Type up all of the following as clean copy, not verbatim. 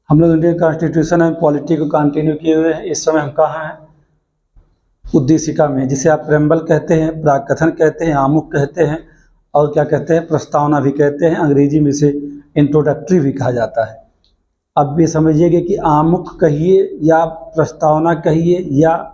हम लोग Indian constitution and polity को कंटिन्यू किए हुए हैं। इस समय हम कहाँ हैं? उद्देशिका में, जिसे आप प्रेम्बल कहते हैं, प्राकथन कहते हैं, आमुख कहते हैं और क्या कहते हैं, प्रस्तावना भी कहते हैं। अंग्रेजी में इसे इंट्रोडक्टरी भी कहा जाता है। अब ये समझिएगा कि आमुख कहिए या प्रस्तावना कहिए या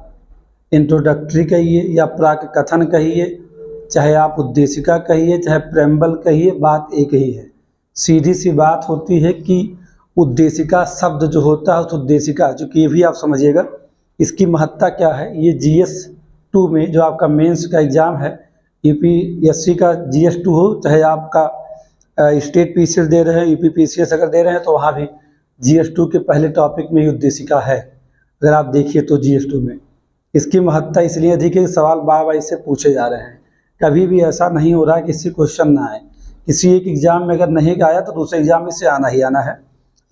इंट्रोडक्टरी कहिए या प्राकथन कहिए, चाहे आप उद्देशिका कहिए चाहे प्रेम्बल कहिए, बात एक ही है। सीधी सी बात होती है कि उद्देशिका शब्द जो होता है उस उद्देशिका, चूँकि ये भी आप समझिएगा इसकी महत्ता क्या है। ये GS2 में जो आपका मेंस का एग्ज़ाम है, UPSC का GS2 हो चाहे आपका स्टेट PCS दे रहे हैं, UP PCS अगर दे रहे हैं तो वहाँ भी GS2 के पहले टॉपिक में ही उद्देशिका है। अगर आप देखिए तो GS2 में इसकी महत्ता इसलिए अधिक है कि सवाल बार बार इससे पूछे जा रहे हैं। कभी भी ऐसा नहीं हो रहा है किसी क्वेश्चन ना आए। किसी एक एग्ज़ाम में अगर नहीं आया तो दूसरे एग्ज़ाम में से आना ही आना है।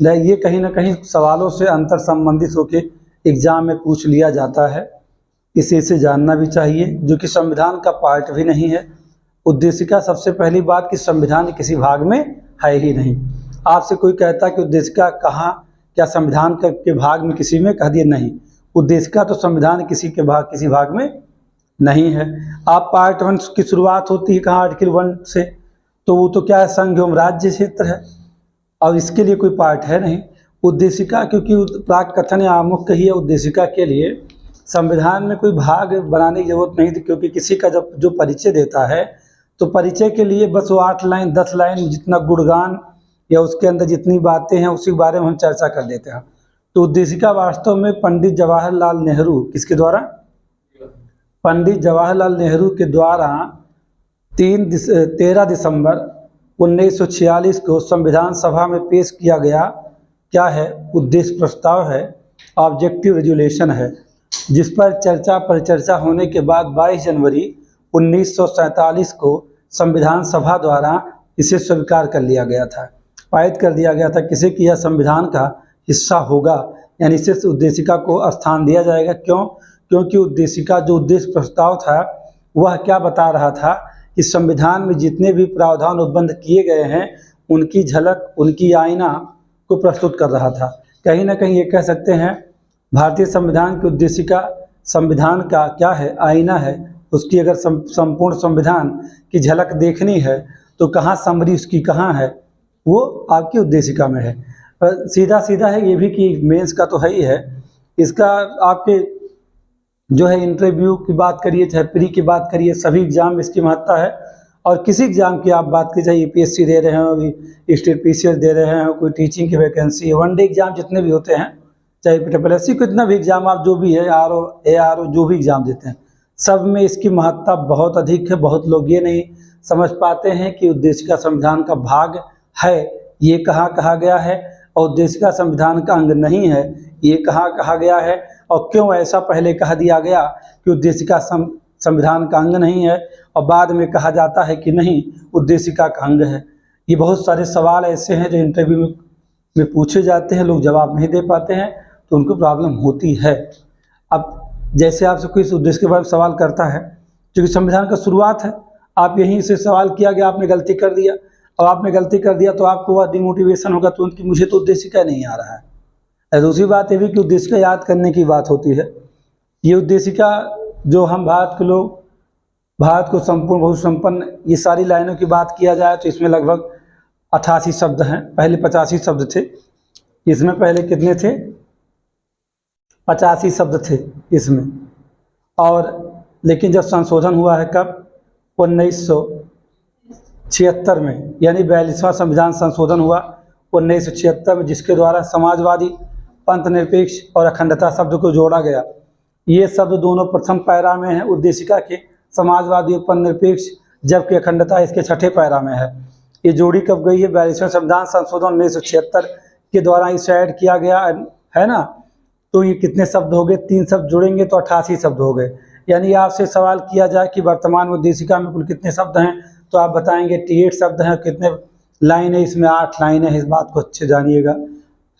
ये कहीं ना कहीं सवालों से अंतर संबंधित होकर एग्ज़ाम में पूछ लिया जाता है। इसे जानना भी चाहिए, जो कि संविधान का पार्ट भी नहीं है। उद्देशिका सबसे पहली बात कि संविधान किसी भाग में है ही नहीं। आपसे कोई कहता कि उद्देशिका कहाँ, क्या संविधान के भाग में किसी में, कह दिए नहीं। उद्देशिका तो संविधान किसी भाग में नहीं है। आप पार्ट 1 की शुरुआत होती है कहाँ? आर्टिकल 1 से, तो वो तो क्या है, संघ एवं राज्य क्षेत्र है और इसके लिए कोई पार्ट है नहीं। उद्देशिका क्योंकि प्राकथन या आमुख कहिए, उद्देशिका के लिए संविधान में कोई भाग बनाने की जरूरत नहीं थी, क्योंकि किसी का जब जो परिचय देता है तो परिचय के लिए बस वो 8 लाइन 10 लाइन जितना गुणगान या उसके अंदर जितनी बातें हैं उसी के बारे में हम चर्चा कर लेते हैं। तो उद्देशिका वास्तव में पंडित जवाहरलाल नेहरू, किसके द्वारा? पंडित जवाहरलाल नेहरू के द्वारा 13 दिसंबर 1946 को संविधान सभा में पेश किया गया क्या है? उद्देश्य प्रस्ताव है, ऑब्जेक्टिव रेजोल्यूशन है, जिस पर चर्चा परिचर्चा होने के बाद 22 जनवरी 1947 को संविधान सभा द्वारा इसे स्वीकार कर लिया गया था, पारित कर दिया गया था किसे कि यह संविधान का हिस्सा होगा, यानी इसे उद्देशिका को स्थान दिया जाएगा। क्यों? क्योंकि उद्देशिका जो उद्देश्य प्रस्ताव था वह क्या बता रहा था कि संविधान में जितने भी प्रावधान उपबंध किए गए हैं उनकी झलक, उनकी आईना को प्रस्तुत कर रहा था। कहीं ना कहीं ये कह सकते हैं भारतीय संविधान की उद्देशिका संविधान का क्या है? आईना है। उसकी अगर संपूर्ण संविधान की झलक देखनी है तो कहाँ समरी उसकी कहाँ है? वो आपकी उद्देशिका में है। सीधा सीधा है ये भी कि मेंस का तो है ही है, इसका आपके जो है इंटरव्यू की बात करिए चाहे प्री की बात करिए, सभी एग्जाम में इसकी महत्ता है। और किसी एग्जाम की आप बात कीजिए, चाहे UPSC दे रहे हो, स्टेट PCS दे रहे हैं, कोई टीचिंग की वैकेंसी है, 1 डे एग्जाम जितने भी होते हैं, चाहे SSC कितना भी एग्जाम आप जो भी है, RO ARO जो भी एग्जाम देते हैं, सब में इसकी महत्ता बहुत अधिक है। बहुत लोग ये नहीं समझ पाते हैं कि उद्देशिका संविधान का भाग है, ये कहाँ कहा गया है, और उद्देशिका संविधान का अंग नहीं है, ये कहाँ कहा गया है, और क्यों ऐसा पहले कह दिया गया कि उद्देशिका संविधान का अंग नहीं है और बाद में कहा जाता है कि नहीं उद्देशिका का अंग है। ये बहुत सारे सवाल ऐसे हैं जो इंटरव्यू में पूछे जाते हैं, लोग जवाब नहीं दे पाते हैं तो उनको प्रॉब्लम होती है। अब जैसे आपसे कोई इस उद्देश्य के बारे में सवाल करता है, क्योंकि संविधान का शुरुआत है, आप यहीं से सवाल किया गया, आपने गलती कर दिया, और आपने गलती कर दिया तो आपको वह डिमोटिवेशन होगा तुरंत कि मुझे तो उद्देशिका नहीं आ रहा है। दूसरी बात ये भी कि उद्देशिका याद करने की बात होती है। ये उद्देशिका जो हम भारत के लोग, भारत को संपूर्ण बहुत संपन्न, ये सारी लाइनों की बात किया जाए तो इसमें लगभग 88 शब्द हैं। पहले 85 शब्द थे, इसमें पहले कितने थे? 85 शब्द थे इसमें। और लेकिन जब संशोधन हुआ है कब? 1976 में, यानी 42वां संविधान संशोधन हुआ 1976 में, जिसके द्वारा समाजवादी, पंथ निरपेक्ष और अखंडता शब्द को जोड़ा गया। ये शब्द दोनों प्रथम पैरा में है उद्देशिका के, समाजवादी और पंथ निरपेक्ष, जबकि अखंडता इसके 6ठे पैरा में है। ये जोड़ी कब गई है? 42वां संविधान संशोधन 1976 के द्वारा इसे ऐड किया गया है ना। तो ये कितने शब्द हो गए? 3 शब्द जुड़ेंगे तो 88 शब्द हो गए। यानी आपसे सवाल किया जाए कि वर्तमान में उद्देशिका में कुल कितने शब्द हैं, तो आप बताएंगे 88 शब्द हैं। कितने लाइन है इसमें? 8 लाइन है। इस बात को अच्छे जानिएगा,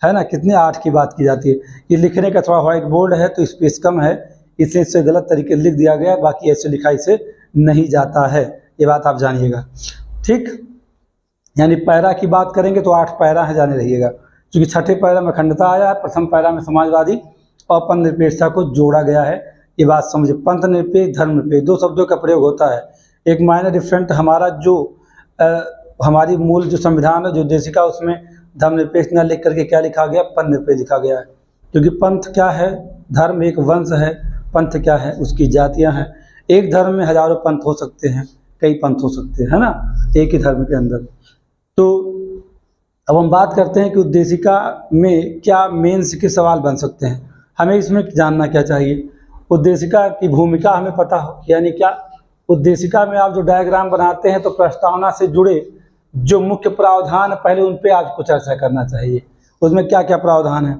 है ना। कितने? 8 की बात की जाती है। ये लिखने का थोड़ा व्हाइट बोर्ड है तो स्पेस कम है, इसलिए इससे गलत तरीके लिख दिया गया, बाकी ऐसे लिखाई से नहीं जाता है, ये बात आप जानिएगा, ठीक। यानी पैरा की बात करेंगे तो 8 पैरा है, जाने रहिएगा, क्योंकि छठे पैरा में अखंडता आया है, प्रथम पैरा में समाजवादी और पंथ निरपेक्षता को जोड़ा गया है। ये बात समझे, पंथ निरपेक्ष धर्म निरपेक्ष दो शब्दों का प्रयोग होता है। एक माइनर डिफरेंट, हमारा जो हमारी मूल जो संविधान है, जो उद्देशिका, उसमें धर्मनिरपेक्ष न लिख करके क्या लिखा गया, पंथ निरपेक्ष लिखा गया है। क्योंकि पंथ क्या है, धर्म एक वंश है, पंथ क्या है, उसकी जातियां हैं। एक धर्म में हजारों पंथ हो सकते हैं, कई पंथ हो सकते हैं, है ना, एक ही धर्म के अंदर। तो अब हम बात करते हैं कि उद्देशिका में क्या मेंस के सवाल बन सकते हैं। हमें इसमें जानना क्या चाहिए, उद्देशिका की भूमिका हमें पता हो, यानी क्या, उद्देशिका में आप जो डायग्राम बनाते हैं तो प्रस्तावना से जुड़े जो मुख्य प्रावधान पहले उन पे आपको चर्चा करना चाहिए। उसमें क्या क्या प्रावधान है,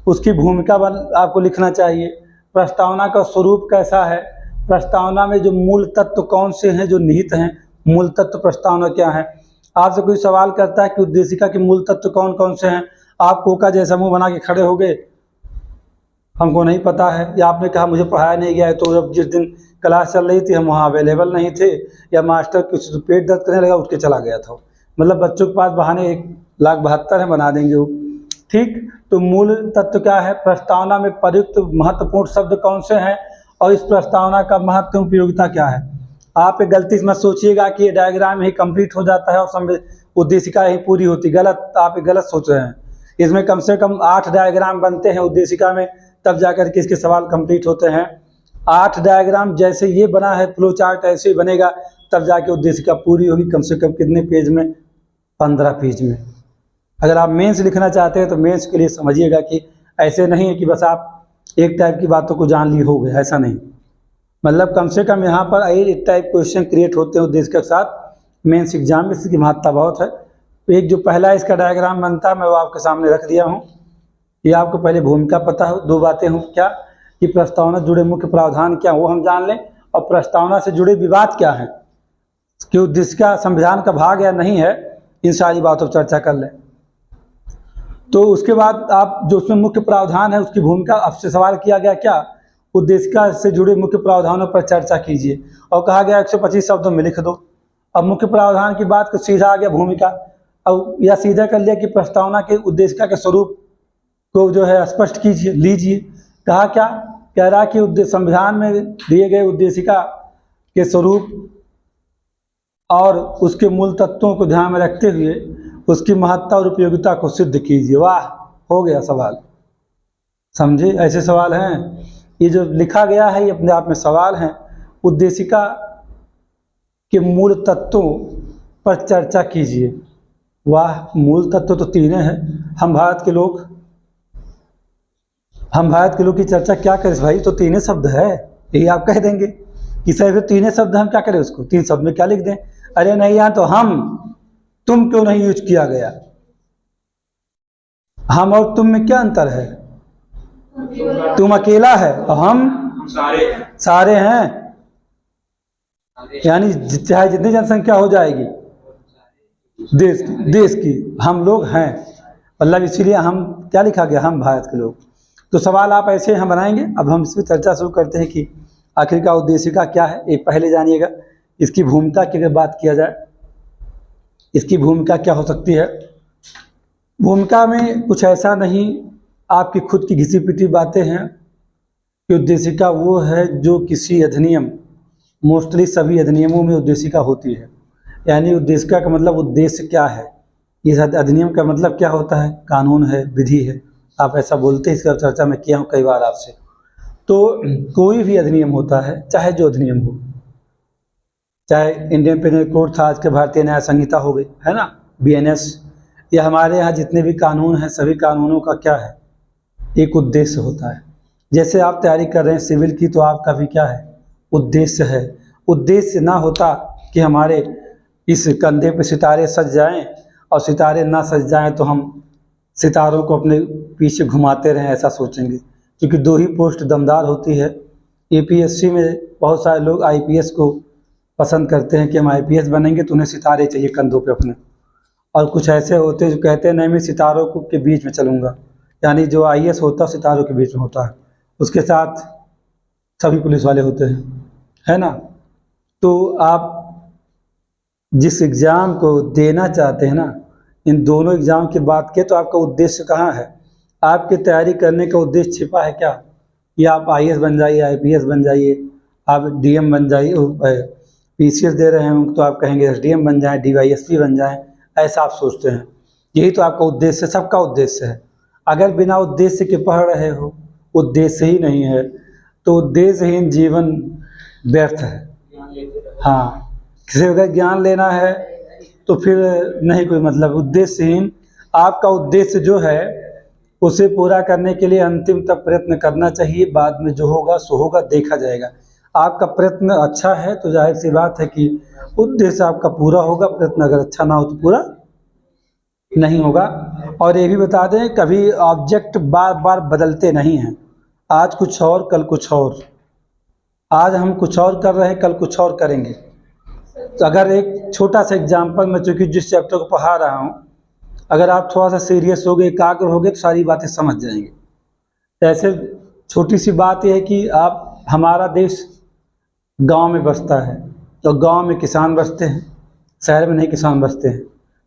उसकी भूमिका आपको लिखना चाहिए। प्रस्तावना का स्वरूप कैसा है, प्रस्तावना में जो मूल तत्व कौन से हैं जो निहित हैं, मूल तत्व प्रस्तावना क्या है। आपसे कोई सवाल करता है कि उद्देशिका के मूल तत्व कौन कौन से हैं, आप कोका जैसा मुंह बना के खड़े हो गए, हमको नहीं पता है, या आपने कहा मुझे पढ़ाया नहीं गया है, तो जब जिस दिन क्लास चल रही थी हम वहाँ अवेलेबल नहीं थे, या मास्टर कुछ पेट दर्द करने लगा उठ के चला गया था। मतलब बच्चों के पास बहाने 1,72,000 है, बना देंगे वो, ठीक। तो मूल तत्व क्या है, प्रस्तावना में प्रयुक्त महत्वपूर्ण शब्द कौन से हैं, और इस प्रस्तावना का महत्व उपयोगिता क्या है। आप एक गलती से मत सोचिएगा कि ये डायग्राम ही कंप्लीट हो जाता है और उद्देशिका ही पूरी होती, गलत, आप गलत सोच रहे हैं। इसमें कम से कम 8 डायग्राम बनते हैं उद्देशिका में, तब जाकर के इसके सवाल कंप्लीट होते हैं। 8 डायग्राम जैसे ये बना है, फ्लो चार्ट ऐसे ही बनेगा, तब जाके उद्देशिका पूरी होगी। कम से कम कितने पेज में, 15 पेज में। अगर आप मेंस लिखना चाहते हैं तो मेंस के लिए समझिएगा कि ऐसे नहीं है कि बस आप एक टाइप की बातों को जान ली हो गए, ऐसा नहीं। मतलब कम से कम यहाँ पर एक टाइप क्वेश्चन क्रिएट होते हैं उद्देश्य के साथ मेंस एग्जाम में, इसकी महत्ता बहुत है। तो एक जो पहला इसका डायग्राम बनता है मैं वो आपके सामने रख दिया हूँ। ये आपको पहले भूमिका पता हो, 2 बातें हों, क्या कि प्रस्तावना जुड़े मुख्य प्रावधान क्या वो हम जान लें, और प्रस्तावना से जुड़े विवाद क्या है, कि उद्देशिका संविधान का भाग या नहीं है, इन सारी बातों पर चर्चा कर लें। तो उसके बाद आप जो उसमें मुख्य प्रावधान है उसकी भूमिका, आपसे सवाल किया गया क्या, उद्देशिका से जुड़े मुख्य प्रावधानों पर चर्चा कीजिए, और कहा गया 125 शब्दों में लिख दो। अब मुख्य प्रावधान की बात को सीधा आ गया भूमिका, अब या सीधा कर लिया कि प्रस्तावना के उद्देशिका के स्वरूप को जो है स्पष्ट कीजिए, लीजिए। कहा क्या, कह रहा कि संविधान में दिए गए उद्देशिका के स्वरूप और उसके मूल तत्वों को ध्यान में रखते हुए उसकी महत्ता और उपयोगिता को सिद्ध कीजिए। वाह, हो गया सवाल, समझे, ऐसे सवाल हैं। ये जो लिखा गया है ये अपने आप में सवाल हैं। उद्देशिका के मूल तत्वों पर चर्चा कीजिए। वाह, मूल तत्व तो 3 हैं। हम भारत के लोग की चर्चा क्या करें भाई, तो 3 शब्द है, यही आप कह देंगे कि सर 3 शब्द हम क्या करें, उसको 3 शब्द में क्या लिख दें। अरे नहीं, यहाँ तो हम तुम क्यों नहीं यूज किया गया। हम और तुम में क्या अंतर है, तुम अकेला है और हम सारे हैं, यानी चाहे जितनी जनसंख्या हो जाएगी देश की हम लोग हैं, मतलब इसीलिए हम क्या लिखा गया, हम भारत के लोग। तो सवाल आप ऐसे हम बनाएंगे। अब हम इस पर चर्चा शुरू करते हैं कि आखिरकार उद्देशिका क्या है। एक पहले जानिएगा इसकी भूमिका की अगर बात किया जाए, इसकी भूमिका क्या हो सकती है। भूमिका में कुछ ऐसा नहीं, आपकी खुद की घिसी पिटी बातें हैं कि उद्देशिका वो है जो किसी अधिनियम, मोस्टली सभी अधिनियमों में उद्देशिका होती है। यानी उद्देशिका का मतलब उद्देश्य क्या है, इस अधिनियम का मतलब क्या होता है, कानून है, विधि है, आप ऐसा बोलते हैं। इसका चर्चा मैं किया हूँ कई बार आपसे। तो कोई भी अधिनियम होता है, चाहे जो अधिनियम हो, चाहे इंडियन पेनल कोड था, आज के भारतीय न्याय संहिता हो गई है ना, BNS, या हमारे यहाँ जितने भी कानून हैं, सभी कानूनों का क्या है, एक उद्देश्य होता है। जैसे आप तैयारी कर रहे हैं सिविल की, तो आपका भी क्या है, उद्देश्य है। उद्देश्य ना होता कि हमारे इस कंधे पे सितारे सज जाएं, और सितारे ना सज जाएं तो हम सितारों को अपने पीछे घुमाते रहें, ऐसा सोचेंगे। क्योंकि 2 ही पोस्ट दमदार होती है। APSC में बहुत सारे लोग IPS को पसंद करते हैं कि हम IPS बनेंगे तो उन्हें सितारे चाहिए कंधों पे अपने, और कुछ ऐसे होते हैं जो कहते हैं नहीं मैं सितारों को के बीच में चलूँगा, यानी जो IAS होता है सितारों के बीच में होता है, उसके साथ सभी पुलिस वाले होते हैं, है ना। तो आप जिस एग्ज़ाम को देना चाहते हैं ना, इन दोनों एग्जाम की बात करें तो आपका उद्देश्य कहाँ है? आपकी तैयारी करने का उद्देश्य छिपा है क्या? या आप आईएएस बन जाइए, आईपीएस बन जाइए, आप डीएम बन जाइए, पीसीएस दे रहे हैं तो आप कहेंगे एसडीएम बन जाएं, डीवाईएसपी बन जाएं, ऐसा आप सोचते हैं। यही तो आपका उद्देश्य, सबका उद्देश्य है। अगर बिना उद्देश्य के पढ़ रहे हो, उद्देश्य ही नहीं है, तो उद्देश्यहीन जीवन व्यर्थ है। हाँ, किसी को अगर ज्ञान लेना है तो फिर नहीं कोई मतलब। उद्देश्यहीन, आपका उद्देश्य जो है उसे पूरा करने के लिए अंतिम तक प्रयत्न करना चाहिए। बाद में जो होगा सो होगा, देखा जाएगा। आपका प्रयत्न अच्छा है तो जाहिर सी बात है कि उद्देश्य आपका पूरा होगा। प्रयत्न अगर अच्छा ना हो तो पूरा नहीं होगा। और ये भी बता दें, कभी ऑब्जेक्ट बार बार बदलते नहीं हैं। आज कुछ और, कल कुछ और। आज हम कुछ और कर रहे हैं, कल कुछ और करेंगे। तो अगर एक छोटा सा एग्जाम्पल, मैं चूँकि जिस चैप्टर को पढ़ा रहा हूँ, अगर आप थोड़ा सा सीरियस होगे, एकाग्र होगे, तो सारी बातें समझ जाएंगे। ऐसे छोटी सी बात यह है कि आप, हमारा देश गांव में बसता है, तो गांव में किसान बसते हैं, शहर में नहीं किसान बसते हैं,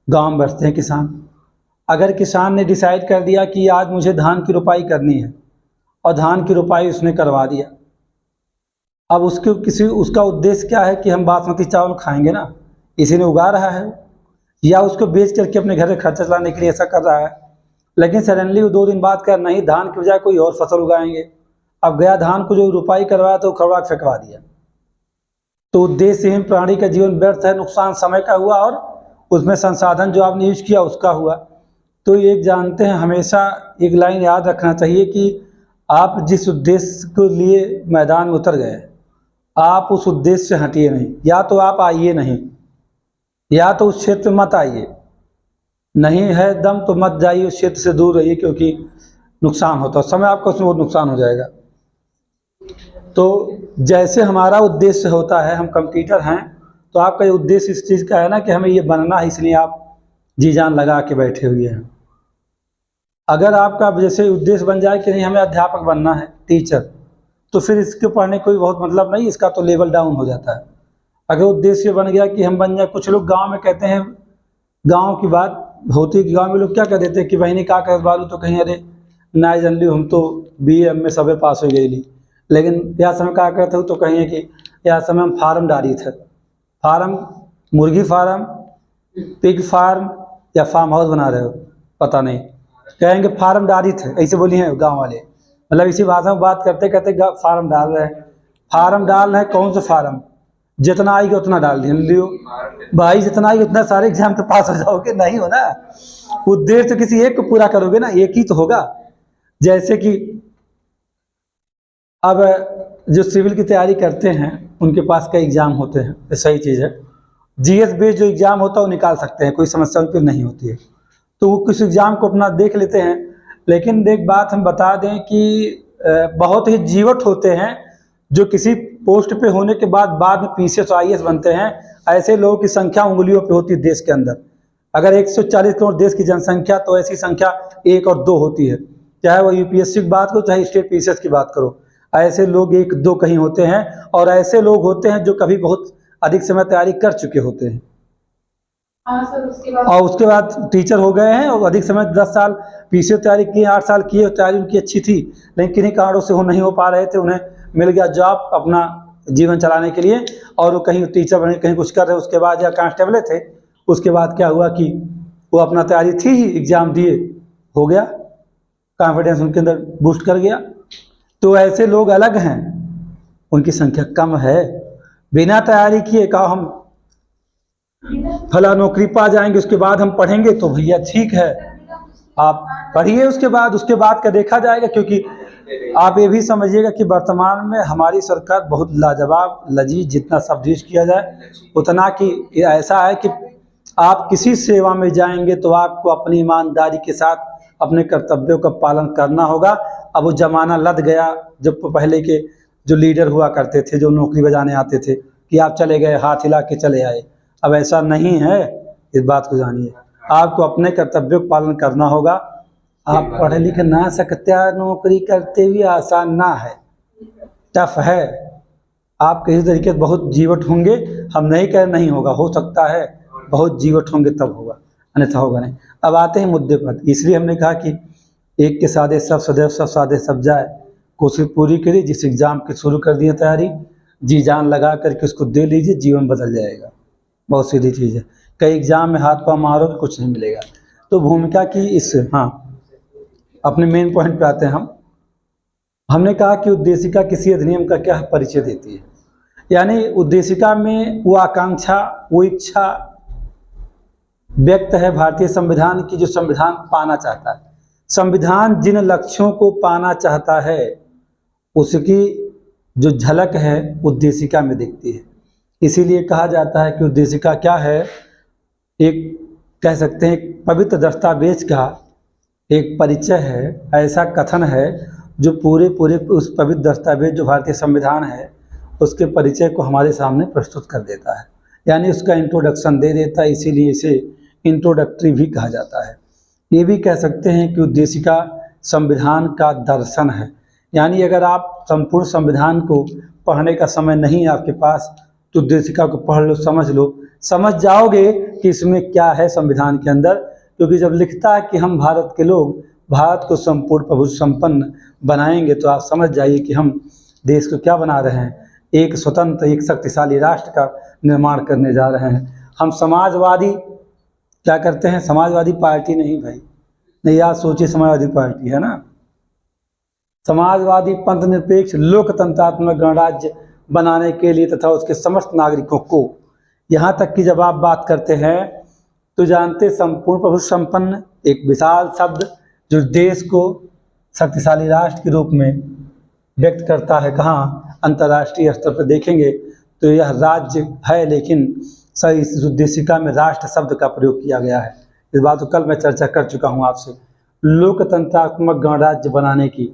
गांव में बसते हैं किसान। अगर किसान ने डिसाइड कर दिया कि आज मुझे धान की रोपाई करनी है, और धान की रोपाई उसने करवा दिया, अब उसका उद्देश्य क्या है कि हम बासमती चावल खाएंगे ना, इसी ने उगा रहा है, या उसको बेच करके अपने घर में खर्चा चलाने के लिए ऐसा कर रहा है। लेकिन सडनली वो 2 दिन बाद कर, नहीं, धान की बजाय कोई और फसल उगाएंगे। अब गया धान को जो रोपाई करवाया तो खड़वा फेंकवा दिया। तो उद्देश्यहीन प्राणी का जीवन व्यर्थ है। नुकसान समय का हुआ और उसमें संसाधन जो आपने यूज किया उसका हुआ। तो ये जानते हैं, हमेशा एक लाइन याद रखना चाहिए कि आप जिस उद्देश्य के लिए मैदान में उतर गए, आप उस उद्देश्य से हटिए नहीं। या तो आप आइए नहीं, या तो उस क्षेत्र में मत आइए। नहीं है दम तो मत जाइए, उस क्षेत्र से दूर रहिए, क्योंकि नुकसान होता है, समय आपका उसमें बहुत नुकसान हो जाएगा। तो जैसे हमारा उद्देश्य होता है, हम कंप्यूटर हैं, तो आपका ये उद्देश्य इस चीज़ का है ना कि हमें ये बनना है, इसलिए आप जी जान लगा के बैठे हुए हैं। अगर आपका जैसे उद्देश्य बन जाए कि नहीं हमें अध्यापक बनना है, टीचर, तो फिर इसके पढ़ने कोई बहुत मतलब नहीं, इसका तो लेवल डाउन हो जाता है। अगर उद्देश्य बन गया कि हम बन जाए, कुछ लोग गांव में कहते हैं, गांव की बात होती है कि गांव में लोग क्या कह देते हैं कि बहनी का कर बालू, तो कहीं अरे ना जान ली, हम तो BA में सबे पास हो गई। लेकिन यह समय क्या करते हो तो कहेंगे कि यह समय हम फार्म डाली थे, फार्म, मुर्गी फार्म, पिग फार्म या फार्म हाउस बना रहे हो, पता नहीं, कहेंगे फार्म डाली थे, ऐसे बोली हैं गांव वाले। मतलब इसी भाषा में बात करते करते फार्म डाल रहे हैं। फार्म डाल रहे हैं, कौन सा फार्म? जितना आएगा उतना डाल लियो भाई, जितना आएगा उतना सारे एग्जाम के पास हो जाओगे, नहीं हो ना। उद्देश्य तो किसी एक को पूरा करोगे ना, एक ही तो होगा। जैसे कि अब जो सिविल की तैयारी करते हैं उनके पास कई एग्जाम होते हैं, ये सही चीज़ है। GS बेस्ड जो एग्ज़ाम होता है वो निकाल सकते हैं, कोई समस्या उन पर नहीं होती है, तो वो किस एग्ज़ाम को अपना देख लेते हैं। लेकिन एक बात हम बता दें कि बहुत ही जीवट होते हैं जो किसी पोस्ट पे होने के बाद में PCS और IAS बनते हैं। ऐसे लोगों की संख्या उंगलियों पे होती है देश के अंदर। अगर 140 करोड़ देश की जनसंख्या, तो ऐसी संख्या 1 और 2 होती है, चाहे वो UPSC की बात करो, चाहे स्टेट PCS की बात करो। ऐसे लोग 1-2 कहीं होते हैं, और ऐसे लोग होते हैं जो कभी बहुत अधिक समय तैयारी कर चुके होते हैं। सर, उसके बाद टीचर हो गए हैं और अधिक समय 10 साल PCS तैयारी की, 8 साल किए, तैयारी उनकी अच्छी थी, लेकिन किन्हीं कारणों से वो नहीं हो पा रहे थे। उन्हें मिल गया जॉब अपना जीवन चलाने के लिए, और वो कहीं टीचर बने, कहीं कुछ कर रहे। उसके बाद या कांस्टेबल थे, उसके बाद क्या हुआ कि वो अपना तैयारी थी ही, एग्ज़ाम दिए, हो गया, कॉन्फिडेंस उनके अंदर बूस्ट कर गया। तो ऐसे लोग अलग हैं, उनकी संख्या कम है। बिना तैयारी किए कहा हम फला नौकरी पा जाएंगे, उसके बाद हम पढ़ेंगे, तो भैया ठीक है, आप पढ़िए, उसके बाद का देखा जाएगा। क्योंकि आप ये भी समझिएगा कि वर्तमान में हमारी सरकार बहुत लाजवाब, लजीज, जितना सब यूज किया जाए उतना, कि ऐसा है कि आप किसी सेवा में जाएंगे तो आपको अपनी ईमानदारी के साथ अपने कर्तव्यों का पालन करना होगा। अब वो ज़माना लद गया जब पहले के जो लीडर हुआ करते थे, जो नौकरी बजाने आते थे, कि आप चले गए, हाथ हिला के चले आए। अब ऐसा नहीं है, इस बात को जानिए। आपको अपने कर्तव्यों का पालन करना होगा। आप पढ़े लिख ना सकते, नौकरी करते भी आसान ना है, टफ है। आप किसी तरीके से बहुत जीवट होंगे, हम नहीं कह नहीं होगा, हो सकता है बहुत जीवट होंगे तब होगा, अन्यथा होगा नहीं। अब आते हैं मुद्दे पर, इसलिए हमने कहा कि एक के सादे सब सदैव सब सादे सब जाए, कोशिश पूरी करिए, जिस एग्ज़ाम की शुरू कर दी है तैयारी, जी जान लगा करके उसको दे लीजिए, जीवन बदल जाएगा। बहुत सीधी चीज़ है। कई एग्ज़ाम में हाथ पाँव मारोगे कुछ नहीं मिलेगा। तो भूमिका की इस अपने मेन पॉइंट पे आते हैं हम। हमने कहा कि उद्देशिका किसी अधिनियम का क्या परिचय देती है, यानी उद्देशिका में वो आकांक्षा, वो इच्छा व्यक्त है भारतीय संविधान की, जो संविधान पाना चाहता है। संविधान जिन लक्ष्यों को पाना चाहता है उसकी जो झलक है उद्देशिका में दिखती है। इसीलिए कहा जाता है कि उद्देशिका क्या है, एक कह सकते हैं एक पवित्र दस्तावेज का एक परिचय है, ऐसा कथन है जो पूरे उस पवित्र दस्तावेज जो भारतीय संविधान है उसके परिचय को हमारे सामने प्रस्तुत कर देता है, यानी उसका इंट्रोडक्शन दे देता है। इसीलिए इसे इंट्रोडक्टरी भी कहा जाता है। ये भी कह सकते हैं कि उद्देशिका संविधान का दर्शन है, यानी अगर आप संपूर्ण संविधान को पढ़ने का समय नहीं है आपके पास तो उद्देशिका को पढ़ लो, समझ जाओगे कि इसमें क्या है संविधान के अंदर। क्योंकि जब लिखता है कि हम भारत के लोग भारत को संपूर्ण प्रभुत्व संपन्न बनाएंगे, तो आप समझ जाइए कि हम देश को क्या बना रहे हैं, एक स्वतंत्र एक शक्तिशाली राष्ट्र का निर्माण करने जा रहे हैं। हम समाजवादी क्या करते हैं, समाजवादी पार्टी नहीं भाई, नहीं यार सोचिए, समाजवादी पार्टी है ना, समाजवादी पंथ निरपेक्ष लोकतंत्रात्मक गणराज्य बनाने के लिए तथा उसके समस्त नागरिकों को, यहाँ तक कि जब आप बात करते हैं तो जानते संपूर्ण प्रभुत्व संपन्न एक विशाल शब्द जो देश को शक्तिशाली राष्ट्र के रूप में व्यक्त करता है। कहाँ, अंतर्राष्ट्रीय स्तर पर देखेंगे तो यह राज्य है, लेकिन सही इस उद्देशिका में राष्ट्र शब्द का प्रयोग किया गया है। इस बात को कल मैं चर्चा कर चुका हूँ आपसे। लोकतंत्रात्मक गणराज्य बनाने की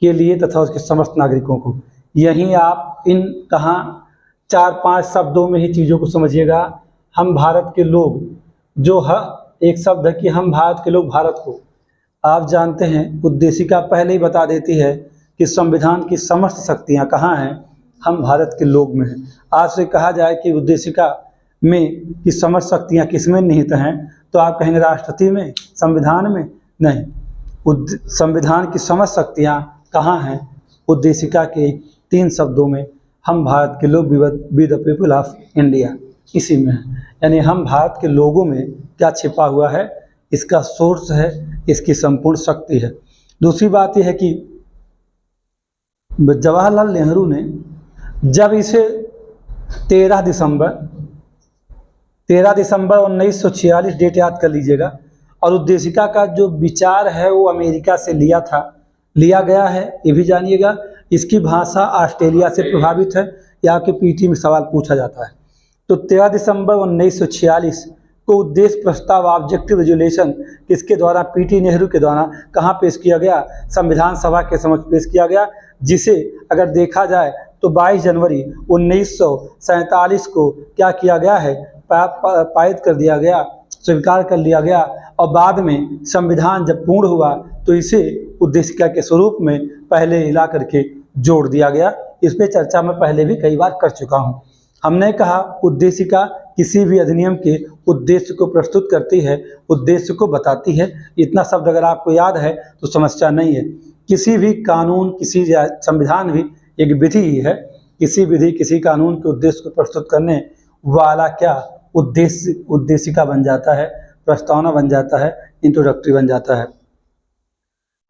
के लिए तथा उसके समस्त नागरिकों को, यहीं आप इन कहाँ 4-5 शब्दों में ही चीज़ों को समझिएगा। हम भारत के लोग, जो एक शब्द है कि हम भारत के लोग भारत को, आप जानते हैं उद्देशिका पहले ही बता देती है कि संविधान की समस्त शक्तियाँ कहाँ हैं, हम भारत के लोग में हैं। आज से कहा जाए कि उद्देशिका में कि समस्त शक्तियाँ किस में निहित हैं, तो आप कहेंगे राष्ट्रपति में, संविधान में, नहीं। संविधान की समस्त शक्तियाँ कहाँ हैं, उद्देशिका के 3 शब्दों में, हम भारत के लोग be the people of India, इसी में है। यानी हम भारत के लोगों में क्या छिपा हुआ है, इसका सोर्स है, इसकी संपूर्ण शक्ति है। दूसरी बात यह है कि जवाहरलाल नेहरू ने जब इसे 13 दिसंबर 1946 डेट याद कर लीजिएगा, और उद्देशिका का जो विचार है वो अमेरिका से लिया गया है, ये भी जानिएगा। इसकी भाषा ऑस्ट्रेलिया से प्रभावित है, यहाँ के पीटी में सवाल पूछा जाता है। तो 13 दिसंबर 1946 को उद्देश्य प्रस्ताव ऑब्जेक्टिव रेजोल्यूशन किसके द्वारा, पीटी नेहरू के द्वारा कहाँ पेश किया गया, संविधान सभा के समक्ष पेश किया गया, जिसे अगर देखा जाए तो 22 जनवरी 1947 को क्या किया गया है, पारित कर दिया गया, स्वीकार कर लिया गया। और बाद में संविधान जब पूर्ण हुआ तो इसे उद्देशिका के स्वरूप में पहले हिला करके जोड़ दिया गया। इस पर चर्चा मैं पहले भी कई बार कर चुका हूँ। हमने कहा उद्देशिका किसी भी अधिनियम के उद्देश्य को प्रस्तुत करती है, उद्देश्य को बताती है। इतना शब्द अगर आपको याद है तो समस्या नहीं है। किसी भी कानून, किसी संविधान भी एक विधि ही है। किसी विधि, किसी कानून के उद्देश्य को प्रस्तुत करने वाला क्या उद्देशिका बन जाता है, प्रस्तावना बन जाता है, इंट्रोडक्टरी बन जाता है।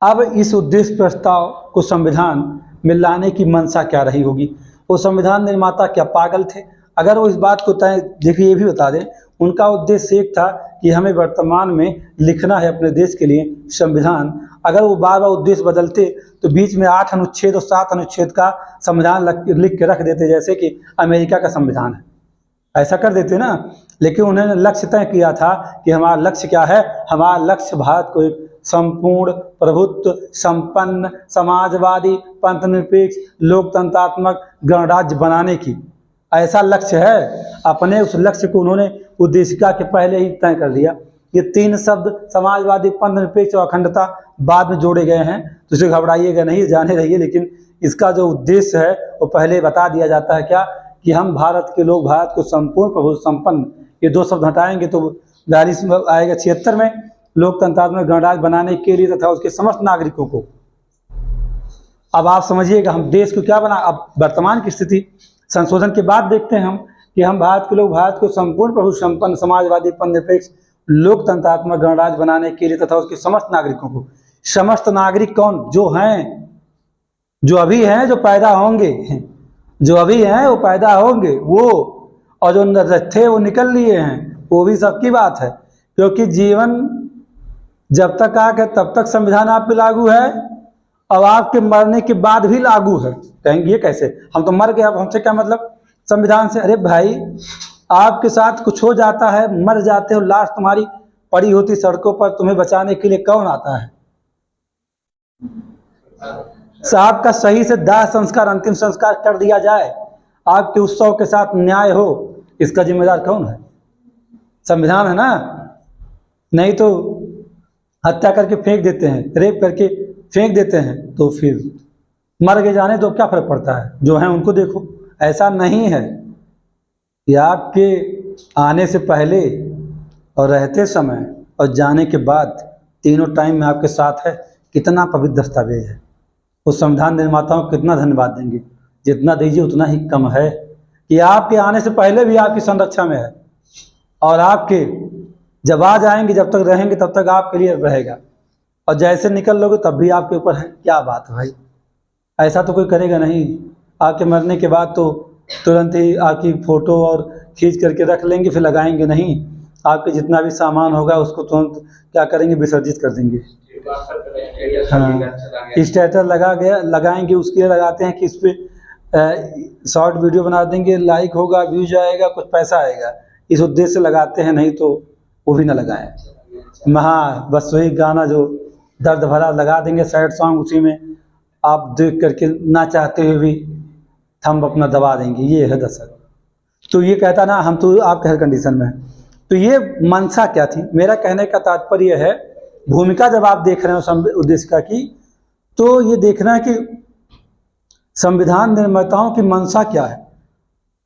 अब इस उद्देश्य प्रस्ताव को संविधान में लाने की मंशा क्या रही होगी, वो संविधान निर्माता क्या पागल थे? अगर वो इस बात को देखिए, ये भी बता दें, उनका उद्देश्य एक था कि हमें वर्तमान में लिखना है अपने देश के लिए संविधान। अगर वो बार बार उद्देश्य बदलते तो बीच में 8 अनुच्छेद और 7 अनुच्छेद का संविधान लिख के रख देते, जैसे कि अमेरिका का संविधान है, ऐसा कर देते ना। लेकिन उन्होंने लक्ष्य तय किया था कि हमारा लक्ष्य क्या है, हमारा लक्ष्य भारत को एक संपूर्ण प्रभुत्व संपन्न समाजवादी पंथ निरपेक्ष लोकतंत्रात्मक गणराज्य बनाने की, ऐसा लक्ष्य है। अपने उस लक्ष्य को उन्होंने उद्देशिका के पहले ही तय कर दिया। ये 3 शब्द समाजवादी पंथ निरपेक्ष और अखंडता बाद में जोड़े गए हैं, तो इसे घबराइएगा नहीं, जाने रहिए। लेकिन इसका जो उद्देश्य है वो पहले बता दिया जाता है क्या, कि हम भारत के लोग भारत को संपूर्ण प्रभुत्व संपन्न, ये 2 शब्द हटाएंगे तो 42 में आएगा 76 में, लोकतंत्रात्मक गणराज्य बनाने के लिए तथा उसके समस्त नागरिकों को। अब आप समझिएगा हम देश को क्या बना, अब वर्तमान की स्थिति संशोधन के बाद देखते हैं हम कि हम भारत के लोग भारत को संपूर्ण प्रभु संपन्न समाजवादी निरपेक्ष लोकतंत्रात्मक गणराज्य बनाने के लिए तथा उसके समस्त नागरिकों को। समस्त नागरिक कौन? जो हैं, जो अभी हैं, जो पैदा होंगे, जो अभी हैं वो पैदा होंगे वो, और जो थे वो निकल लिए हैं, वो भी सबकी बात है। क्योंकि जीवन जब तक आके तब तक संविधान आप पे लागू है, अब आपके मरने के बाद भी लागू है। कहेंगे ये कैसे, हम तो मर गए, अब हमसे क्या मतलब संविधान से? अरे भाई, आपके साथ कुछ हो जाता है, मर जाते हो, लाश तुम्हारी पड़ी होती सड़कों पर, तुम्हें बचाने के लिए कौन आता है? साहब का सही से दाह संस्कार, अंतिम संस्कार कर दिया जाए, आपके उत्सव के साथ न्याय हो, इसका जिम्मेदार कौन है? संविधान है ना। नहीं तो हत्या करके फेंक देते हैं, रेप करके फेंक देते हैं, तो फिर मर के जाने तो क्या फर्क पड़ता है? जो है उनको देखो। ऐसा नहीं है कि आपके आने से पहले और रहते समय और जाने के बाद तीनों टाइम में आपके साथ है। कितना पवित्र दस्तावेज है। उस संविधान निर्माताओं को कितना धन्यवाद देंगे, जितना दीजिए उतना ही कम है, कि आपके आने से पहले भी आपकी संरक्षा में है, और आपके जब आ जाएंगे, जब तक रहेंगे तब तक आपके लिए रहेगा, और जैसे निकल लोगे तब भी आपके ऊपर है। क्या बात है भाई, ऐसा तो कोई करेगा नहीं। आपके मरने के बाद तो तुरंत ही आपकी फ़ोटो और खींच करके रख लेंगे, फिर लगाएंगे नहीं। आपके जितना भी सामान होगा उसको तुरंत क्या करेंगे, विसर्जित कर देंगे। हाँ, स्टेटस लगाएंगे, उसके लिए लगाते हैं कि इस पर शॉर्ट वीडियो बना देंगे, लाइक होगा, व्यूज आएगा, कुछ पैसा आएगा, इस उद्देश्य से लगाते हैं। नहीं तो वो भी ना लगाएं। हाँ, बस वही गाना जो दर्द भरा लगा देंगे, सैड सॉन्ग, उसी में आप देख करके ना चाहते हुए भी थंब अपना दबा देंगे। ये है दशक। तो ये कहता ना हम तो आपके हर कंडीशन में। तो ये मंशा क्या थी? मेरा कहने का तात्पर्य है, भूमिका जब आप देख रहे हो उद्देश्य का की, तो ये देखना है कि संविधान निर्माताओं की मंशा क्या है।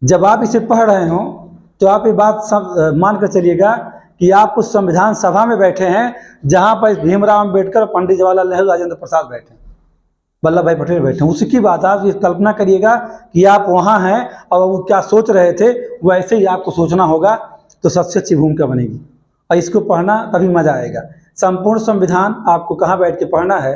जब आप इसे पढ़ रहे हो तो आप ये बात सब मान कर चलिएगा कि आप उस संविधान सभा में बैठे हैं जहां पर भीमराव अम्बेडकर, पंडित जवाहरलाल नेहरू, राजेंद्र प्रसाद बैठे, वल्लभ भाई पटेल बैठे। उसकी बात आप ये कल्पना करिएगा कि आप वहाँ हैं और वो क्या सोच रहे थे, वैसे ही आपको सोचना होगा, तो सबसे अच्छी भूमिका बनेगी। और इसको पढ़ना तभी मजा आएगा। संपूर्ण संविधान आपको कहाँ बैठ के पढ़ना है?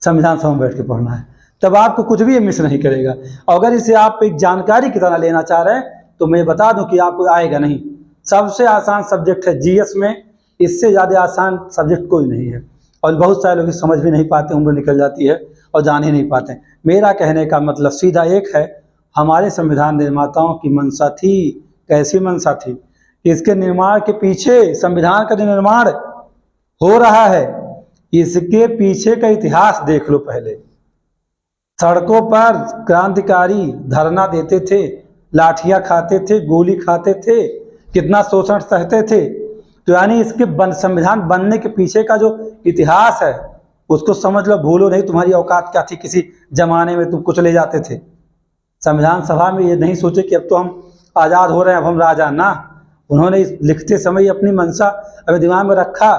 संविधान सभा में बैठ के पढ़ना है, तब आपको कुछ भी मिस नहीं करेगा। अगर इसे आप एक जानकारी की तरह लेना चाह रहे हैं तो मैं बता दूं कि आपको आएगा नहीं। सबसे आसान सब्जेक्ट है जीएस में, इससे ज़्यादा आसान सब्जेक्ट कोई नहीं है। और बहुत सारे लोग समझ भी नहीं पाते, उम्र निकल जाती है और जान ही नहीं पाते। मेरा कहने का मतलब सीधा एक है, हमारे संविधान निर्माताओं की मंशा थी। कैसी मंशा थी? इसके निर्माण के पीछे, संविधान का जो निर्माण हो रहा है, इसके पीछे का इतिहास देख लो। पहले सड़कों पर क्रांतिकारी धरना देते थे, लाठियां खाते थे, गोली खाते थे, कितना शोषण सहते थे। तो यानी इसके संविधान बनने के पीछे का जो इतिहास है उसको समझ लो, भूलो नहीं। तुम्हारी औकात क्या थी? किसी जमाने में तुम कुछ ले जाते थे। संविधान सभा में ये नहीं सोचे कि अब तो हम आज़ाद हो रहे हैं, अब हम राजा ना। उन्होंने लिखते समय अपनी मंशा अभी दिमाग में रखा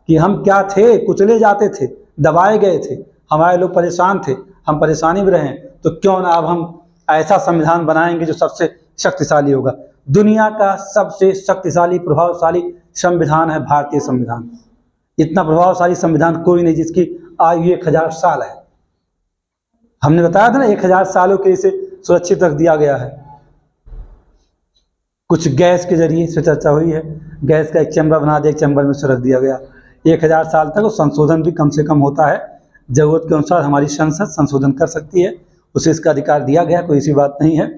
कि हम क्या थे, कुचले जाते थे, दबाए गए थे, हमारे लोग परेशान थे, हम परेशानी में रहें, तो क्यों ना अब हम ऐसा संविधान बनाएंगे जो सबसे शक्तिशाली होगा। दुनिया का सबसे शक्तिशाली प्रभावशाली संविधान है भारतीय संविधान। इतना प्रभावशाली संविधान कोई नहीं जिसकी आयु 1000 साल है। हमने बताया था ना, 1000 सालों के इसे सुरक्षित रख दिया गया है। कुछ गैस के जरिए से चर्चा हुई है, गैस का एक चैम्बर बना दिया, एक चैम्बर में से रख दिया गया। 1000 साल तक संशोधन भी कम से कम होता है, जरूरत के अनुसार हमारी संसद संशोधन कर सकती है, उसे इसका अधिकार दिया गया, कोई ऐसी बात नहीं है।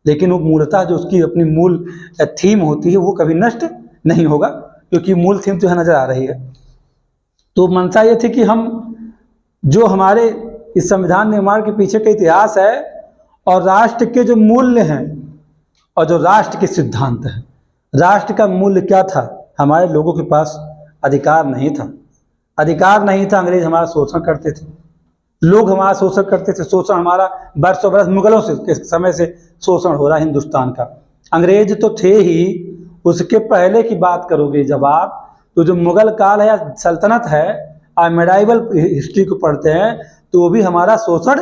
लेकिन वो मूलतः जो उसकी अपनी मूल थीम होती है वो कभी नष्ट नहीं होगा, क्योंकि मूल थीम जो है नजर आ रही है। तो मंशा ये थी कि हम जो हमारे इस संविधान निर्माण के पीछे का इतिहास है और राष्ट्र के जो मूल्य हैं और जो राष्ट्र के सिद्धांत हैं। राष्ट्र का मूल्य क्या था? हमारे लोगों के पास अधिकार नहीं था, अधिकार नहीं था। अंग्रेज हमारा शोषण करते थे, लोग हमारा शोषण करते थे। शोषण हमारा बरसों बरस मुगलों से के समय से शोषण हो रहा है हिंदुस्तान का। अंग्रेज तो थे ही, उसके पहले की बात करोगे जब आप, तो जो मुगल काल है या सल्तनत है, आप मेडाइवल हिस्ट्री को पढ़ते हैं तो वो भी हमारा शोषण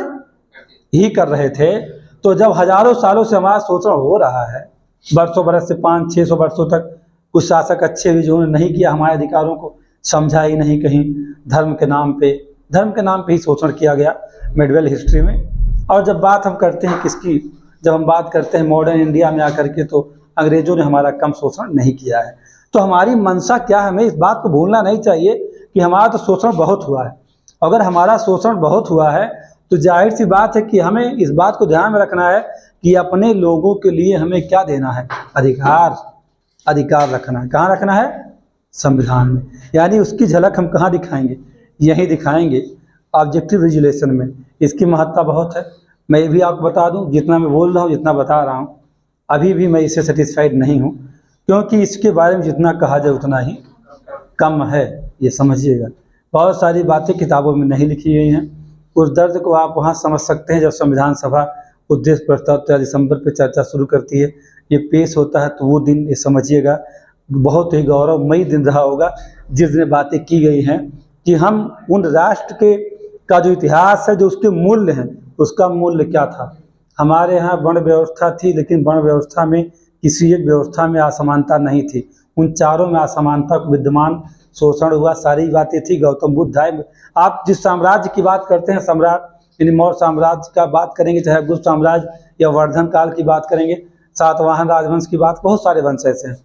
ही कर रहे थे। तो जब हजारों सालों से हमारा शोषण हो रहा है, बरसों बरस से 500-600 वर्षों तक कुछ शासक अच्छे भी जिन्होंने नहीं किया, हमारे अधिकारों को समझा ही नहीं, कहीं धर्म के नाम पे ही शोषण किया गया मेडवेल हिस्ट्री में। और जब बात हम करते हैं किसकी, जब हम बात करते हैं मॉडर्न इंडिया में आकर के, तो अंग्रेजों ने हमारा कम शोषण नहीं किया है। तो हमारी मंशा क्या है, हमें इस बात को भूलना नहीं चाहिए कि हमारा तो शोषण बहुत हुआ है। अगर हमारा शोषण बहुत हुआ है तो जाहिर सी बात है कि हमें इस बात को ध्यान में रखना है कि अपने लोगों के लिए हमें क्या देना है, अधिकार रखना है। कहाँ रखना है? संविधान में। यानी उसकी झलक हम कहाँ दिखाएंगे? यहीं दिखाएंगे, ऑब्जेक्टिव रेजुलेशन में। इसकी महत्ता बहुत है। मैं ये भी आपको बता दूं, जितना मैं बोल रहा हूँ, जितना बता रहा हूँ, अभी भी मैं इससे सेटिस्फाइड नहीं हूँ, क्योंकि इसके बारे में जितना कहा जाए उतना ही कम है, ये समझिएगा। बहुत सारी बातें किताबों में नहीं लिखी गई हैं। उस दर्द को आप वहाँ समझ सकते हैं जब संविधान सभा उद्देश्य प्रस्ताव 13 दिसंबर पर चर्चा शुरू करती है, ये पेश होता है, तो वो दिन ये समझिएगा बहुत ही गौरवमयी दिन रहा होगा, जिस दिन बातें की गई हैं कि हम उन राष्ट्र के का जो इतिहास है, जो उसके मूल्य हैं, उसका मूल्य क्या था। हमारे यहाँ वर्ण व्यवस्था थी, लेकिन वर्ण व्यवस्था में किसी एक व्यवस्था में असमानता नहीं थी, उन चारों में असमानता विद्यमान, शोषण हुआ, सारी बातें थी। गौतम बुद्ध आए। आप जिस साम्राज्य की बात करते हैं, सम्राट यानी मौर्य साम्राज्य का बात करेंगे, चाहे गुप्त साम्राज्य या वर्धन काल की बात करेंगे, सातवाहन राजवंश की बात, बहुत सारे वंश ऐसे हैं,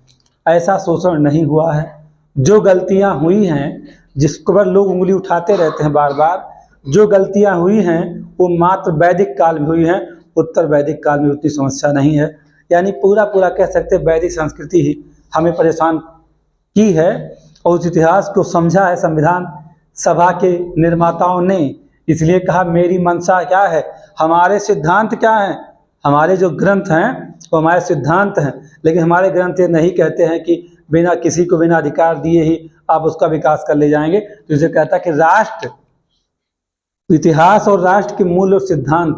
ऐसा शोषण नहीं हुआ है। जो गलतियां हुई हैं, जिस पर लोग उंगली उठाते रहते हैं बार बार, जो गलतियां हुई हैं वो मात्र वैदिक काल में हुई हैं, उत्तर वैदिक काल में उतनी समस्या नहीं है। यानी पूरा कह सकते हैं वैदिक संस्कृति ही हमें परेशान की है, और उस इतिहास को समझा है संविधान सभा के निर्माताओं ने। इसलिए कहा मेरी मंशा क्या है, हमारे सिद्धांत क्या हैं। हमारे जो ग्रंथ हैं वो हमारे सिद्धांत हैं, लेकिन हमारे ग्रंथ ये नहीं कहते हैं कि बिना किसी को बिना अधिकार दिए ही आप उसका विकास कर ले जाएंगे। तो इसे कहता है कि राष्ट्र, इतिहास और राष्ट्र के मूल और सिद्धांत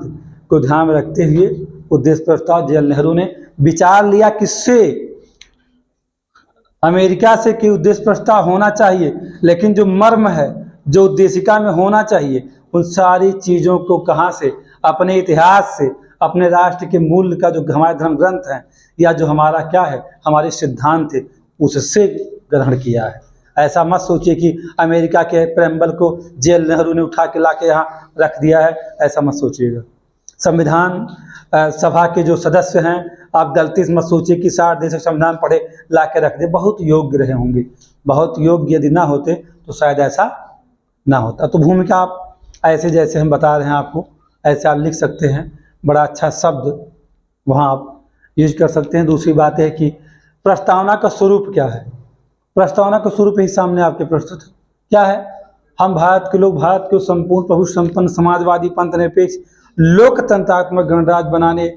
को ध्यान में रखते हुए उद्देश्य प्रस्ताव जवाहरलाल नेहरू ने विचार लिया किससे, अमेरिका से, कि उद्देश्य प्रस्ताव होना चाहिए, लेकिन जो मर्म है, जो उद्देशिका में होना चाहिए, उन सारी चीज़ों को कहाँ से, अपने इतिहास से, अपने राष्ट्र के मूल का जो हमारे धर्म ग्रंथ हैं, या जो हमारा क्या है, हमारे सिद्धांत थे, उससे ग्रहण किया है। ऐसा मत सोचिए कि अमेरिका के प्रेम्बल को जवाहरलाल नेहरू ने उठा के ला के यहाँ रख दिया है, ऐसा मत सोचिएगा। संविधान सभा के जो सदस्य हैं, आप गलती से मत सोचिए कि 60 देश संविधान पढ़े ला के रख दे, बहुत योग्य रहे होंगे, बहुत योग्य यदि ना होते तो शायद ऐसा ना होता। तो भूमिका आप ऐसे जैसे हम बता रहे हैं आपको, ऐसे आप लिख सकते हैं, बड़ा अच्छा शब्द वहाँ आप यूज कर सकते हैं। दूसरी बात है कि प्रस्तावना का स्वरूप क्या है, प्रस्तावना का स्वरूप ही सामने आपके प्रस्तुत है। क्या है? हम भारत के लोग भारत को संपूर्ण प्रभु संपन्न समाजवादी पंथ निरपेक्ष लोकतंत्रात्मक गणराज्य बनाने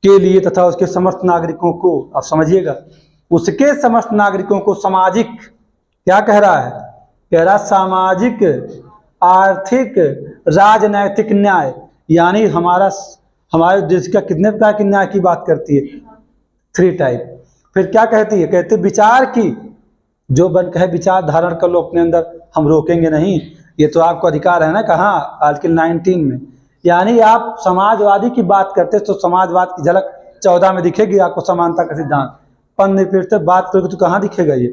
के लिए तथा उसके समस्त नागरिकों को, आप समझिएगा, उसके समस्त नागरिकों को सामाजिक, क्या कह रहा है, कह रहा सामाजिक, आर्थिक, राजनैतिक न्याय, यानी हमारे देश का कितने प्रकार के न्याय की बात करती है, 3 टाइप। फिर क्या कहती है, कहते विचार की, जो बन कहे विचार धारण कर लो अपने अंदर, हम रोकेंगे नहीं, ये तो आपको अधिकार है ना। कहाँ? आर्टिकल 19 में। यानी आप समाजवादी की बात करते तो समाजवाद की झलक 14 में दिखेगी आपको, समानता का सिद्धांत। पंथ निरपेक्षता बात करोगे तो कहाँ दिखेगा ये,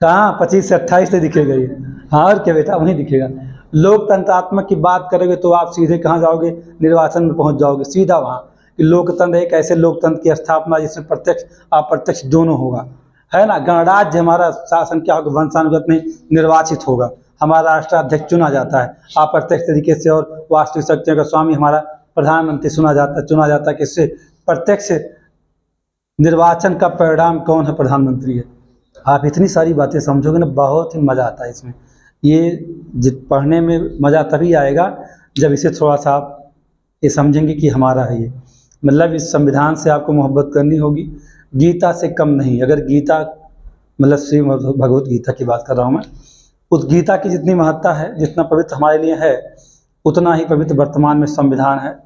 कहाँ 25 से 28 से दिखेगा ये। हाँ, और क्या बेटा, वहीं दिखेगा। लोकतंत्रात्मक की बात करोगे तो आप सीधे कहाँ जाओगे, निर्वाचन में पहुँच जाओगे सीधा वहाँ, कि लोकतंत्र एक ऐसे लोकतंत्र की स्थापना जिसमें प्रत्यक्ष अप्रत्यक्ष दोनों होगा, है ना। गणराज्य हमारा शासन क्या होगा, वंशानुगत में निर्वाचित होगा, हमारा राष्ट्राध्यक्ष चुना जाता है अप्रत्यक्ष तरीके से, और वास्तविक शक्तियों का स्वामी हमारा प्रधानमंत्री चुना जाता है किससे, प्रत्यक्ष निर्वाचन का परिणाम कौन है, प्रधानमंत्री है। आप इतनी सारी बातें समझोगे ना, बहुत ही मज़ा आता है इसमें। ये पढ़ने में मज़ा तभी आएगा जब इसे थोड़ा सा आप ये समझेंगे कि हमारा है ये, मतलब इस संविधान से आपको मोहब्बत करनी होगी, गीता से कम नहीं। अगर गीता, मतलब श्री भगवत गीता की बात कर रहा हूँ मैं, उस गीता की जितनी महत्ता है, जितना पवित्र हमारे लिए है, उतना ही पवित्र वर्तमान में संविधान है।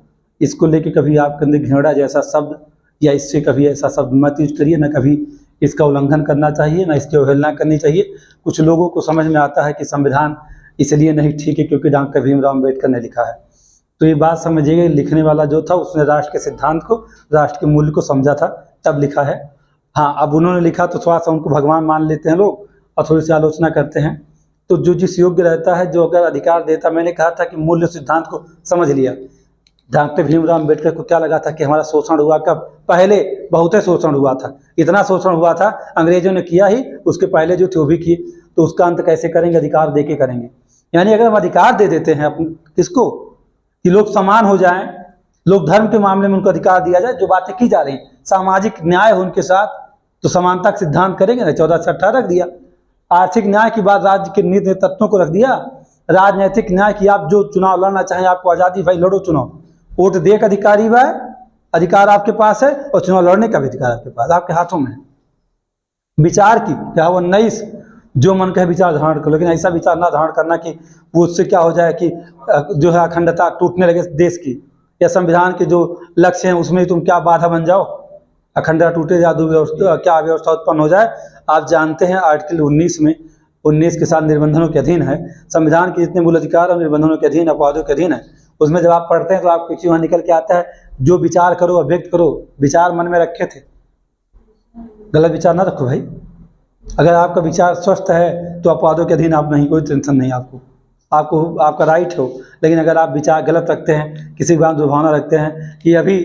इसको लेके कभी आपके अंदर घृणा जैसा शब्द या इससे कभी ऐसा शब्द मत यूज करिए, ना कभी इसका उल्लंघन करना चाहिए, ना इसकी अवहेलना करनी चाहिए। कुछ लोगों को समझ में आता है कि संविधान इसलिए नहीं ठीक है क्योंकि डॉक्टर भीमराव अम्बेडकर ने लिखा है। तो ये बात समझिएगा, लिखने वाला जो था उसने राष्ट्र के सिद्धांत को, राष्ट्र के मूल्य को समझा था, तब लिखा है। हाँ, अब उन्होंने लिखा तो थोड़ा सा उनको भगवान मान लेते हैं लोग और थोड़ी सी आलोचना करते हैं। तो जो जिस योग्य रहता है, जो अगर अधिकार देता, मैंने कहा था कि मूल्य सिद्धांत को समझ लिया। डॉक्टर भीमराव अम्बेडकर को क्या लगा था कि हमारा शोषण हुआ, कब? पहले बहुत शोषण हुआ था, इतना शोषण हुआ था अंग्रेजों ने किया ही, उसके पहले जो थे वो भी किए। तो उसका अंत कैसे करेंगे? अधिकार दे के करेंगे। यानी अगर हम अधिकार दे देते हैं अपन किसको, कि लोग समान हो जाएं, लोग धर्म के मामले में उनको अधिकार दिया जाए, जो बातें की जा रही हैं, सामाजिक न्याय हो उनके साथ, तो समानता का सिद्धांत करेंगे ना। 14 से 18 रख दिया। आर्थिक न्याय की बात राज्य के नीति तत्वों को रख दिया। राजनीतिक न्याय की, आप जो चुनाव लड़ना चाहें, आपको आज़ादी, भाई लड़ो चुनाव, वोट दे का अधिकारी बा, अधिकार आपके पास है, और चुनाव लड़ने का भी अधिकार आपके पास, आपके हाथों में है। विचार की क्या वो 19 जो मन का विचार धारण करो, लेकिन ऐसा विचार ना धारण करना कि वो उससे क्या हो जाए कि जो है अखंडता टूटने लगे देश की, या संविधान के जो लक्ष्य हैं उसमें तुम क्या बाधा बन जाओ, अखंडता टूटे, जादू व्यवस्था क्या अव्यवस्था उत्पन्न हो जाए। आप जानते हैं आर्टिकल 19 में, 19 के साथ निर्बंधनों के अधीन है संविधान के जितने मूल अधिकार और निर्बंधनों के अधीन, अपवादों के अधीन है। उसमें जब आप पढ़ते हैं तो आपको कुछ वहाँ निकल के आता है, जो विचार करो अभिव्यक्त करो। विचार मन में रखे थे, गलत विचार ना रखो भाई। अगर आपका विचार स्वस्थ है तो अपवादों के अधीन आप नहीं, कोई टेंशन नहीं आपको आपका राइट हो। लेकिन अगर आप विचार गलत रखते हैं, किसी बात दुर्भावना रखते हैं कि अभी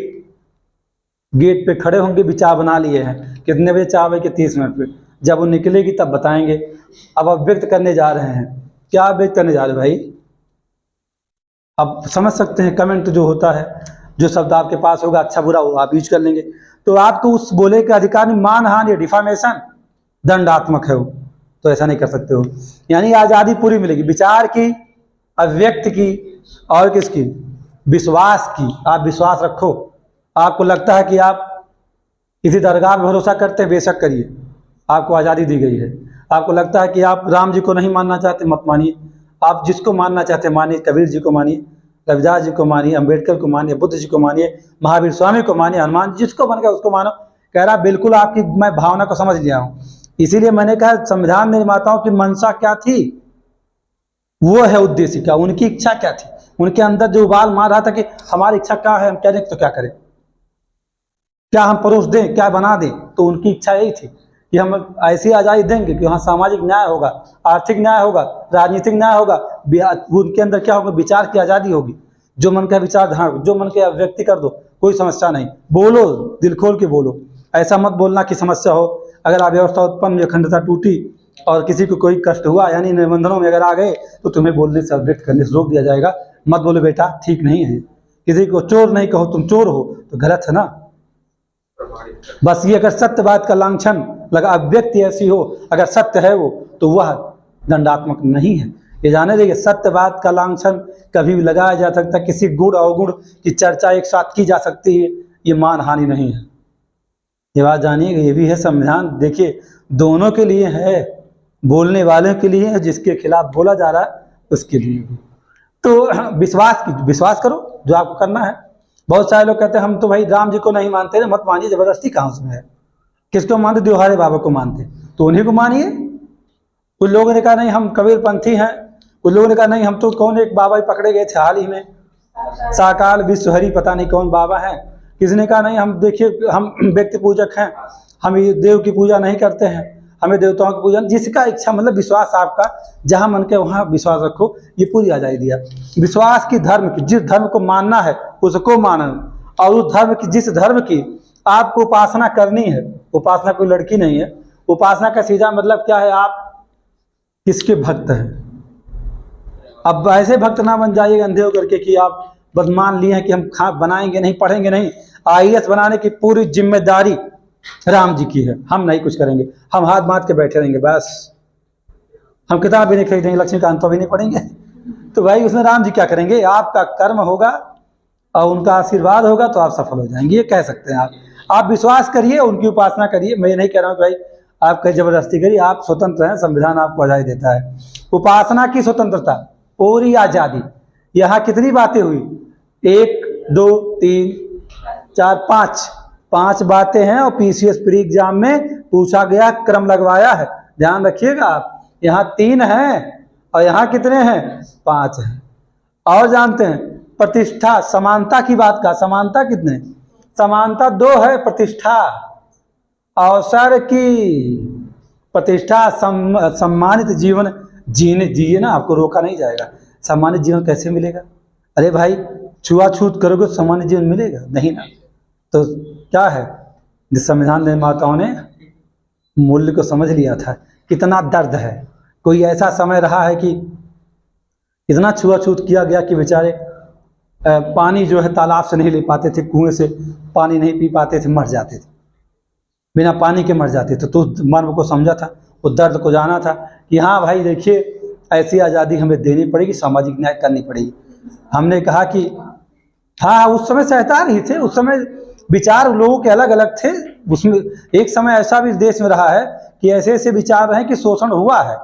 गेट पे खड़े होंगे, विचार बना लिए हैं, कितने बजे? 4 बजे के 30 मिनट पे, जब वो निकलेगी तब बताएंगे। अब अभिव्यक्त करने जा रहे हैं, क्या अभिव्यक्त करने जा रहे हैं भाई? अब समझ सकते हैं, कमेंट जो होता है, जो शब्द आपके पास होगा अच्छा बुरा हो आप यूज कर लेंगे, तो आपको उस बोले का अधिकार नहीं। मानहानि, डिफामेशन दंडात्मक है वो, तो ऐसा नहीं कर सकते हो। यानी आज़ादी पूरी मिलेगी विचार की, अभिव्यक्त की, और किसकी? विश्वास की। आप विश्वास रखो, आपको लगता है कि आप किसी दरगाह में भरोसा करते हैं, बेशक करिए, आपको आज़ादी दी गई है। आपको लगता है कि आप राम जी को नहीं मानना चाहते, मत मानिए, आप जिसको मानना चाहते हैं मानिए। कबीर जी को मानिए, रविदास जी को मानिए, अम्बेडकर को मानिए, बुद्ध जी को मानिए, महावीर स्वामी को मानिए, हनुमान, जिसको बन गया उसको मानो। कह रहा बिल्कुल आपकी मैं भावना को समझ लिया हूँ। इसीलिए मैंने कहा संविधान निर्माताओं की मंशा क्या थी, वो है उद्देश्य क्या, उनकी इच्छा क्या थी, उनके अंदर जो उबाल मार रहा था कि हमारी इच्छा क्या है, हम कह दें तो क्या करें, क्या हम परोस दें, क्या बना दें। तो उनकी इच्छा यही थी कि हम ऐसी आज़ादी देंगे कि वहाँ सामाजिक न्याय होगा, आर्थिक न्याय होगा, राजनीतिक न्याय होगा, उनके अंदर क्या होगा, विचार की आज़ादी होगी। जो मन का विचार धारण, जो मन के अभिव्यक्ति कर दो, कोई समस्या नहीं, बोलो, दिल खोल के बोलो। ऐसा मत बोलना कि समस्या हो। अगर अव्यवस्था उत्पन्न, अखंडता टूटी और किसी को कोई कष्ट हुआ, यानी निबंधनों में अगर आ गए, तो तुम्हें बोलने से, अभिव्यक्त करने से रोक दिया जाएगा। मत बोलो बेटा, ठीक नहीं है। किसी को चोर नहीं कहो, तुम चोर हो, तो गलत है ना। बस ये अगर सत्यवाद का लांछन लगा, अभिव्यक्ति ऐसी हो, अगर सत्य है वो, तो वह दंडात्मक नहीं है। ये जाने देखिए, सत्यवाद का लांछन कभी भी लगाया जा सकता, किसी गुण अवगुण की चर्चा एक साथ की जा सकती है, ये मानहानि नहीं है। ये बात जानिएगा, ये भी है संविधान। देखिए, दोनों के लिए है, बोलने वाले के लिए है, जिसके खिलाफ बोला जा रहा है उसके लिए भी। तो विश्वास करो जो आपको करना है। बहुत सारे लोग कहते हैं हम तो भाई राम जी को नहीं मानते ना, मत मानिए, जबरदस्ती कहाँ उसमें है। किसको मानते? द्योहारे बाबा को मानते, तो उन्हीं को मानिए। कुछ लोगों ने कहा नहीं हम कबीरपंथी हैं, कुछ लोगों ने कहा नहीं हम तो, कौन एक बाबा ही पकड़े गए थे हाल ही में, साकाल विश्वहरी पता नहीं कौन बाबा है। किसी ने कहा नहीं हम, देखिए हम व्यक्ति पूजक हैं, हम ये देव की पूजा नहीं करते हैं, हमें देवताओं की पूजा। जिसका इच्छा, मतलब विश्वास आपका जहाँ मन के वहाँ विश्वास रखो, ये पूरी आज़ादी दिया। विश्वास की, धर्म की, जिस धर्म को मानना है उसको मानो, और उस धर्म की, जिस धर्म की आपको उपासना करनी है, उपासना कोई लड़की नहीं है, उपासना का सीधा मतलब क्या है, आप किसके भक्त हैं। अब ऐसे भक्त ना बन जाइएगा अंधे होकर के कि आप बस मान लिए हैं कि हम बनाएंगे नहीं, पढ़ेंगे नहीं। IAS बनाने की पूरी जिम्मेदारी राम जी की है, हम नहीं कुछ करेंगे, हम हाथ बांध के बैठे रहेंगे बस। हम किताब भी नहीं खरीदेंगे, लक्ष्मीकांत तो भी नहीं पढ़ेंगे, तो भाई उसमें राम जी क्या करेंगे। आपका कर्म होगा और उनका आशीर्वाद होगा तो आप सफल हो जाएंगे, ये कह सकते हैं आप विश्वास करिए, उनकी उपासना करिए। मैं नहीं कह रहा हूँ भाई आप कहीं जबरदस्ती करिए, आप स्वतंत्र हैं, संविधान आपको आज़ादी देता है। उपासना की स्वतंत्रता, पूरी आज़ादी। यहाँ कितनी बातें हुई, 1 2 3 4 5 5 बातें हैं और पीसीएस प्री एग्जाम में पूछा गया, क्रम लगवाया है, ध्यान रखिएगा आप। यहाँ 3 हैं और यहाँ कितने हैं? 5 हैं। और जानते हैं प्रतिष्ठा, समानता की बात का, समानता कितने? समानता 2 है। प्रतिष्ठा अवसर की, प्रतिष्ठा सम्मानित जीवन जिए ना, आपको रोका नहीं जाएगा। सम्मानित जीवन कैसे मिलेगा? अरे भाई छुआछूत करोगे तो सम्मानित जीवन मिलेगा नहीं ना। तो क्या है, जिस संविधान निर्माताओं ने मूल्य को समझ लिया था। कितना दर्द है, कोई ऐसा समय रहा है कि इतना छुआछूत किया गया कि बेचारे पानी जो है तालाब से नहीं ले पाते थे, कुएं से पानी नहीं पी पाते थे, मर जाते थे, बिना पानी के मर जाते थे। तो मर्म को समझा था, वो दर्द को जाना था कि हाँ भाई देखिए ऐसी आज़ादी हमें देनी पड़ेगी, सामाजिक न्याय करनी पड़ेगी। हमने कहा कि हाँ, उस समय सहता नहीं थे, उस समय विचार लोगों के अलग अलग थे। उसमें एक समय ऐसा भी देश में रहा है कि ऐसे ऐसे विचार रहे कि शोषण हुआ है।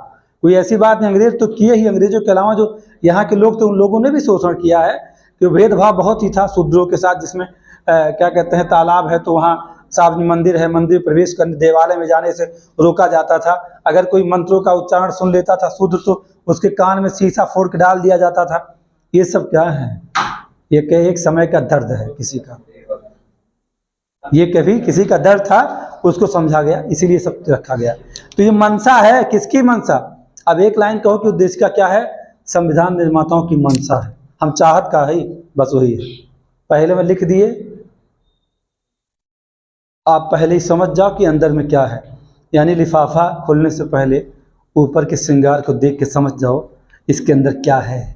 कोई ऐसी बात नहीं, अंग्रेज तो किए ही, अंग्रेजों के अलावा जो यहाँ के लोग थे उन लोगों ने भी शोषण किया है। कि भेदभाव बहुत ही था शूद्रों के साथ, जिसमें क्या कहते हैं, तालाब है तो वहाँ सार्वजनिक मंदिर है, मंदिर प्रवेश करने, देवालय में जाने से रोका जाता था। अगर कोई मंत्रों का उच्चारण सुन लेता था शूद्र तो उसके कान में शीशा फोड़ के डाल दिया जाता था। ये सब क्या है? ये एक समय का दर्द है किसी का, ये कभी किसी का दर्द था, उसको समझा गया, इसीलिए सब रखा गया। तो ये मंशा है, किसकी मंशा? अब एक लाइन कहो कि उद्देश्य का क्या है? संविधान निर्माताओं की मंशा है, हम चाहत का है, बस वही है। पहले में लिख दिए, आप पहले ही समझ जाओ कि अंदर में क्या है। यानी लिफाफा खोलने से पहले ऊपर के श्रृंगार को देख के समझ जाओ इसके अंदर क्या है।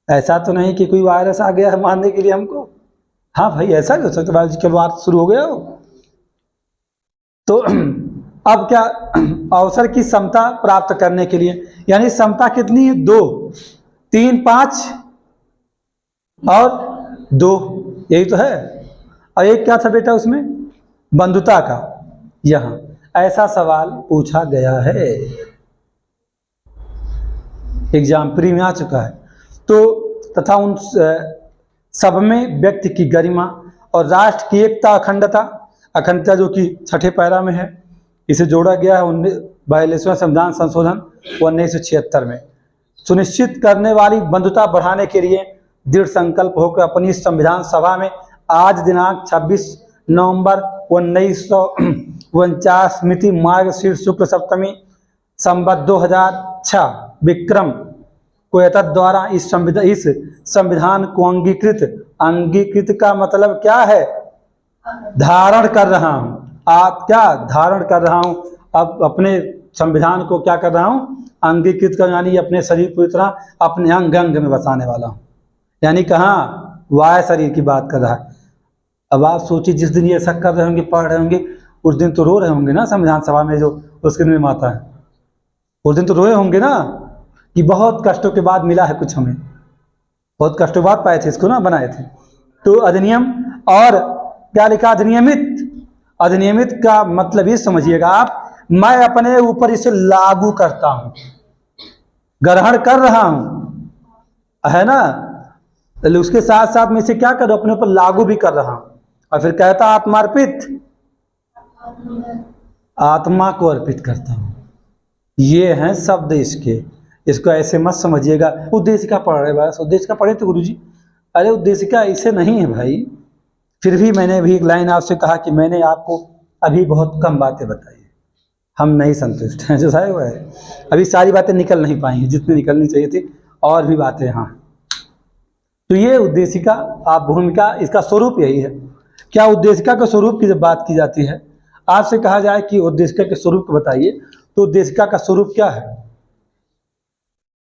ऐसा तो नहीं कि कोई वायरस आ गया है मारने के लिए हमको। हाँ भाई, ऐसा भी हो सकता है, बायोलॉजिकल वार शुरू हो गया हो। तो अब क्या, अवसर की समता प्राप्त करने के लिए, यानी समता कितनी है? 2, 3, 5 और 2, यही तो है। और एक क्या था बेटा उसमें? बंधुता का। यहाँ ऐसा सवाल पूछा गया है, एग्जाम प्री में आ चुका है। तो तथा उन सब में व्यक्ति की गरिमा और राष्ट्र की एकता, अखंडता, अखंडता जो कि 6ठे पैरा में है, इसे जोड़ा गया है 42वें संविधान संशोधन 1976 में। सुनिश्चित करने वाली बंधुता बढ़ाने के लिए दृढ़ संकल्प होकर अपनी इस संविधान सभा में आज दिनांक 26 नवंबर 1949 मिति मार्गशीर्ष शुक्ल सप्तमी संवत 2006 विक्रम को एतद द्वारा इस संविधान को अंगीकृत का मतलब क्या है? धारण कर रहा हूँ। आप क्या धारण कर रहा हूँ? अब अपने संविधान को क्या कर रहा हूँ? अंगीकृत कर, यानी अपने शरीर पूरी तरह अपने अंग अंग में बसाने वाला हूँ। यानी कहाँ? वाय शरीर की बात कर रहा है। अब आप सोचिए, जिस दिन ये ऐसा कर रहे होंगे, पढ़ रहे होंगे, उस दिन तो रो रहे होंगे ना संविधान सभा में जो उसके निर्माता है, उस दिन तो रोए होंगे ना कि बहुत कष्टों के बाद मिला है कुछ, हमें बहुत कष्टों बाद पाए थे इसको ना, बनाए थे। तो अधिनियम, और क्या लिखा? अधिनियमित। अधिनियमित का मतलब ये समझिएगा आप, मैं अपने ऊपर इसे लागू करता हूं, ग्रहण कर रहा हूं, है ना। तो उसके साथ साथ में इसे क्या करूं? अपने ऊपर लागू भी कर रहा हूं। और फिर कहता आत्मार्पित, आत्मा को अर्पित करता हूं। ये हैं शब्द इसके, इसको ऐसे मत समझिएगा उद्देशिका पढ़ रहे, बस उद्देशिका पढ़े तो गुरुजी। अरे उद्देशिका ऐसे नहीं है भाई। फिर भी मैंने भी एक लाइन आपसे कहा कि मैंने आपको अभी बहुत कम बातें बताई, हम नहीं संतुष्ट हैं जो है वो है, अभी सारी बातें निकल नहीं पाई हैं जितनी निकलनी चाहिए थी, और भी बातें। हाँ, तो ये उद्देशिका, आप भूमिका, इसका स्वरूप यही है। क्या उद्देशिका के स्वरूप की जब बात की जाती है, आपसे कहा जाए कि उद्देशिका के स्वरूप को बताइए, तो उद्देशिका का स्वरूप क्या है?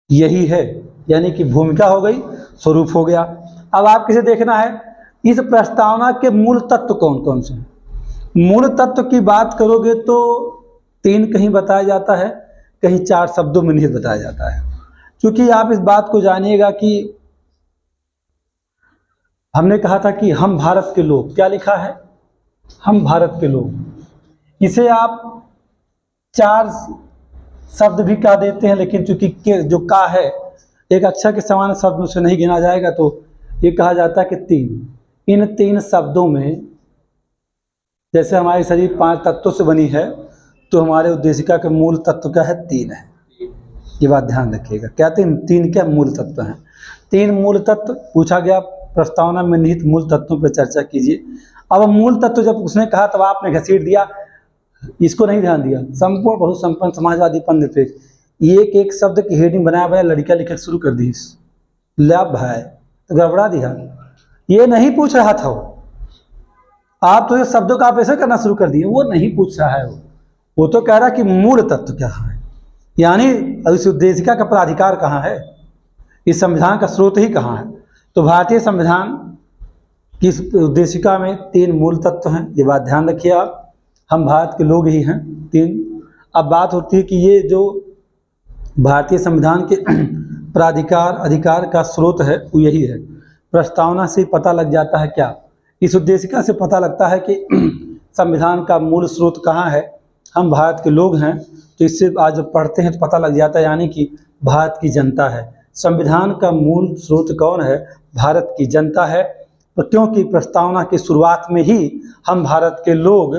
यही है, यानी कि भूमिका हो गई, स्वरूप हो गया। अब आपको इसे देखना है, इस प्रस्तावना के मूल तत्व कौन कौन से हैं। मूल तत्व की बात करोगे तो 3 कहीं बताया जाता है, कहीं 4 शब्दों में निहित बताया जाता है। क्योंकि आप इस बात को जानिएगा कि हमने कहा था कि हम भारत के लोग, क्या लिखा है? हम भारत के लोग। इसे आप 4 शब्द भी कह देते हैं, लेकिन चूंकि जो का है एक अक्षर के समान शब्द से नहीं गिना जाएगा, तो ये कहा जाता है कि 3। इन 3 शब्दों में जैसे हमारे शरीर 5 तत्वों से बनी है, तो हमारे उद्देशिका के मूल तत्व क्या है? 3 है। ये बात ध्यान रखिएगा। क्या 3 क्या मूल तत्व हैं? 3 मूल तत्व पूछा गया, प्रस्तावना में निहित मूल तत्वों पर चर्चा कीजिए। अब मूल तत्व जब उसने कहा तब आपने घसीट दिया, इसको नहीं ध्यान दिया। संपूर्ण बहुत संपन्न समाजवादी पंद्रह पेज, एक एक शब्द की हेडिंग बनाया बनाया लड़कियां लिखना शुरू कर दी। लाभ भाई तो गड़बड़ा दिया। ये नहीं पूछ रहा था आप तो ये शब्दों का आप ऐसे करना शुरू कर दिए। वो नहीं पूछ रहा है, वो तो कह रहा कि मूल तत्व क्या है, यानी इस उद्देशिका का प्राधिकार कहाँ है, इस संविधान का स्रोत ही कहाँ है। तो भारतीय संविधान की उद्देशिका में 3 मूल तत्व हैं, ये बात ध्यान रखिए आप। हम भारत के लोग ही हैं 3। अब बात होती है कि ये जो भारतीय संविधान के प्राधिकार अधिकार का स्रोत है वो यही है। प्रस्तावना से पता लग जाता है क्या, इस उद्देशिका से पता लगता है कि संविधान का मूल स्रोत कहाँ है। हम भारत के लोग हैं, तो इससे आज जब पढ़ते हैं तो पता लग जाता है, यानी कि भारत की जनता है। संविधान का मूल स्रोत कौन है? भारत की जनता है। तो क्योंकि प्रस्तावना की शुरुआत में ही हम भारत के लोग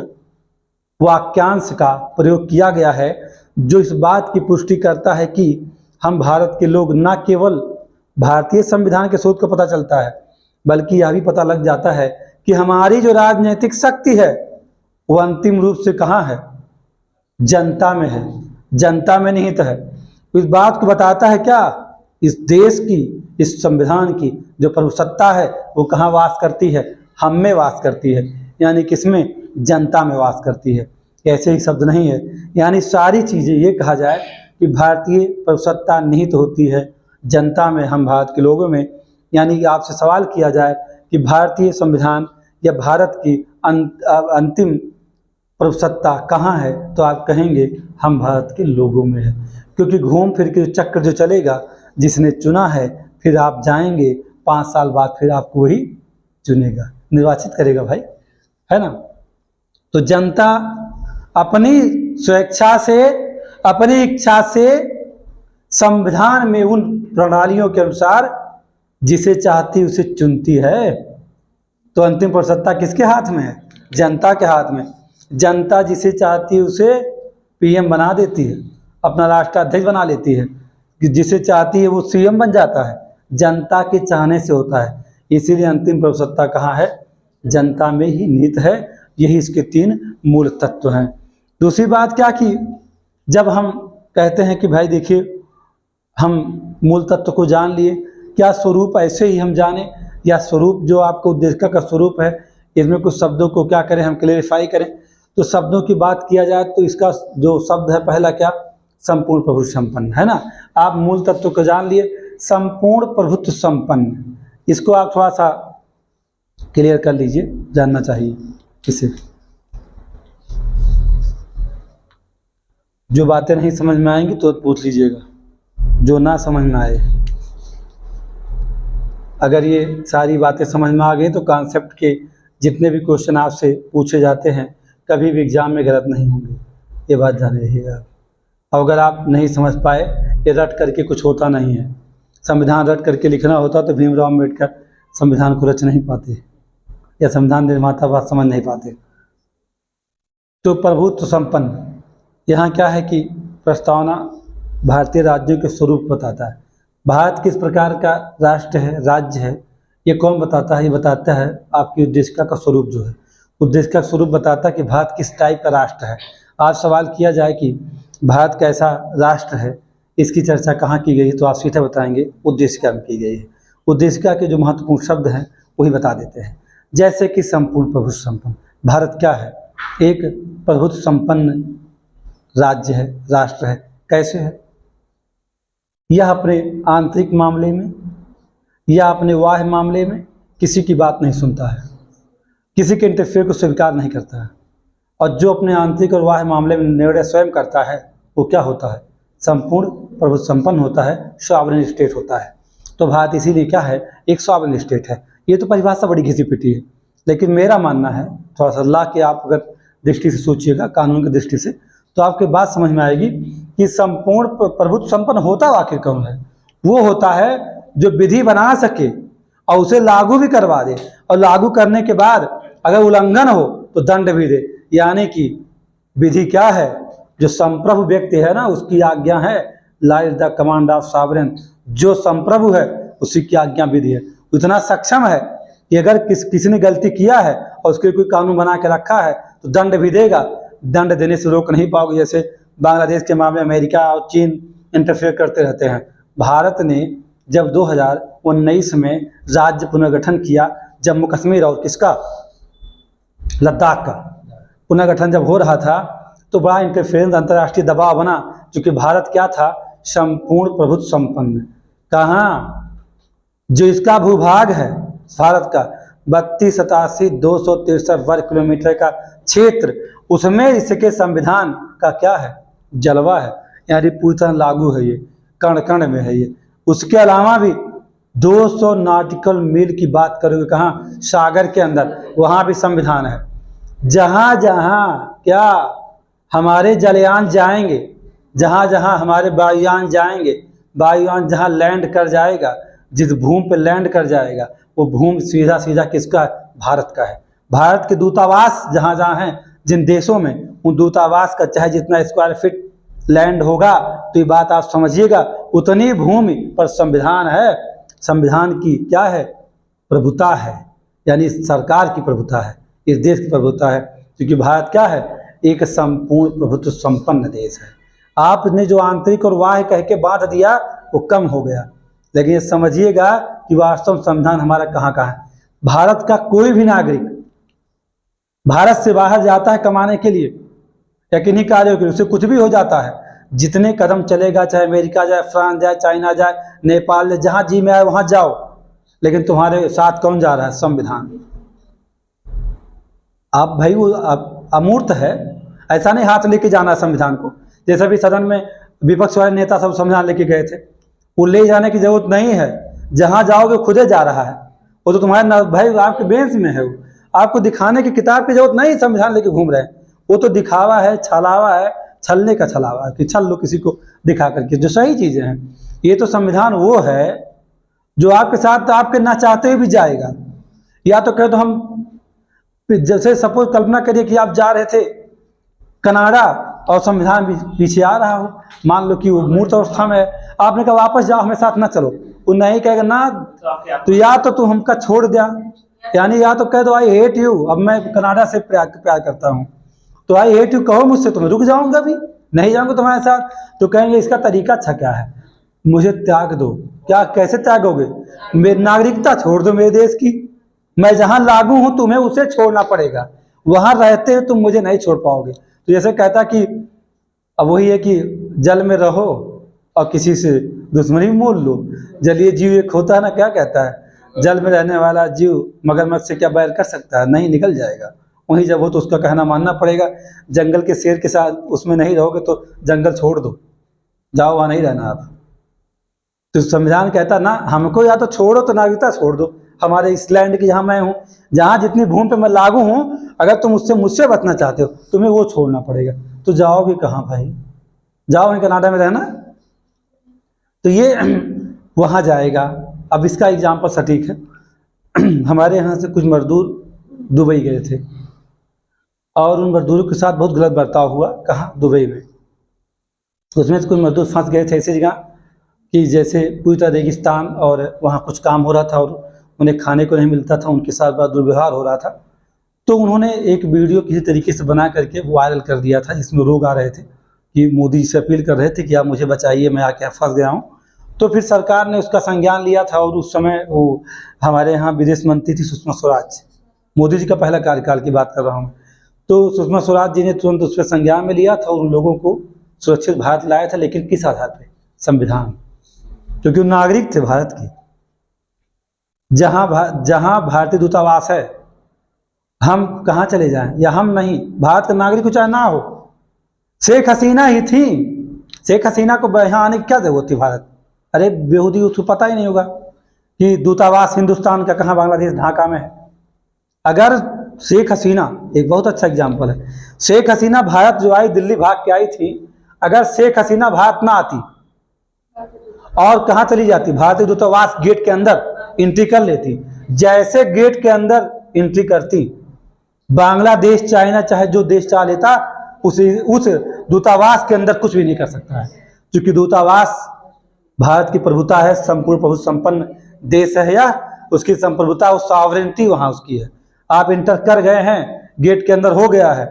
वाक्यांश का प्रयोग किया गया है, जो इस बात की पुष्टि करता है कि हम भारत के लोग न केवल भारतीय संविधान के स्रोत को पता चलता है, बल्कि यह भी पता लग जाता है कि हमारी जो राजनीतिक शक्ति है वो अंतिम रूप से कहाँ है? जनता में है, जनता में निहित है। इस बात को बताता है क्या? इस देश की, इस संविधान की जो प्रभुसत्ता है वो कहाँ वास करती है? हम में वास करती है, यानी किसमें? जनता में वास करती है। ऐसे ही शब्द नहीं है, यानी सारी चीज़ें ये कहा जाए कि भारतीय प्रभुसत्ता निहित होती है जनता में, हम भारत के लोगों में। यानी कि आपसे सवाल किया जाए कि भारतीय संविधान या भारत की अंतिम प्रभुसत्ता कहाँ है, तो आप कहेंगे हम भारत के लोगों में है। क्योंकि घूम फिर के चक्र जो चलेगा, जिसने चुना है, फिर आप जाएंगे 5 साल बाद फिर आपको वही चुनेगा, निर्वाचित करेगा भाई, है ना। तो जनता अपनी स्वेच्छा से, अपनी इच्छा से संविधान में उन प्रणालियों के अनुसार जिसे चाहती उसे चुनती है। तो अंतिम प्रभुसत्ता किसके हाथ में है? जनता के हाथ में। जनता जिसे चाहती है उसे पीएम बना देती है, अपना राष्ट्राध्यक्ष बना लेती है। जिसे चाहती है वो सीएम बन जाता है, जनता के चाहने से होता है। इसीलिए अंतिम प्रभुसत्ता कहाँ है? जनता में ही निहित है। यही इसके 3 मूल तत्व हैं। दूसरी बात क्या कि जब हम कहते हैं कि भाई देखिए हम मूल तत्व को जान लिए, क्या स्वरूप ऐसे ही हम जाने, या स्वरूप जो आपको उद्देशिका का स्वरूप है इसमें कुछ शब्दों को क्या करें, हम क्लेरिफाई करें। तो शब्दों की बात किया जाए तो इसका जो शब्द है पहला क्या? संपूर्ण प्रभुत्व संपन्न, है ना। आप मूल तत्व को जान लिए, संपूर्ण प्रभुत्व संपन्न, इसको आप थोड़ा सा क्लियर कर लीजिए, जानना चाहिए इसे। जो बातें नहीं समझ में आएंगी तो पूछ लीजिएगा, जो ना समझ में आए। अगर ये सारी बातें समझ में आ गई तो कॉन्सेप्ट के जितने भी क्वेश्चन आपसे पूछे जाते हैं कभी भी एग्जाम में गलत नहीं होंगे, ये बात जान रहिएगा। अब अगर आप नहीं समझ पाए, ये रट करके कुछ होता नहीं है। संविधान रट करके लिखना होता तो भीमराव अम्बेडकर संविधान को रच नहीं पाते, या संविधान निर्माता बात समझ नहीं पाते। तो प्रभुत्व संपन्न, यहाँ क्या है कि प्रस्तावना भारतीय राज्यों के स्वरूप बताता है। भारत किस प्रकार का राष्ट्र है, राज्य है, ये कौन बताता है? ये बताता है आपकी उद्देशिका का स्वरूप जो है। उद्देशिका का स्वरूप बताता है कि भारत किस टाइप का राष्ट्र है। आज सवाल किया जाए कि भारत कैसा राष्ट्र है, इसकी चर्चा कहाँ की गई है, तो आप सीधे बताएंगे उद्देशिका में की गई है। उद्देशिका के जो महत्वपूर्ण शब्द हैं वही बता देते हैं। जैसे कि संपूर्ण प्रभुत्व संपन्न, भारत क्या है? एक प्रभुत्व संपन्न राज्य है, राष्ट्र है। कैसे है? यह अपने आंतरिक मामले में या अपने बाह्य मामले में किसी की बात नहीं सुनता है, किसी के इंटरफेयर को स्वीकार नहीं करता है, और जो अपने आंतरिक और बाह्य मामले में निर्णय स्वयं करता है वो क्या होता है? संपूर्ण प्रभुत्व संपन्न होता है, सॉवरेन स्टेट होता है। तो भारत इसीलिए क्या है? एक सॉवरेन स्टेट है। ये तो परिभाषा बड़ी घिसी पिटी है, लेकिन मेरा मानना है, थोड़ा सा ला के आप अगर दृष्टि से सोचिएगा, कानून की दृष्टि से, तो आपके बात समझ में आएगी कि संपूर्ण प्रभुत्व संपन्न होता आखिर कौन है? वो होता है जो विधि बना सके और उसे लागू भी करवा दे, और लागू करने के बाद अगर उल्लंघन हो तो दंड भी दे। यानी कि विधि क्या है, जो संप्रभु व्यक्ति है ना, उसकी आज्ञा है, law is the command of sovereign. जो संप्रभु है उसी की आज्ञा विधि है। इतना सक्षम है कि अगर किसी ने गलती किया है और उसके कोई कानून बना के रखा है तो दंड भी देगा, दंड देने से रोक नहीं पाओगे। जैसे बांग्लादेश के मामले में अमेरिका और चीन इंटरफेयर करते रहते हैं। भारत ने जब 2019 में राज्य पुनर्गठन किया, जम्मू कश्मीर और किसका, लद्दाख का पुनर्गठन जब हो रहा था तो बड़ा इंटरफेरेंस, अंतर्राष्ट्रीय दबाव बना, क्योंकि भारत क्या था, संपूर्ण प्रभुत्व संपन्न। कहाँ, जो इसका भूभाग है भारत का 32,87,263 वर्ग किलोमीटर का क्षेत्र, उसमें इसके संविधान का क्या है, जलवा है, यानी पूरी तरह लागू है, ये कण कण में है ये। उसके अलावा भी 200 नॉटिकल मील की बात करोगे कहाँ, सागर के अंदर, वहाँ भी संविधान है। जहाँ जहाँ क्या हमारे जलयान जाएंगे, जहाँ जहाँ हमारे वायुयान जाएंगे, वायुयान जहाँ लैंड कर जाएगा, जिस भूमि पे लैंड कर जाएगा वो भूमि सीधा सीधा किसका है, भारत का है। भारत के दूतावास जहाँ जहाँ हैं जिन देशों में, उन दूतावास का चाहे जितना स्क्वायर फीट लैंड होगा, तो ये बात आप समझिएगा, उतनी भूमि पर संविधान है। संविधान की क्या है, प्रभुता है, यानी सरकार की प्रभुता है, इस देश की प्रभुता है, क्योंकि भारत क्या है, एक संपूर्ण प्रभुत्व संपन्न देश है। आपने जो आंतरिक और बाह्य कह के बांध दिया वो कम हो गया, लेकिन ये समझिएगा कि वास्तव में संविधान हमारा कहाँ कहाँ है। भारत का कोई भी नागरिक भारत से बाहर जाता है कमाने के लिए या किन्हीं कार्यों के लिए, उससे कुछ भी हो जाता है, जितने कदम चलेगा, चाहे अमेरिका जाए, फ्रांस जाए, चाइना जाए, नेपाल जाए, जहाँ जी में आए वहाँ जाओ, लेकिन तुम्हारे साथ कौन जा रहा है, संविधान। आप भाई वो अमूर्त है, ऐसा नहीं हाथ लेके जाना संविधान को। जैसे भी सदन में विपक्ष वाले नेता सब संविधान लेके गए थे, वो ले जाने की जरूरत नहीं है, जहाँ जाओगे खुदे जा रहा है, वो तो तुम्हारे भाई आपके बेंच में है, वो आपको दिखाने की किताब की जरूरत नहीं, संविधान लेके घूम रहे हैं। वो तो दिखावा है, छलावा है, छलने का छलावा है कि छल लो किसी को दिखा करके, जो सही चीजें हैं। ये तो संविधान वो है जो आपके साथ आपके ना चाहते हुए भी जाएगा। या तो कहे तो हम, जैसे सपोज कल्पना करिए कि आप जा रहे थे कनाडा और संविधान भी पीछे आ रहा हो, मान लो कि वो मूर्त अवस्था में है, आपने कहा वापस जाओ, हमें साथ ना चलो, वो नहीं कहेगा ना, तो या तो तू हमका छोड़ दिया, यानी या तो कह दो आई हेट यू, अब मैं कनाडा से प्यार करता हूँ, तो आई हेट यू कहो मुझसे, तो मैं रुक जाऊंगा, भी नहीं जाऊंगा तुम्हारे साथ। तो कहेंगे इसका तरीका अच्छा क्या है, मुझे त्याग दो। क्या, कैसे त्यागोगे, मेरी नागरिकता छोड़ दो मेरे देश की, मैं जहाँ लागू हूँ तुम्हें उसे छोड़ना पड़ेगा, वहां रहते हुए तुम मुझे नहीं छोड़ पाओगे। तो जैसे कहता कि अब वही है कि जल में रहो और किसी से दुश्मनी मोल लो, जलीय जीव एक होता है ना, क्या कहता है, जल में रहने वाला जीव मगरमच्छ से क्या बैर कर सकता है, नहीं, निकल जाएगा। वहीं जब हो तो उसका कहना मानना पड़ेगा। जंगल के शेर के साथ उसमें नहीं रहोगे तो जंगल छोड़ दो, जाओ वहाँ नहीं रहना आप। तो संविधान कहता ना, हमको या तो छोड़ो तो नागरिकता छोड़ दो, हमारे इस लैंड की जहाँ मैं हूँ, जहाँ जितनी भूमि पे मैं लागू हूँ, अगर तुम मुझसे बचना चाहते हो तुम्हें वो छोड़ना पड़ेगा। तो जाओगे कहाँ भाई, जाओ वहीं कनाडा में रहना। तो ये वहाँ जाएगा। अब इसका एग्जाम्पल सटीक है। हमारे यहाँ से कुछ मजदूर दुबई गए थे और उन मजदूरों के साथ बहुत गलत बर्ताव हुआ। कहाँ, दुबई में। उसमें से कुछ मजदूर फंस गए थे ऐसी जगह कि जैसे पूरी तरह रेगिस्तान, और वहाँ कुछ काम हो रहा था और उन्हें खाने को नहीं मिलता था, उनके साथ बड़ा दुर्व्यवहार हो रहा था। तो उन्होंने एक वीडियो किसी तरीके से बना करके वायरल कर दिया था, जिसमें लोग आ रहे थे कि मोदी से अपील कर रहे थे कि आप मुझे बचाइए, मैं आके फंस गया हूँ। तो फिर सरकार ने उसका संज्ञान लिया था और उस समय वो हमारे यहाँ विदेश मंत्री थी सुषमा स्वराज, मोदी जी का पहला कार्यकाल की बात कर रहा हूँ। तो सुषमा स्वराज जी ने तुरंत उस पर संज्ञान में लिया था और उन लोगों को सुरक्षित भारत लाया था। लेकिन किस आधार पे, संविधान, क्योंकि वो नागरिक थे भारत के। जहाँ भारतीय दूतावास है, हम कहाँ चले जाएं, या हम नहीं, भारत का नागरिक हो चाहे ना हो। शेख हसीना ही थी, शेख हसीना को यहाँ आने की क्या जरूरत थी भारत। अरे बेहूदी, उसको पता ही नहीं होगा कि दूतावास हिंदुस्तान का कहाँ, बांग्लादेश ढाका में है। अगर शेख हसीना, एक बहुत अच्छा एग्जाम्पल है, शेख हसीना भारत जो आई, दिल्ली भाग के आई थी, अगर शेख हसीना भारत ना आती और कहाँ चली जाती, भारतीय दूतावास गेट के अंदर एंट्री कर लेती। जैसे गेट के अंदर एंट्री करती, बांग्लादेश चाइना चाहे जो देश चाह लेता, उस दूतावास के अंदर कुछ भी नहीं कर सकता है, क्योंकि दूतावास भारत की प्रभुता है, संपूर्ण प्रभु संपन्न देश है, या उसकी संप्रभुता, उस सॉवरेनिटी वहां उसकी है। आप इंटर कर गए हैं, गेट के अंदर हो गया है,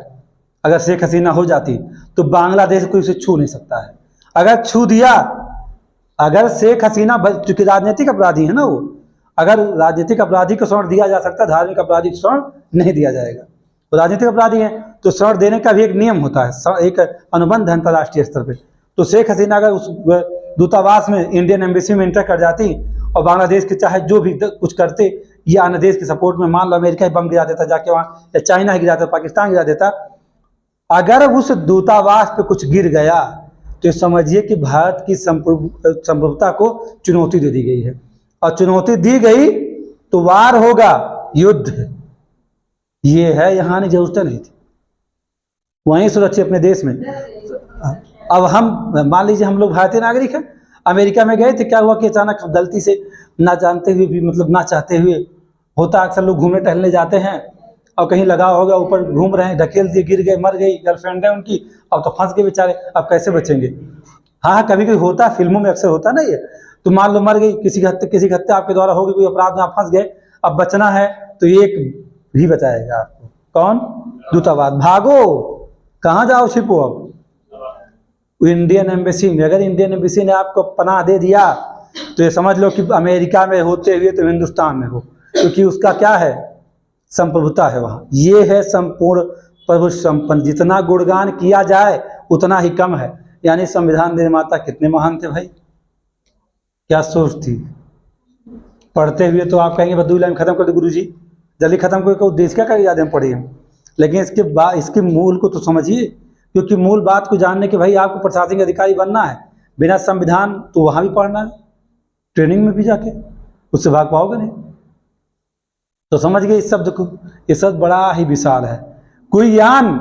अगर शेख हसीना हो जाती तो बांग्लादेश कोई उसे छू नहीं सकता है। अगर छू दिया, अगर शेख हसीना, चूंकि राजनीतिक अपराधी है ना वो, अगर राजनीतिक अपराधी को शरण दिया जा सकता है, धार्मिक अपराधी को शरण नहीं दिया जाएगा। तो राजनीतिक अपराधी है तो शरण देने का भी एक नियम होता है, एक अनुबंध है अंतर्राष्ट्रीय स्तर पर। तो शेख हसीना अगर उस दूतावास में, इंडियन एम्बेसी में इंटर कर जाती और बांग्लादेश के चाहे जो भी कुछ करते, या अन्य देश के सपोर्ट में, मान लो अमेरिका ही बम गिरा देता जाके वहाँ, या चाइना ही गिरा देता, पाकिस्तान गिरा देता, अगर उस दूतावास पे कुछ गिर गया तो समझिए कि भारत की संप्रभुता को चुनौती दे दी गई है, और चुनौती दी गई तो वार होगा, युद्ध। ये है, यहाँ नहीं, जरूरत नहीं थी, वहीं सुरक्षित अपने देश में। अब हम मान लीजिए हम लोग भारतीय नागरिक हैं, अमेरिका में गए थे, क्या हुआ कि अचानक गलती से, ना जानते हुए भी, मतलब ना चाहते हुए, होता अक्सर लोग घूमने टहलने जाते हैं और कहीं लगा होगा, ऊपर घूम रहे हैं, ढकेल दिए, गिर गए, मर गई गर्लफ्रेंड है उनकी, अब तो फंस गए बेचारे, अब कैसे बचेंगे। हाँ, कभी कभी होता है, फिल्मों में अक्सर होता है ना ये। तो मान लो मर गई, किसी की हत्या आपके द्वारा होगी, कोई अपराध में आप फंस गए, अब बचना है तो ये एक भी बचाएगा आपको, कौन? दूतावास। भागो, कहाँ जाओ, छिपो। अब इंडियन एम्बेसी में, अगर इंडियन एम्बेसी ने आपको पनाह दे दिया तो ये समझ लो कि अमेरिका में होते हुए तो हिंदुस्तान में हो, क्योंकि उसका क्या है, संप्रभुता है वहाँ। ये है संपूर्ण प्रभु संपन्न। जितना गुणगान किया जाए उतना ही कम है। यानी संविधान निर्माता कितने महान थे भाई, क्या सोच थी। पढ़ते हुए तो आप कहेंगे बस 2 लाइन खत्म कर दो गुरुजी, जल्दी खत्म करके उद्देश्य क्या कर याद में पढ़ी हम, लेकिन इसके बाद इसके मूल को तो समझिए, क्योंकि मूल बात को जानने के भाई आपको प्रशासनिक अधिकारी बनना है। बिना संविधान तो वहाँ भी पढ़ना है, ट्रेनिंग में भी जाके, उससे भाग पाओगे नहीं। तो समझ गए इस शब्द को, ये शब्द बड़ा ही विशाल है। कोई यान,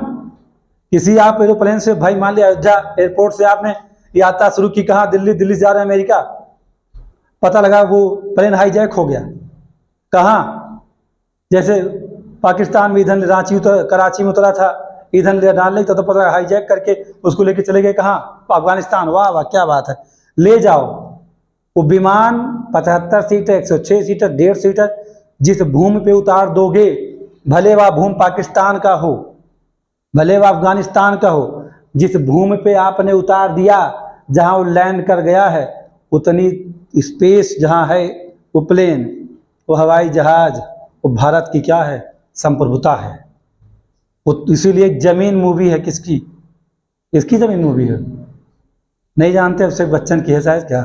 किसी आप एरोप्लेन से, भाई मान लिया अयोध्या एयरपोर्ट से आपने यात्रा शुरू की, कहाँ, दिल्ली, दिल्ली से जा रहे हैं अमेरिका, पता लगा वो प्लेन हाईजैक हो गया, कहाँ, जैसे पाकिस्तान में इधर रांची कराची में उतरा था, इधर डालने तो पता लगा हाईजैक करके उसको लेके चले गए कहाँ, अफगानिस्तान। वाह वाह, क्या बात है, ले जाओ। वो विमान 75 सीटर, 106 सीटर, 1.5 सीटर, जिस भूमि पे उतार दोगे, भले वह भूमि पाकिस्तान का हो, भले वह अफगानिस्तान का हो, जिस भूमि पे आपने उतार दिया, जहां वो लैंड कर गया है, उतनी स्पेस जहां है, वो प्लेन, वो हवाई जहाज, वो भारत की क्या है, संप्रभुता है। वो इसीलिए जमीन मूवी है, किसकी, इसकी जमीन मूवी है, नहीं जानते, अभिषेक बच्चन की है शायद, क्या,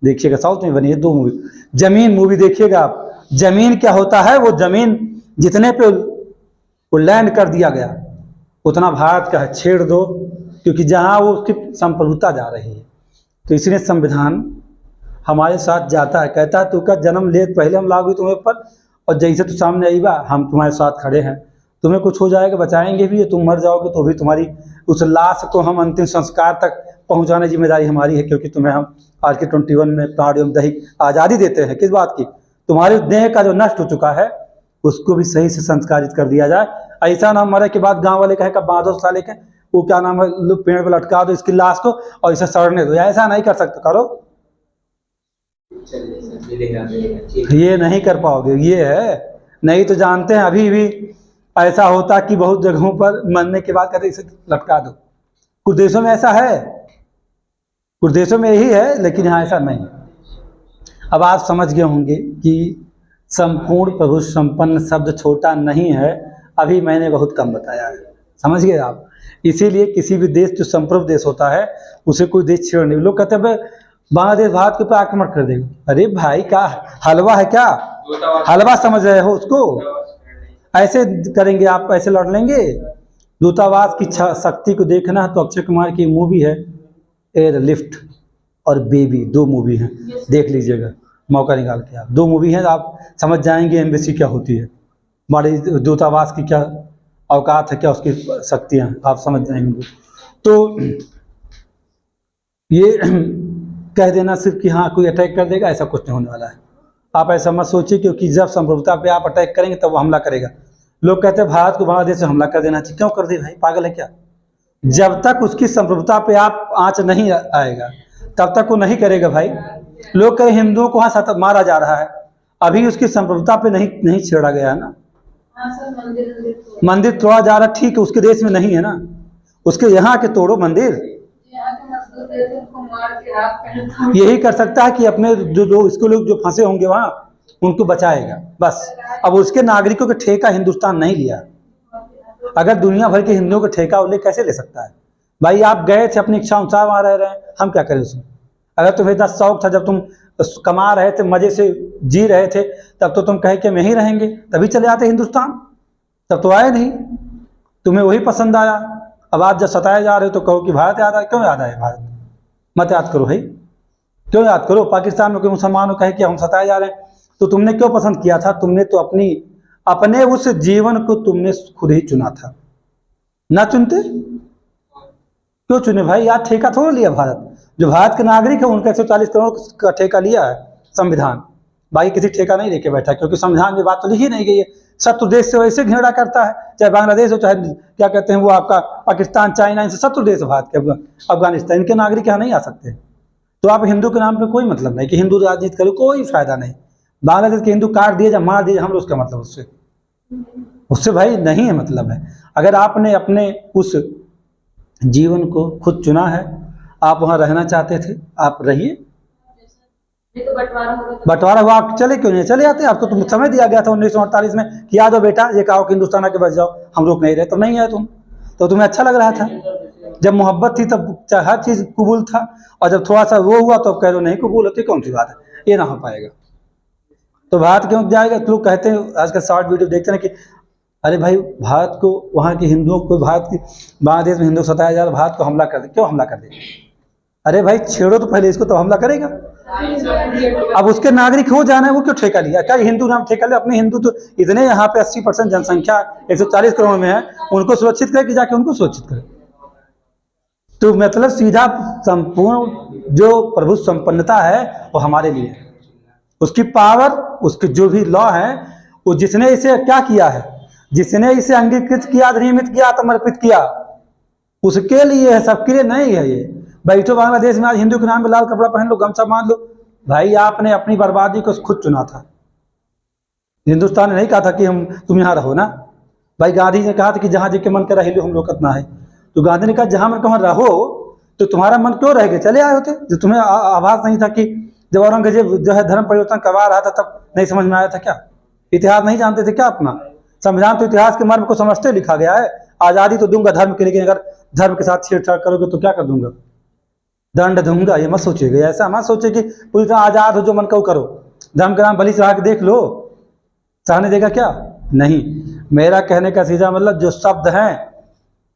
देखिएगा, साउथ में बनी है 2 मूवी, जमीन मूवी देखिएगा आप। जमीन क्या होता है, वो जमीन जितने पे वो लैंड कर दिया गया उतना भारत का है, छेड़ दो, क्योंकि जहां वो उसकी संप्रभुता जा रही है। तो इसलिए संविधान हमारे साथ जाता है, कहता है तू का जन्म ले पहले हम लागू तुम्हें पर, और जैसे तू सामने आई बा हम तुम्हारे साथ खड़े हैं, तुम्हें कुछ हो जाएगा बचाएंगे भी, तुम मर जाओगे तो भी तुम्हारी उस लाश को हम अंतिम संस्कार तक पहुंचाने की जिम्मेदारी हमारी है, क्योंकि तुम्हें हम आज के 21 में प्राण एवं दैहिक आज़ादी देते हैं। किस बात की, तुम्हारे देह का जो नष्ट हो चुका है उसको भी सही से संस्कारित कर दिया जाए। ऐसा ना मरे के बाद गांव वाले कहे का बांधो साले के, वो क्या नाम है, पेड़ पर लटका दो इसकी लाश को और इसे सड़ने दो, ऐसा नहीं कर सकते, करो, ये नहीं कर पाओगे। ये है, नहीं तो जानते हैं अभी भी ऐसा होता कि बहुत जगहों पर मरने के बाद कहते इसे लटका दो। कुछ देशों में ऐसा है, कुछ देशों में यही है, लेकिन यहाँ ऐसा नहीं। अब आप समझ गए होंगे कि संपूर्ण प्रभु संपन्न शब्द छोटा नहीं है, अभी मैंने बहुत कम बताया है, समझ गए आप। इसीलिए किसी भी देश जो संप्रभु देश होता है उसे कोई देश छेड़ नहीं। लोग कहते हैं बांग्लादेश भारत के ऊपर आक्रमण कर देगा, अरे भाई क्या हलवा है, क्या हलवा समझ रहे हो उसको, ऐसे करेंगे आप, ऐसे लड़ लेंगे। दूतावास की शक्ति को देखना है तो अक्षय कुमार की मूवी है एयरलिफ्ट और बेबी, 2 मूवी हैं, देख लीजिएगा मौका निकाल के। आप 2 मूवी हैं, आप समझ जाएंगे एम्बेसी क्या होती है, हमारे दूतावास की क्या औकात है, क्या उसकी शक्तियाँ, आप समझ जाएंगे। तो ये कह देना सिर्फ कि हाँ कोई अटैक कर देगा, ऐसा कुछ नहीं होने वाला है। आप ऐसा मत सोचिए, क्योंकि जब संप्रभुता पे आप अटैक करेंगे तब वो हमला करेगा। लोग कहते हैं भारत को बांग्लादेश से हमला कर देना चाहिए। क्यों कर दे भाई, पागल है क्या? जब तक उसकी संप्रभुता पे आप आंच नहीं आएगा तब तक वो नहीं करेगा भाई। लोग कहे हिंदुओं को वहां मारा जा रहा है, अभी उसकी संप्रभुता पे नहीं छेड़ा गया है ना। मंदिर तोड़ा जा रहा, ठीक है, उसके देश में नहीं है ना, उसके यहाँ के तोड़ो मंदिर। यही कर सकता है कि अपने जो इसके लोग जो फंसे होंगे वहां उनको बचाएगा बस। अब उसके नागरिकों के ठेका हिंदुस्तान नहीं लिया। अगर दुनिया भर के हिंदुओं का ठेका वो कैसे ले सकता है भाई? आप गए थे अपनी इच्छा अनुसार वहां रह रहे हैं, हम क्या करें उसमें? अगर तुम्हें इतना शौक था, जब तुम कमा रहे थे, मजे से जी रहे थे, तब तो तुम कहे कि हम यहीं रहेंगे, तभी चले आते हिंदुस्तान। तब तो आए नहीं, तुम्हें वही पसंद आया। अब आज जब सताए जा रहे हो तो कहो कि भारत याद आए। क्यों याद आए भारत? मत याद करो भाई, क्यों याद करो? पाकिस्तान में कोई मुसलमान कहे कि हम सताए जा रहे हैं, तो तुमने क्यों पसंद किया था? तुमने तो अपने उस जीवन को तुमने खुद ही चुना था, ना चुनते क्यों चुने भाई? यार ठेका थोड़ा लिया भारत, जो भारत के नागरिक है उनका 140 करोड़ का ठेका लिया है संविधान। बाकी किसी ठेका नहीं लेके बैठा, क्योंकि संविधान में बात तो लिखी नहीं गई है। शत्रु देश से वैसे घृणा करता है, चाहे बांग्लादेश हो, चाहे क्या कहते हैं वो आपका पाकिस्तान, चाइना, इनसे शत्रु देश भारत के। अफगानिस्तान, इनके नागरिक यहाँ नहीं आ सकते। तो आप हिंदू के नाम पे कोई मतलब नहीं कि हिंदू राजनीति करो, कोई फायदा नहीं। बांग्लादेश के हिंदू काट दिए या मार दिए, हम लोग उसका मतलब उससे भाई नहीं है, मतलब है। अगर आपने अपने उस जीवन को खुद चुना है, आप वहां रहना चाहते थे, आप रहिए। बंटवारा हुआ, आप चले क्यों नहीं? चले आते। आपको तुम समय दिया गया था 1948 में कि आ जाओ बेटा, ये कहो कि हिंदुस्तान आके बस जाओ, हम रोक नहीं रहे, तो नहीं आए तुम। तो तुम्हें अच्छा लग रहा था, जब मोहब्बत थी तब हर चीज कबूल था, और जब थोड़ा सा वो हुआ तो कह रहे नहीं कबूल होती, कौन सी बात है, ये ना हो पाएगा। तो भारत क्यों जाएगा? तो लोग कहते हैं, आजकल शॉर्ट वीडियो देखते हैं कि अरे भाई भारत को, वहाँ के हिंदुओं को, भारत की बांग्लादेश में हिंदू सताया जा रहा, भारत को हमला कर दे। क्यों हमला कर दे? अरे भाई छेड़ो तो पहले इसको, तो हमला करेगा। अब उसके नागरिक हो जाना है, वो क्यों ठेका लिया? क्या हिंदू नाम ठेका लिया? अपने हिंदू तो इतने यहाँ पे 80% जनसंख्या 140 करोड़ में है, उनको सुरक्षित करे कि जाके उनको सुरक्षित करे? तो मतलब सीधा संपूर्ण जो प्रभु संपन्नता है वो हमारे लिए, उसकी पावर, उसके जो भी लॉ है, वो जिसने इसे क्या किया है, जिसने इसे अंगीकृत किया, अधिनियमित किया, समर्पित किया, उसके लिए है, सबके लिए नहीं है। ये बैठो बांग्लादेश में आज हिंदू के नाम पे लाल कपड़ा पहन लो, गमछा बांध लो, भाई आपने अपनी बर्बादी को खुद चुना था। हिंदुस्तान ने नहीं कहा था कि तुम यहाँ रहो ना। भाई गांधी ने कहा था कि जहां जी के मन कर रहे हम लोग कितना है, तो गांधी ने कहा जहां मन कहाँ रहो, तो तुम्हारा मन क्यों रह गया? चले आए होते। जो तुम्हें आभास नहीं था कि जब औरंगजेब जो है धर्म परिवर्तन करवा रहा था, तब नहीं समझ में आया था क्या? इतिहास नहीं जानते थे क्या अपना? संविधान तो इतिहास के मर्म को समझते लिखा गया है। आजादी तो दूंगा धर्म के, लेकिन अगर धर्म के साथ छेड़छाड़ करोगे तो क्या कर दूंगा? दंड दूंगा। ये मत सोचिएगा, ऐसा मत सोचिए कि पूरी तरह आजाद हो, जो मन को करो। धर्म का नाम बलि चढ़ा के देख लो, सहने देगा क्या? नहीं। मेरा कहने का सीधा मतलब, जो शब्द हैं,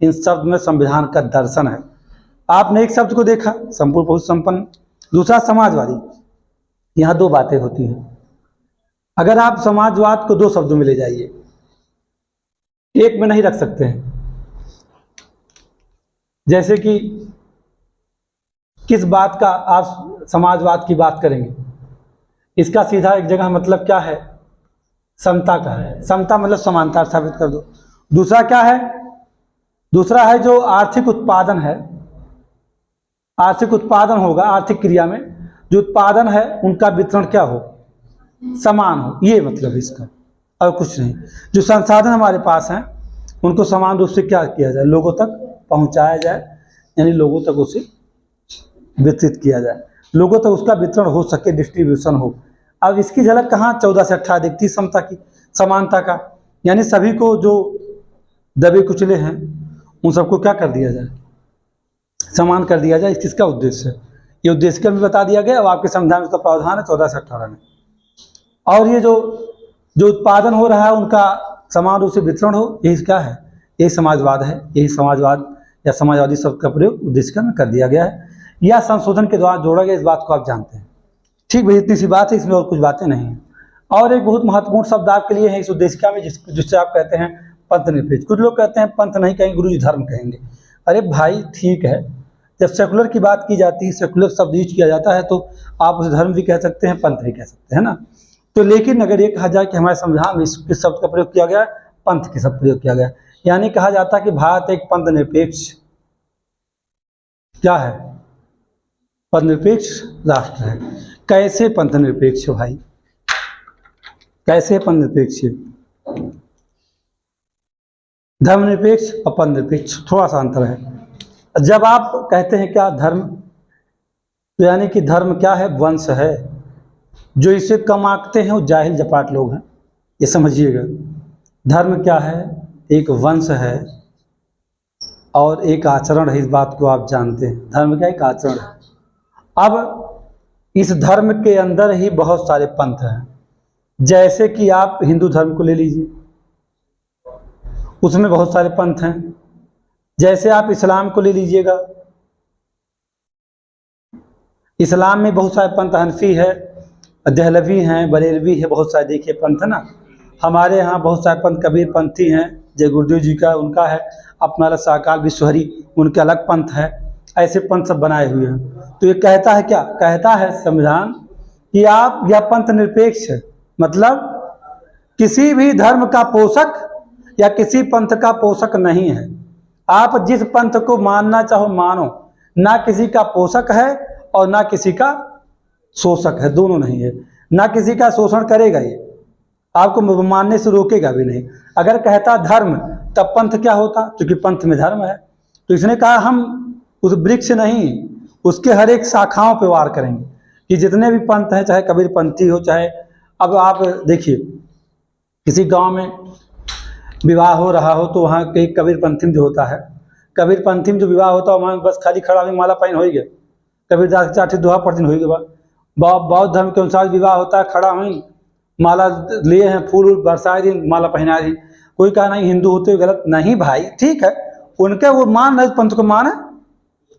इन शब्द में संविधान का दर्शन है। आपने एक शब्द को देखा, संपूर्ण बहुत संपन्न, दूसरा समाजवादी। यहाँ दो बातें होती हैं। अगर आप समाजवाद को दो शब्दों में ले जाइए, एक में नहीं रख सकते हैं। जैसे कि किस बात का आप समाजवाद की बात करेंगे, इसका सीधा एक जगह मतलब क्या है? समता का है। समता मतलब समानता साबित कर दो। दूसरा क्या है? दूसरा है जो आर्थिक उत्पादन है। आर्थिक उत्पादन होगा, आर्थिक क्रिया में जो उत्पादन है उनका वितरण क्या हो? समान हो। ये मतलब इसका, और कुछ नहीं। जो संसाधन हमारे पास हैं उनको समान रूप से क्या किया जाए? लोगों तक पहुंचाया जाए, यानी लोगों तक उसे वितरित किया जाए, लोगों तक उसका वितरण हो सके, डिस्ट्रीब्यूशन हो। अब इसकी झलक कहाँ 14 से 18 दिखती? समता की, समानता का, यानी सभी को जो दबे कुचले हैं उन सबको क्या कर दिया जाए? समान कर दिया जाए। किसका उद्देश्य है? ये उद्देश्य का भी बता दिया गया। अब आपके संविधान में उसका प्रावधान है 14 से 18 में। और ये जो उत्पादन हो रहा है उनका समान रूप से वितरण हो, यही क्या है? यही समाजवाद है। यही समाजवाद या समाजवादी शब्द का प्रयोग उद्देश्य में कर दिया गया है, या संशोधन के द्वारा जोड़ा गया। इस बात को आप जानते हैं, ठीक भाई? इतनी सी बात है, इसमें और कुछ बातें नहीं हैं। और एक बहुत महत्वपूर्ण शब्द आपके लिए है इस उद्देश्य में, जिससे आप कहते हैं पंथ निरपेक्ष। कुछ लोग कहते हैं पंथ नहीं कहेंगे, गुरु जी धर्म कहेंगे। अरे भाई ठीक है, जब सेकुलर की बात की जाती है, सेकुलर शब्द यूज किया जाता है, तो आप उसे धर्म भी कह सकते हैं, पंथ भी कह सकते हैं ना। तो लेकिन अगर ये कहा जाए कि हमारे संविधान में इस शब्द का प्रयोग किया गया है पंथ के शब्द प्रयोग किया गया। यानी कहा जाता है कि भारत एक पंथ निरपेक्ष क्या है, पंथ निरपेक्ष राष्ट्र है। कैसे पंथ निरपेक्ष है भाई, कैसे पंथ निरपेक्ष है? धर्मनिरपेक्ष और पंथ निरपेक्ष थोड़ा सा अंतर है। जब आप कहते हैं क्या धर्म, तो यानी कि धर्म क्या है, वंश है। जो इसे कम आंकते हैं वो जाहिल जपाट लोग हैं, ये समझिएगा। धर्म क्या है, एक वंश है और एक आचरण है, इस बात को आप जानते हैं। धर्म क्या एक आचरण है। अब इस धर्म के अंदर ही बहुत सारे पंथ हैं। जैसे कि आप हिंदू धर्म को ले लीजिए, उसमें बहुत सारे पंथ हैं। जैसे आप इस्लाम को ले लीजिएगा, इस्लाम में बहुत सारे पंथ, हनफी है, दहलवी हैं, बरेलवी है, बहुत सारे देखिए पंथ है ना। हमारे यहाँ बहुत सारे पंथ कबीर पंथी हैं, जय गुरुदेव जी का उनका है, अपना साकाल विश्वहरी उनके अलग पंथ है। ऐसे पंथ सब बनाए हुए हैं। तो ये कहता है क्या, कहता है संविधान कि आप यह पंथ निरपेक्ष है, मतलब किसी भी धर्म का पोषक या किसी पंथ का पोषक नहीं है। आप जिस पंथ को मानना चाहो मानो, ना किसी का पोषक है और ना किसी का शोषक है, दोनों नहीं है। ना किसी का शोषण करेगा, ये आपको मानने से रोकेगा भी नहीं। अगर कहता धर्म तब पंथ क्या होता, क्योंकि पंथ में धर्म है। तो इसने कहा हम उस वृक्ष नहीं, उसके हर एक शाखाओं पे वार करेंगे कि जितने भी पंथ हैं, चाहे कबीर पंथी हो, चाहे अब आप देखिए किसी गांव में विवाह हो रहा हो तो वहाँ के कबीर पंथी जो होता है, कबीर पंथी में जो विवाह होता है वहाँ बस खाली खड़ा हुई माला पहन हो गया, कबीरदास के चार दोहा पढ़ दिन हो गया। बौद्ध धर्म के अनुसार विवाह होता है, खड़ा हुई माला लिए हैं, फूल बरसाए दिन, माला पहनाए दिन। कोई कहा नहीं हिंदू होते हुए गलत नहीं भाई, ठीक है, उनके वो मान रहे पंथ को मान है,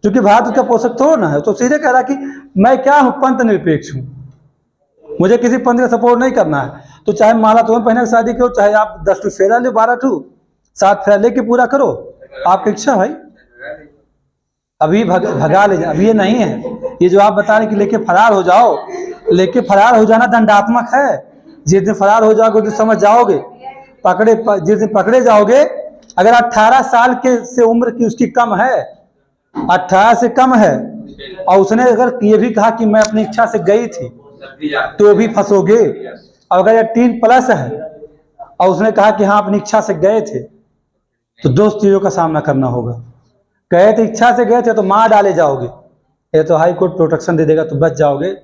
क्योंकि भारत का पोषक थोड़ा ना है। तो सीधे कह रहा कि मैं क्या हूँ, पंथ निरपेक्ष हूँ, मुझे किसी पंथ का सपोर्ट नहीं करना है। तो चाहे माला तुम्हें पहने की शादी करो, चाहे आप 10 ठू फेरा लो, 12 ठू 7 फेरा लेके पूरा करो, आपकी इच्छा भाई। अभी भगा ले जाओ, अभी ये नहीं है। ये जो आप बता रहे कि लेके फरार हो जाओ, लेके फरार हो जाना दंडात्मक है। जिस दिन फरार हो जाओगे तो समझ जाओगे, जिस दिन पकड़े जाओगे, अगर 18 साल के से उम्र की उसकी कम है, 18 से कम है, और उसने अगर ये भी कहा कि मैं अपनी इच्छा से गई थी, तो भी फंसोगे। और अगर 18+ है और उसने कहा कि हाँ अपनी इच्छा से गए थे, तो 2 चीजों का सामना करना होगा। कहे थे इच्छा से गए थे तो मार डाले जाओगे, ये तो हाई कोर्ट प्रोटेक्शन दे देगा तो बच जाओगे।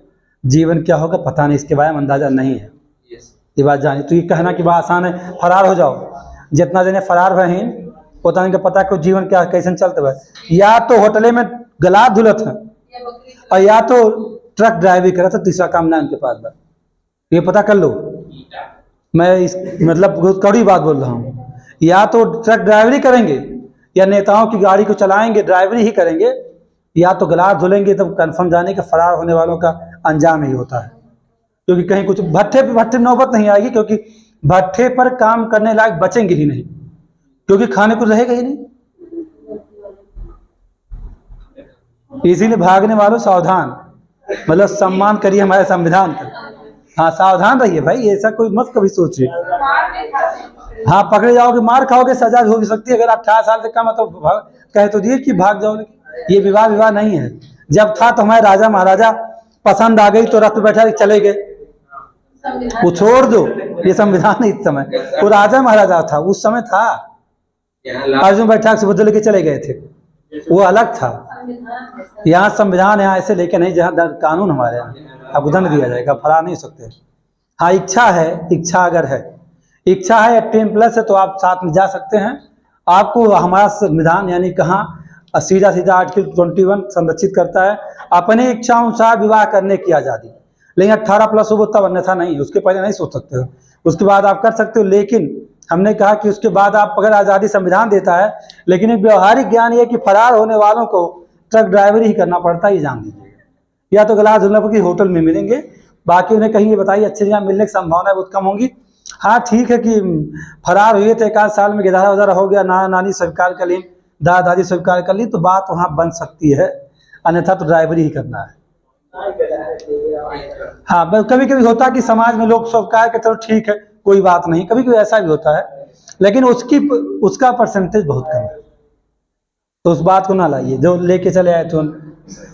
जीवन क्या होगा पता नहीं, इसके बारे में अंदाजा नहीं है, ये बात जानी। तो ये कहना कि बात आसान है, फरार हो जाओ, जितना देने फरार भय उतना नहीं पता कि जीवन क्या कैसे चलते हुए। या तो होटले में गला धुलत है और या तो ट्रक ड्राइविंग करा था, तीसरा काम ना उनके पास। ये पता कर लो, मैं इस मतलब बहुत कड़ी बात बोल रहा हूँ। या तो ट्रक ड्राइवरी करेंगे, या नेताओं की गाड़ी को चलाएंगे, ड्राइवरी ही करेंगे, या तो गिलास धुलेंगे। तब कन्फर्म जाने के फरार होने वालों का अंजाम ही होता है। क्योंकि कहीं कुछ भट्ठे नौबत नहीं आएगी, क्योंकि भट्ठे पर काम करने लायक बचेंगे ही नहीं, क्योंकि खाने को रहेगा ही नहीं। इसीलिए भागने वालों सावधान, मतलब सम्मान करिए हमारे संविधान का। हाँ सावधान रहिए भाई, ऐसा कोई मत कभी सोचिए। हाँ पकड़े जाओगे, मार खाओगे, सजा भी हो भी सकती है। अगर 18 साल से कम है तो कह तो दिए कि भाग जाओगे। ये विवाह नहीं है। जब था तो हमारे राजा महाराजा पसंद आ गई तो रथ पे बैठा चले गए, वो छोड़ दो, ये संविधान है। इस समय वो राजा महाराजा था, उस समय था, अर्जुन बैठक से बदल के चले गए थे, वो अलग था। यहाँ संविधान यहाँ ऐसे लेके नहीं, जहाँ कानून हमारे यहाँ आपको दंड दिया जाएगा, फरार नहीं हो सकते। हाँ इच्छा है, इच्छा अगर है, इच्छा है 18+ है तो आप साथ में जा सकते हैं। आपको हमारा संविधान यानी कहाँ सीधा आर्टिकल 21 संरक्षित करता है अपनी इच्छा अनुसार विवाह करने की आज़ादी। लेकिन 18+ हो तब, अन्यथा नहीं, उसके पहले नहीं सोच सकते हो, उसके बाद आप कर सकते हो। लेकिन हमने कहा कि उसके बाद आप अगर आज़ादी संविधान देता है, लेकिन एक व्यवहारिक ज्ञान ये कि फरार होने वालों को ट्रक ड्राइवरी ही करना पड़ता है, ये जान लीजिए। या तो गिलास धुलने की होटल में मिलेंगे, बाकी उन्हें कहीं ये बताइए अच्छी जगह मिलने की संभावना बहुत कम होगी। हाँ ठीक है कि फरार हुए थे, 1 साल में गिधारा वधारा हो गया, नाना नानी स्वीकार कर ली, दादा दादी स्वीकार कर ली, तो बात वहाँ बन सकती है, अन्यथा तो ड्राइवरी ही करना है। हाँ कभी कभी होता है कि समाज में लोग स्वीकार के चलो ठीक है कोई बात नहीं, कभी कभी ऐसा भी होता है। लेकिन उसका परसेंटेज बहुत कम है। तो उस बात को ना लाइए जो लेके चले आए थे।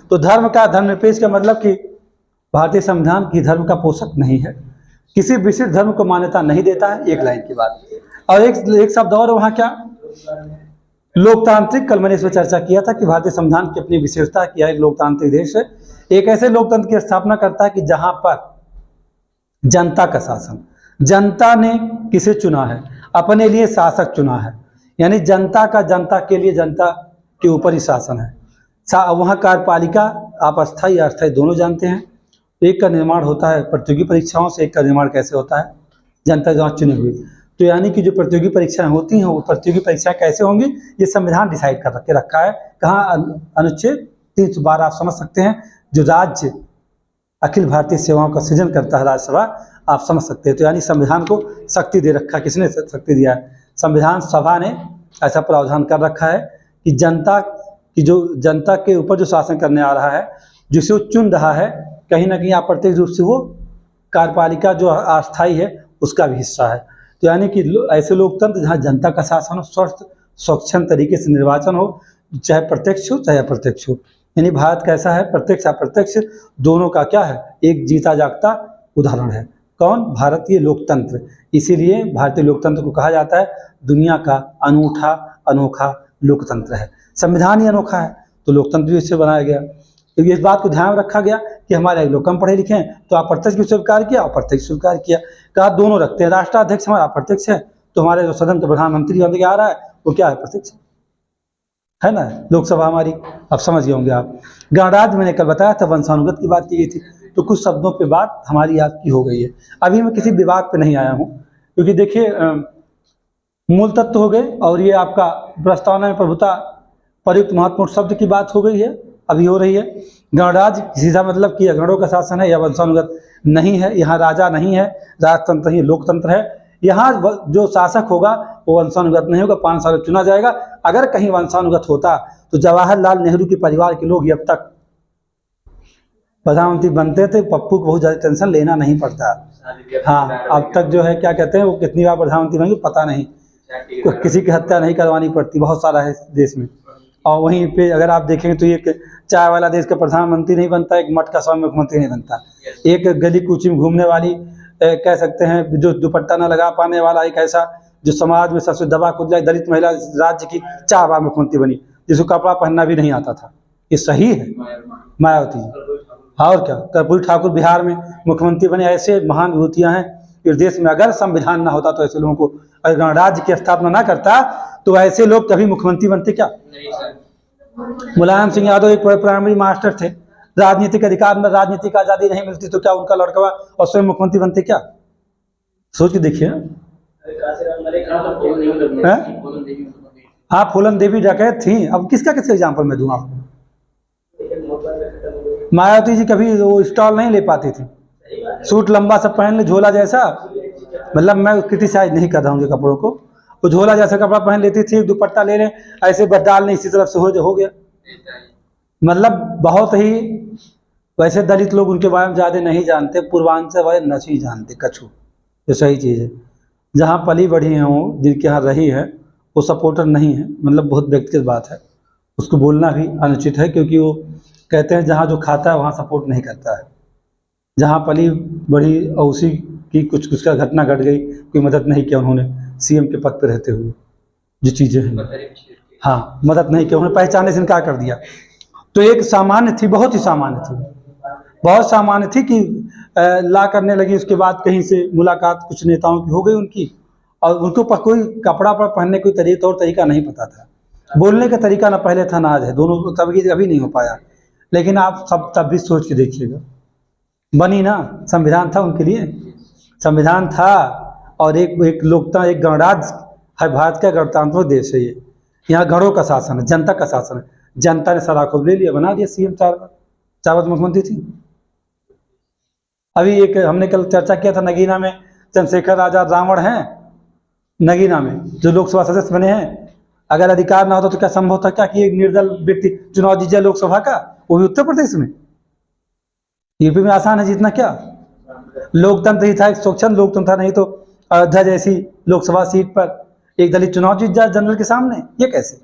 तो धर्मनिरपेक्ष का मतलब कि भारतीय संविधान की धर्म का पोषक नहीं है, किसी विशिष्ट धर्म को मान्यता नहीं देता है, एक लाइन की बात। और एक शब्द और वहाँ क्या, लोकतांत्रिक। कल मैंने इस पर चर्चा किया था कि भारतीय संविधान की अपनी विशेषता क्या है, एक लोकतांत्रिक देश है, एक ऐसे लोकतंत्र की स्थापना करता है कि जहां पर जनता का शासन, जनता ने किसे चुना है, अपने लिए शासक चुना है, यानी जनता का जनता के लिए जनता के ऊपर ही शासन है। वहाँ कार्यपालिका आप अस्थायी या अस्थायी दोनों जानते हैं। एक का निर्माण होता है प्रतियोगी परीक्षाओं से, एक का निर्माण कैसे होता है, जनता द्वारा चुनी हुई। तो यानी कि जो प्रतियोगी परीक्षाएं होती हैं वो प्रतियोगी परीक्षाएं कैसे होंगी, ये संविधान डिसाइड कर के रखा है। कहाँ, अनुच्छेद 312 आप समझ सकते हैं, जो राज्य अखिल भारतीय सेवाओं का सृजन करता है राज्यसभा, आप समझ सकते हैं। तो यानी संविधान को शक्ति दे रखा है। किसने शक्ति दिया है? संविधान सभा ने ऐसा प्रावधान कर रखा है कि जनता की, जो जनता के ऊपर जो शासन करने आ रहा है, जिसे वो चुन रहा है, कहीं ना कहीं अप्रत्यक्ष रूप से वो कार्यपालिका जो अस्थायी है उसका भी हिस्सा है। तो यानी कि ऐसे लोकतंत्र जहाँ जनता का शासन हो, स्वस्थ स्वच्छंद तरीके से निर्वाचन हो, चाहे प्रत्यक्ष हो चाहे अप्रत्यक्ष हो। यानी भारत कैसा है, प्रत्यक्ष अप्रत्यक्ष दोनों का क्या है, एक जीता जागता उदाहरण है। कौन? भारतीय लोकतंत्र। इसीलिए भारतीय लोकतंत्र को कहा जाता है दुनिया का अनूठा अनोखा लोकतंत्र है। संविधान ही अनोखा है तो लोकतंत्र भी इससे बनाया गया। तो इस बात को ध्यान रखा गया कि हमारे लोग कम पढ़े लिखे हैं तो अप्रत्यक्ष भी स्वीकार किया, अप्रत्यक्ष स्वीकार किया। कहा दोनों रखते हैं, राष्ट्राध्यक्ष हमारा अप्रत्यक्ष है तो हमारे जो सदन के प्रधानमंत्री बन के आ रहा है वो क्या है, प्रत्यक्ष है ना। लोकसभा हमारी, अब समझ गए होंगे आप। गणराज्य मैंने कल बताया था, वंशानुगत की बात की गई थी, तो कुछ शब्दों पे बात हमारी याद की हो गई है। अभी मैं किसी विभाग पे नहीं आया हूँ क्योंकि देखिए मूल तत्व हो गए और ये आपका प्रस्तावना में प्रभुता प्रयुक्त महत्वपूर्ण शब्द की बात हो गई है, अभी हो रही है। गणराज्य सीधा मतलब कि गणों का शासन है या वंशानुगत नहीं है, यहाँ राजा नहीं है, राजतंत्र ही लोकतंत्र है। यहाँ जो शासक होगा वो वंशानुगत नहीं होगा, 5 साल चुना जाएगा। अगर कहीं वंशानुगत होता तो जवाहरलाल नेहरू के परिवार के लोग ही अब तक प्रधानमंत्री बनते थे, पप्पू को बहुत ज़्यादा टेंशन लेना नहीं पड़ता। हाँ, अब तक जो है क्या कहते हैं वो कितनी बार प्रधानमंत्री बनेंगे पता नहीं, किसी की हत्या नहीं करवानी पड़ती, बहुत सारा है देश में। और वहीं पे अगर आप देखेंगे तो एक चाय वाला देश का प्रधानमंत्री नहीं बनता, एक मठ का स्वामी मुख्यमंत्री नहीं बनता, एक गली कूची में घूमने वाली कह सकते हैं जो दुपट्टा न लगा पाने वाला, एक ऐसा जो समाज में सबसे दबा कुचला दलित महिला राज्य की 4 बार मुख्यमंत्री बनी, जिसको कपड़ा पहनना भी नहीं आता था। ये सही है? मायावती जी। और क्या, कर्पूरी ठाकुर बिहार में मुख्यमंत्री बने। ऐसे महान विभूतियां हैं इस देश में। अगर संविधान ना होता तो ऐसे लोगों को, अगर गणराज्य की स्थापना ना करता तो ऐसे लोग कभी मुख्यमंत्री बनते क्या? मुलायम सिंह यादव एक प्राइमरी मास्टर थे, राजनीतिक अधिकार में राजनीतिक आजादी नहीं मिलती तो क्या उनका लड़का और स्वयं मुख्यमंत्री बनते क्या? सोच के देखिए। हाँ, फूलन देवी डकैत थी। अब किसका एग्जाम्पल मैं दूं आपको? मायावती जी कभी वो स्टॉल नहीं ले पाती थी, सूट लंबा सा पहन ले झोला जैसा, मतलब मैं क्रिटिसाइज नहीं कर रहा हूँ उनके कपड़ों को, वो झोला जैसा कपड़ा पहन लेती थी, दुपट्टा ले ले ऐसे बस डालने इसी तरफ से हो गया। मतलब बहुत ही, वैसे दलित लोग उनके बारे में ज़्यादा नहीं जानते, पूर्वांचल वाले नहीं जानते कछु, ये सही चीज़ है। जहाँ पली बढ़ी हैं वो, जिनके यहाँ रही है, वो सपोर्टर नहीं है, मतलब बहुत व्यक्तिगत बात है, उसको बोलना भी अनुचित है क्योंकि वो कहते हैं जहाँ जो खाता है वहाँ सपोर्ट नहीं करता है। जहाँ पली बढ़ी और उसी की कुछ का घटना घट गई, कोई मदद नहीं किया उन्होंने सीएम के पद पर रहते हुए, जो चीज़ें हैं, हाँ मदद नहीं किया, उन्होंने पहचानने से इनकार कर दिया। तो एक सामान्य थी, बहुत ही सामान्य थी, बहुत सामान्य थी कि ला करने लगी। उसके बाद कहीं से मुलाकात कुछ नेताओं की हो गई उनकी, और उनको कोई कपड़ा पर पहनने कोई तौर तरीका नहीं पता था, बोलने का तरीका ना पहले था ना आज है, दोनों तभी अभी नहीं हो पाया। लेकिन आप सब तब भी सोच के देखिएगा, बनी ना, संविधान था उनके लिए, संविधान था। और एक लोकतंत्र, एक गणराज्य है, भारत का गणतंत्र देश है ये, यहाँ गणों का शासन है, जनता का शासन है। जनता ने सारा खुद ले लिया, बना दिया सीएम, 4 बार मुख्यमंत्री थी। अभी एक हमने कल चर्चा किया था, नगीना में चंद्रशेखर आजाद रावण हैं, नगीना में जो लोकसभा सदस्य बने हैं। अगर अधिकार ना होता तो क्या संभव था क्या कि एक निर्दल व्यक्ति चुनाव जीत जाए लोकसभा का, वो भी उत्तर प्रदेश में? यूपी में आसान है जीतना क्या? लोकतंत्र ही था, एक स्वच्छंद लोकतंत्र था, नहीं तो अयोध्या जैसी लोकसभा सीट पर एक दलित चुनाव जीत जाए जनरल के सामने, ये कैसे?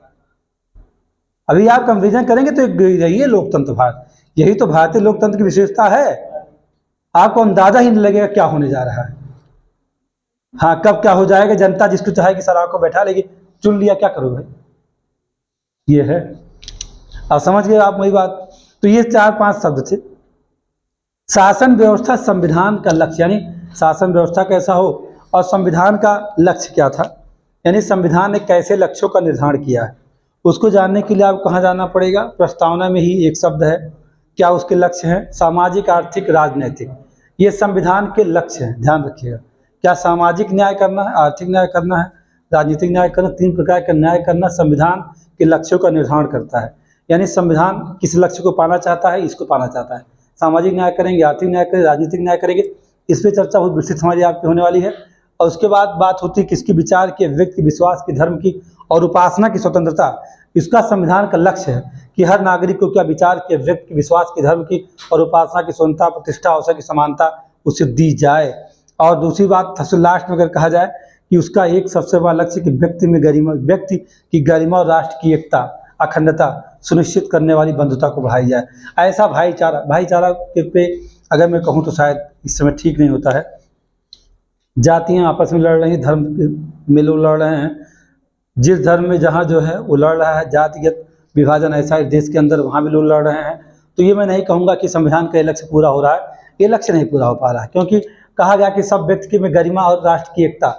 अभी आप कंपेरिजन करेंगे तो यही है लोकतंत्र भारत, यही तो भारतीय लोकतंत्र की विशेषता है। आपको अंदाजा ही नहीं लगेगा क्या होने जा रहा है। हाँ, कब क्या हो जाएगा, जनता जिसको चाहेगी सर को बैठा लेगी, चुन लिया, क्या करोगे? ये है। अब समझ गए आप मेरी बात? तो ये 4-5 शब्द थे। शासन व्यवस्था संविधान का लक्ष्य, यानी शासन व्यवस्था कैसा हो और संविधान का लक्ष्य क्या था, यानी संविधान ने कैसे लक्ष्यों का निर्धारण किया है, उसको जानने के लिए आपको कहाँ जाना पड़ेगा? प्रस्तावना में ही एक शब्द है, क्या उसके लक्ष्य हैं? सामाजिक, आर्थिक, राजनैतिक, ये संविधान के लक्ष्य हैं, ध्यान रखिएगा। क्या सामाजिक न्याय करना है, आर्थिक न्याय करना है, राजनीतिक न्याय करना, 3 प्रकार का न्याय करना संविधान के लक्ष्यों का निर्धारण करता है। यानी संविधान किस लक्ष्य को पाना चाहता है, इसको पाना चाहता है। सामाजिक न्याय करेंगे, आर्थिक न्याय करेंगे, राजनीतिक न्याय करेंगे, इस पर चर्चा बहुत विस्तृत हमारी आपकी होने वाली है। और उसके बाद बात होती है किसकी? विचार की, व्यक्ति की, विश्वास की, धर्म की और उपासना की स्वतंत्रता। इसका संविधान का लक्ष्य है कि हर नागरिक को क्या विचार के, व्यक्ति की, विश्वास की, धर्म की और उपासना की स्वतंत्रता, प्रतिष्ठा, अवसर की समानता उसे दी जाए। और दूसरी बात लास्ट में अगर कहा जाए कि उसका एक सबसे बड़ा लक्ष्य कि व्यक्ति में गरिमा, व्यक्ति की गरिमा और राष्ट्र की एकता, अखंडता सुनिश्चित करने वाली बंधुता को बढ़ाई जाए। ऐसा भाईचारा के पे अगर मैं कहूँ तो शायद इस समय ठीक नहीं होता है। जातियाँ आपस में लड़ रही, धर्म में लोग लड़ रहे हैं, जिस धर्म में जहाँ जो है वो लड़ रहा है, जातिगत विभाजन ऐसा है देश के अंदर, वहाँ भी लोग लड़ रहे हैं। तो ये मैं नहीं कहूँगा कि संविधान का लक्ष्य पूरा हो रहा है, ये लक्ष्य नहीं पूरा हो पा रहा है, क्योंकि कहा गया कि सब व्यक्ति में गरिमा और राष्ट्र की एकता,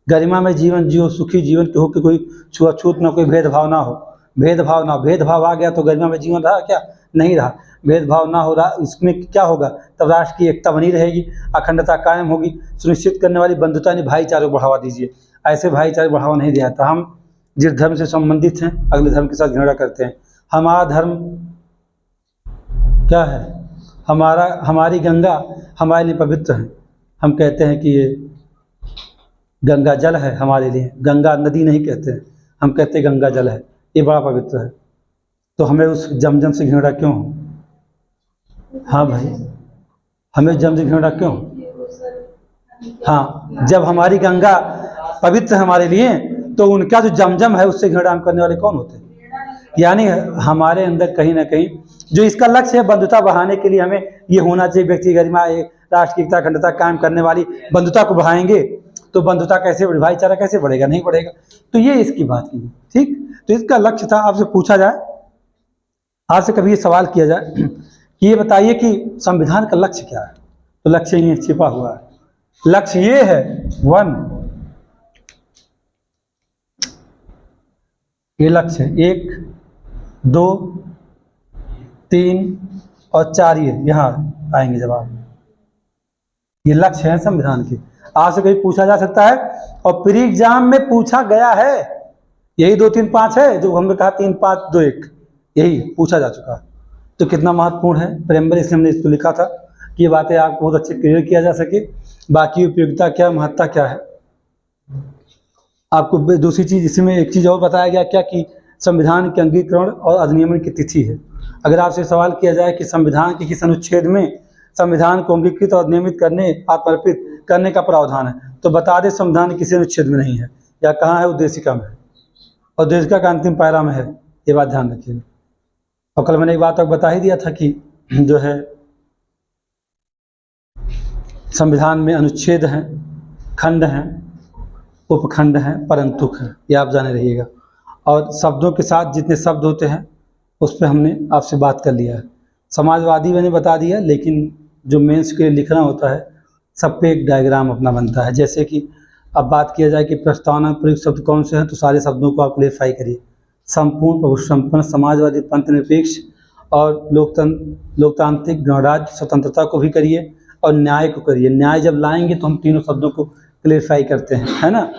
गरिमा में जीवन जियो, सुखी जीवन के हो कि कोई छुआछूत ना, कोई भेदभाव ना हो, भेदभाव ना हो। भेदभाव आ गया तो गरिमा में जीवन रहा क्या? नहीं रहा। भेदभाव ना हो रहा, इसमें क्या होगा? तब राष्ट्र की एकता बनी रहेगी, अखंडता कायम होगी, सुनिश्चित करने वाली बंधुता यानी भाईचारे को बढ़ावा दीजिए। ऐसे भाईचारे बढ़ावा नहीं दिया था। हम जिस धर्म से संबंधित हैं अगले धर्म के साथ घृणा करते हैं। हमारा धर्म क्या है? हमारी गंगा हमारे लिए पवित्र है। हम कहते हैं कि ये गंगा जल है हमारे लिए, गंगा नदी नहीं कहते हैं, हम कहते हैं गंगा जल है, ये बड़ा पवित्र है। तो हमें उस जमजम से घृणा क्यों हो? हाँ भाई, हमें जम से घृणा क्यों? हाँ, जब हमारी गंगा पवित्र है हमारे लिए, तो उनका जो जमजम है उससे घृणा करने वाले कौन होते हैं? यानी हमारे अंदर कहीं ना कहीं जो इसका लक्ष्य है बंधुता बढ़ाने के लिए, हमें ये होना चाहिए व्यक्ति गरिमा, राष्ट्र की एकता, अखंडता कायम करने वाली बंधुता को बढ़ाएंगे तो बंधुता कैसे बढ़े, भाईचारा कैसे बढ़ेगा? नहीं बढ़ेगा। तो ये इसकी बात की, ठीक। तो इसका लक्ष्य था। आपसे पूछा जाए, आपसे कभी ये सवाल किया जाए कि ये बताइए कि संविधान का लक्ष्य क्या है, तो लक्ष्य ये छिपा हुआ है। लक्ष्य ये है 1, ये लक्ष्य है 1, 2, 3 और 4, ये यहाँ आएंगे जवाब। ये लक्ष्य है संविधान के। आपसे कभी पूछा जा सकता है और प्री एग्जाम में पूछा गया है, यही 2, 3, 5 है जो हमने कहा 3, 5, 2, 1, यही पूछा जा चुका। तो कितना महत्वपूर्ण है प्रेम्बल, इसलिए हमने इसको लिखा था कि ये बातें आपको बहुत अच्छे क्लियर किया जा सके। बाकी उपयोगिता क्या, महत्ता क्या है। आपको दूसरी चीज इसमें एक चीज और बताया गया क्या कि संविधान के अंगीकरण और अधिनियमन की तिथि है। अगर आपसे सवाल किया जाए कि संविधान के किस अनुच्छेद में संविधान को अंगीकृत और नियमित करने, अर्पित करने का प्रावधान है, तो बता दें संविधान किसी अनुच्छेद में नहीं है, या कहाँ है? उद्देशिका में है, और उद्देशिका का अंतिम पैरा में है, ये बात ध्यान रखिएगा। और कल मैंने एक बात आपको बता ही दिया था कि जो है संविधान में अनुच्छेद हैं, खंड हैं, उपखंड हैं, परंतुक हैं, ये आप जाने रहिएगा। और शब्दों के साथ जितने शब्द होते हैं उस पर हमने आपसे बात कर लिया है। समाजवादी मैंने बता दिया, लेकिन जो मेंस के लिए लिखना होता है सब पे एक डायग्राम अपना बनता है। जैसे कि अब बात किया जाए कि प्रस्तावना में प्रयुक्त शब्द कौन से हैं, तो सारे शब्दों को आप क्लेरिफाई करिए। संपूर्ण, प्रभु संपन्न, समाजवादी, पंथ निरपेक्ष और लोकतांत्रिक, गणराज्य, स्वतंत्रता को भी करिए और न्याय को करिए। न्याय जब लाएंगे तो हम तीनों शब्दों को क्लेरिफाई करते हैं, है ना।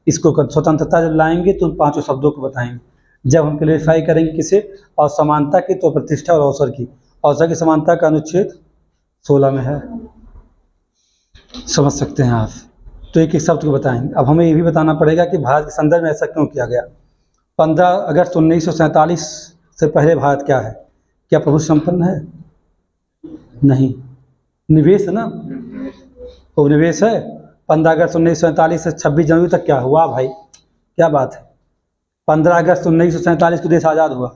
इसको कर, स्वतंत्रता जब लाएंगे तो उन 5 शब्दों को बताएंगे। जब हम क्लेरिफाई करेंगे किसे, और समानता की, तो प्रतिष्ठा और अवसर की। अवसर की समानता का अनुच्छेद 16 में है, समझ सकते हैं आप। तो एक एक शब्द को बताएंगे। अब हमें ये भी बताना पड़ेगा कि भारत के संदर्भ में ऐसा क्यों किया गया। 15 अगस्त 1947 से पहले भारत क्या है? क्या प्रभु संपन्न है? नहीं, निवेश है ना, उपनिवेश है। 15 अगस्त 1947 से 26 जनवरी तक क्या हुआ भाई? क्या बात है? 15 अगस्त 1947 को देश आज़ाद हुआ।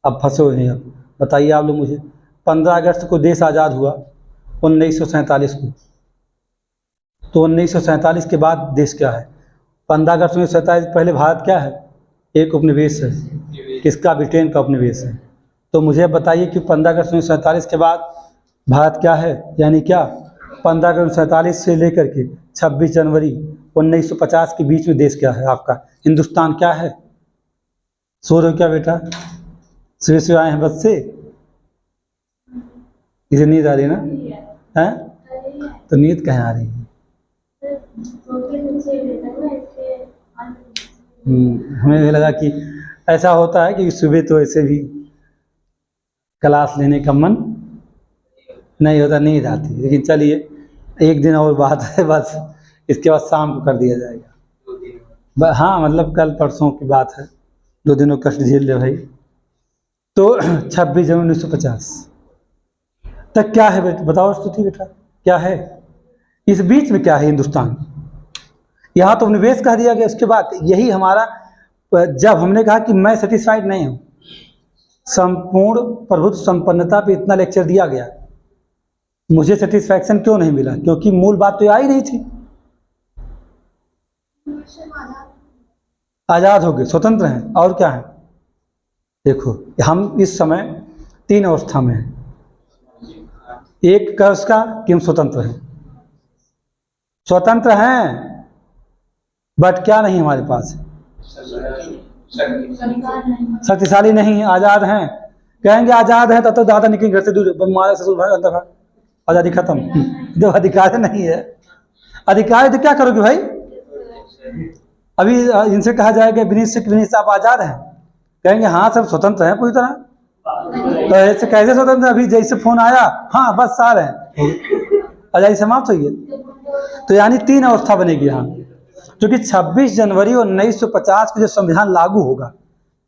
अब फंसे हुए हैं। अब बताइए आप लोग मुझे, 15 अगस्त को देश आज़ाद हुआ 1947 को, तो 1947 के बाद देश क्या है? 15 अगस्त 1947 पहले भारत क्या है? एक उपनिवेश है। किसका? ब्रिटेन का उपनिवेश है। तो मुझे बताइए कि 15 अगस्त 1947 के बाद भारत क्या है? यानी क्या 15 अगस्त 1947 से लेकर के 26 जनवरी 1950 के बीच में देश क्या है आपका? हिंदुस्तान क्या है? सो रहे हो क्या बेटा? सुबह से आए हैं बस से, इसे नींद आ रही है ना? है तो नींद कहाँ आ रही है? हमें लगा कि ऐसा होता है कि सुबह तो ऐसे भी क्लास लेने का मन नहीं होता, नींद आती, लेकिन चलिए एक दिन और बात है बस, इसके बाद शाम को कर दिया जाएगा। हाँ मतलब कल परसों की बात है, 2 दिनों कष्ट झेल ले भाई। तो 26 जनवरी 1950 तक क्या है बेटा? बताओ स्तुति बेटा, क्या है इस बीच में? क्या है हिंदुस्तान? यहाँ तो उपनिवेश कह दिया गया। उसके बाद यही हमारा, जब हमने कहा कि मैं सेटिस्फाइड नहीं हूँ, संपूर्ण प्रभुत्व संपन्नता पे इतना लेक्चर दिया गया, मुझे सेटिस्फैक्शन क्यों नहीं मिला? क्योंकि मूल बात तो आ ही नहीं थी। आज़ाद हो गए, स्वतंत्र हैं, और क्या है? देखो हम इस समय 3 अवस्था में हैं। एक का उसका कि हम स्वतंत्र हैं, स्वतंत्र हैं बट क्या नहीं हमारे पास? शक्तिशाली नहीं, आज़ाद हैं। कहेंगे आज़ाद हैं तब तो दादा निकल घर से दूर, मारे ससुर भाई अंदर भाई, आज़ादी खत्म। जो अधिकार नहीं है, अधिकार तो क्या करोगे भाई? अभी इनसे कहा जाएगा विनीत आप आज़ाद हैं, कहेंगे हाँ सब स्वतंत्र हैं पूरी तरह। तो ऐसे कैसे स्वतंत्र? अभी जैसे फोन आया, हाँ बस आ रहे हैं, आज़ादी समाप्त हुई है। तो यानी 3 अवस्था बनेगी यहाँ, क्योंकि 26 जनवरी 1950 को जब संविधान लागू होगा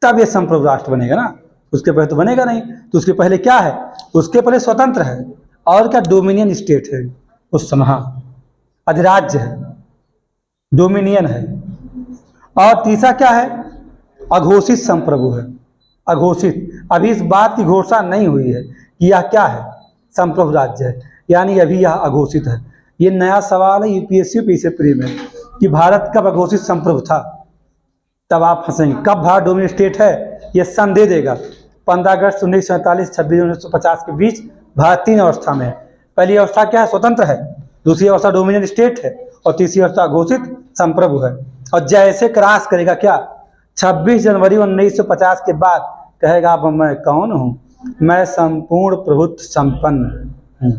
तब ये संप्रभु राष्ट्र बनेगा ना, उसके पहले तो बनेगा नहीं। तो उसके पहले क्या है? उसके पहले स्वतंत्र है, और क्या डोमिनियन स्टेट है उस समय, हाँ अधिराज्य है, डोमिनियन है। और तीसरा क्या है? अघोषित संप्रभु है, अघोषित। अभी इस बात की घोषणा नहीं हुई है कि यह क्या है, संप्रभु राज्य है, यानी अभी यह अघोषित है। ये नया सवाल है यूपीएससी पीछे प्री में कि भारत कब अघोषित संप्रभु था, तब आप फंसेंगे। कब भारत डोमिनियन स्टेट है ये सन दे देगा। 15 अगस्त 1947 26 1950 के बीच भारत 3 अवस्था में है। पहली अवस्था क्या है? स्वतंत्र है। दूसरी अवस्था डोमिनियन स्टेट है, और तीसरी अवस्था घोषित संप्रभु है। और जैसे क्रॉस करेगा क्या 26 जनवरी 1950 के बाद, कहेगा अब मैं कौन हूँ? मैं संपूर्ण प्रभुत्व संपन्न हूँ।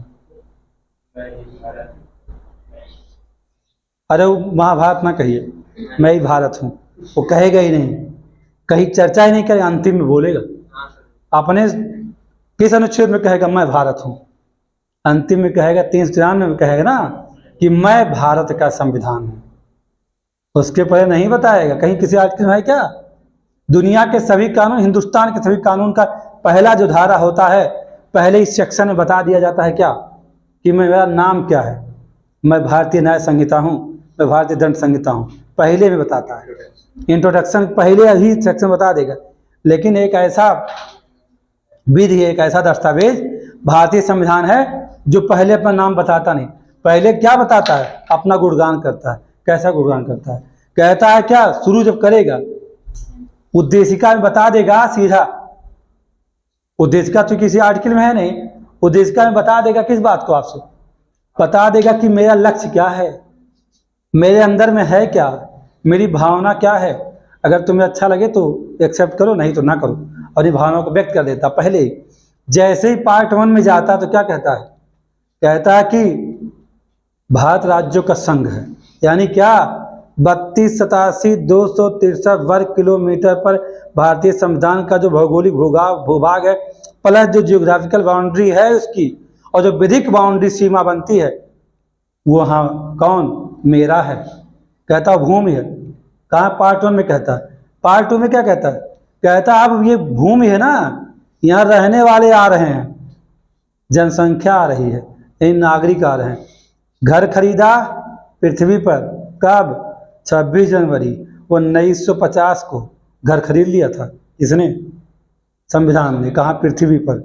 अरे वो महाभारत ना कहिए, मैं ही भारत हूँ, वो कहेगा ही नहीं, कहीं चर्चा ही नहीं करेगा, अंतिम में बोलेगा अपने किस अनुच्छेद में कहेगा मैं भारत हूँ, अंतिम में कहेगा 393 में कहेगा ना कि मैं भारत का संविधान हूँ। उसके पहले नहीं बताएगा। कहीं किसी आर्टिकल में है क्या? दुनिया के सभी कानून, हिंदुस्तान के सभी कानून का पहला जो धारा होता है, पहले इस सेक्शन में बता दिया जाता है क्या कि मेरा नाम क्या है, मैं भारतीय न्याय संहिता हूँ, मैं भारतीय दंड संहिता हूँ, पहले में बताता है। इंट्रोडक्शन पहले ही सेक्शन बता देगा। लेकिन एक ऐसा विधि, एक ऐसा दस्तावेज भारतीय संविधान है जो पहले अपना नाम बताता नहीं। पहले क्या बताता है? अपना गुणगान करता है। कैसा गुणगान करता है? कहता है क्या, शुरू जब करेगा उद्देशिका में बता देगा सीधा, उद्देशिका तो किसी आर्टिकल में है नहीं, उद्देशिका में बता देगा किस बात को? आपसे बता देगा कि मेरा लक्ष्य क्या है, मेरे अंदर में है क्या, मेरी भावना क्या है। अगर तुम्हें अच्छा लगे तो एक्सेप्ट करो, नहीं तो ना करो, और ये भावनाओं को व्यक्त कर देता पहले ही। जैसे ही पार्ट 1 में जाता तो क्या कहता है? कहता है कि भारत राज्यों का संघ है, यानी क्या 32,87,263 वर्ग किलोमीटर पर भारतीय संविधान का जो भौगोलिक भूभाग है, प्लस जो जियोग्राफिकल बाउंड्री है उसकी, और जो विधिक बाउंड्री सीमा बनती है, वो हाँ कौन? मेरा है। कहता भूमि है। कहाँ? पार्ट 1 में कहता है। पार्ट 2 में क्या कहता है? कहता अब ये भूमि है ना, यहाँ रहने वाले आ रहे हैं, जनसंख्या आ रही है, यही नागरिक आ रहे हैं। घर खरीदा पृथ्वी पर कब? 26 जनवरी 1950 को घर खरीद लिया था इसने संविधान में, कहाँ, पृथ्वी पर।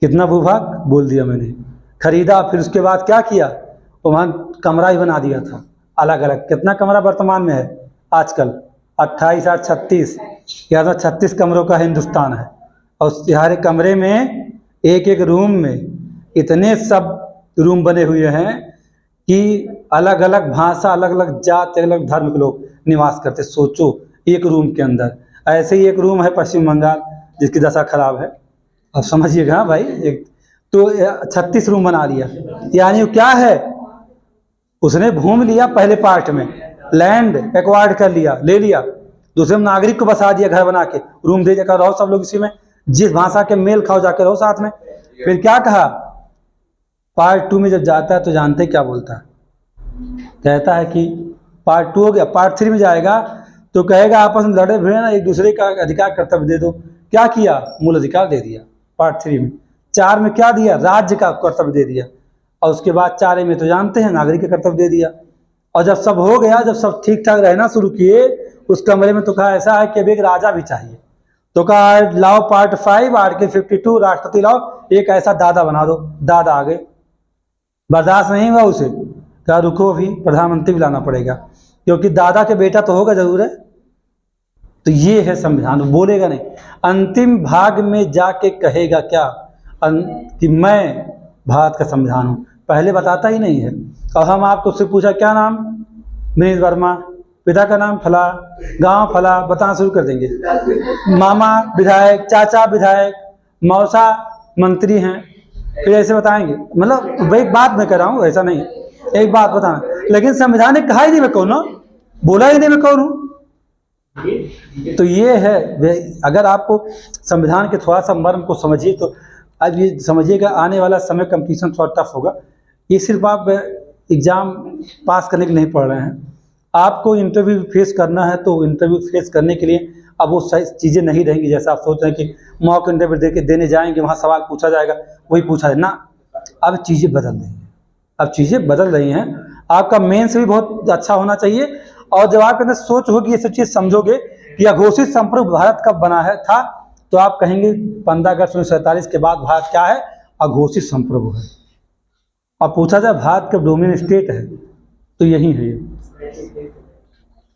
कितना भूभाग बोल दिया मैंने, खरीदा। फिर उसके बाद क्या किया, वहाँ कमरा ही बना दिया था अलग अलग। कितना कमरा वर्तमान में है आजकल, 28 8 36, या तो 36 कमरों का हिंदुस्तान है। और हर कमरे में एक एक रूम में इतने सब रूम बने हुए हैं कि अलग अलग भाषा, अलग अलग जाति, अलग अलग धर्म के लोग निवास करते। सोचो, एक रूम के अंदर। ऐसे ही एक रूम है पश्चिम बंगाल जिसकी दशा खराब है, अब समझिएगा भाई। एक तो 36 रूम बना लिया, यानी वो क्या है, उसने घूम लिया पहले पार्ट में, लैंड एक्वायर्ड कर लिया, ले लिया। दूसरे में नागरिक को बसा दिया घर बना के, रूम दे जाकर रहो सब लोग इसी में, जिस भाषा के मेल खाओ जाकर रहो साथ में। फिर क्या कहा, पार्ट 2 में जब जाता है तो जानते क्या बोलता है, कहता है कि पार्ट 2 हो गया, पार्ट 3 में जाएगा तो कहेगा आपस में लड़े भिड़े ना, एक दूसरे का अधिकार कर्तव्य दे दो। क्या किया, मूल अधिकार दे दिया पार्ट 3 में। 4 में क्या दिया, राज्य का कर्तव्य दे दिया। और उसके बाद 4 में तो जानते हैं नागरिक का कर्तव्य दे दिया। और जब सब हो गया, जब सब ठीक ठाक रहना शुरू किए, उस कमरे में तो कहा ऐसा है कि अब एक राजा भी चाहिए। तो कहा लाओ पार्ट 5 आर्टिकल 52, राष्ट्रपति लाओ, एक ऐसा दादा बना दो। दादा आ गए, बर्दाश्त नहीं हुआ उसे, कहा रुको, अभी प्रधानमंत्री भी लाना पड़ेगा, क्योंकि दादा के बेटा तो होगा जरूर है। तो ये है संविधान, बोलेगा नहीं, अंतिम भाग में जाके कहेगा क्या, कि मैं भारत का संविधान हूँ, पहले बताता ही नहीं है। और हम आपको उससे पूछा क्या नाम, मनीष वर्मा, पिता का नाम फला, गांव फला, बताना शुरू कर देंगे। मामा विधायक, चाचा विधायक, मौसा मंत्री हैं, फिर ऐसे बताएंगे। मतलब एक बात मैं कर रहा हूँ, ऐसा नहीं है, एक बात बताना। लेकिन संविधान ने कहा ही नहीं मैं कौन हूँ, बोला ही नहीं मैं कौन हूँ। तो ये है, अगर आपको संविधान के थोड़ा सा मर्म को समझिए तो अब ये समझिएगा आने वाला समय कंपटीशन थोड़ा टफ होगा। ये सिर्फ आप एग्ज़ाम पास करने के लिए नहीं पढ़ रहे हैं, आपको इंटरव्यू फेस करना है। तो इंटरव्यू फेस करने के लिए अब वो सही चीज़ें नहीं रहेंगी जैसा आप सोच रहे हैं कि मॉक इंटरव्यू देने जाएंगे, वहाँ सवाल पूछा जाएगा, वही पूछा है ना। अब चीज़ें बदल रही हैं, अब चीज़ें बदल रही हैं। आपका मेंस भी बहुत अच्छा होना चाहिए, और जब आपके अंदर सोच होगी, ये सब चीज़ समझोगे कि अघोषित संप्रभु भारत कब बना है था, तो आप कहेंगे 15 अगस्त 1947 के बाद भारत क्या है, अघोषित संप्रभु है। और पूछा जाए भारत का डोमिनियन स्टेट है तो यही है,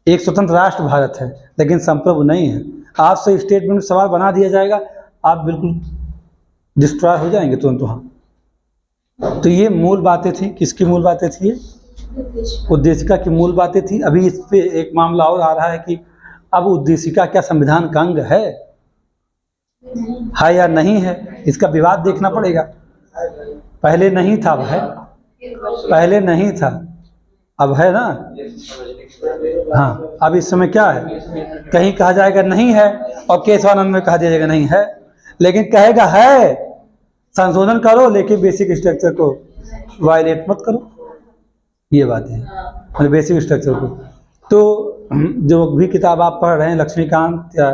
एक स्वतंत्र राष्ट्र भारत है, लेकिन संप्रभु नहीं है। आपसे स्टेटमेंट में सवाल बना दिया जाएगा, आप बिल्कुल डिस्ट्रॉय हो जाएंगे तुरंत वहाँ। तो ये मूल बातें थी, किसकी मूल बातें थी, ये उद्देशिका की मूल बातें थी। अभी इस पे एक मामला और आ रहा है कि अब उद्देशिका क्या संविधान का अंग है या नहीं है, इसका विवाद देखना पड़ेगा। पहले नहीं था, अब है, पहले नहीं था, अब है ना। हाँ, अब इस समय क्या है, कहीं कहा जाएगा नहीं है और केशवानंद में कहा जाएगा नहीं है, लेकिन कहेगा है, संशोधन करो लेकिन बेसिक स्ट्रक्चर को वायलेट मत करो। ये बात है, मतलब बेसिक स्ट्रक्चर को। तो जो भी किताब आप पढ़ रहे हैं, लक्ष्मीकांत या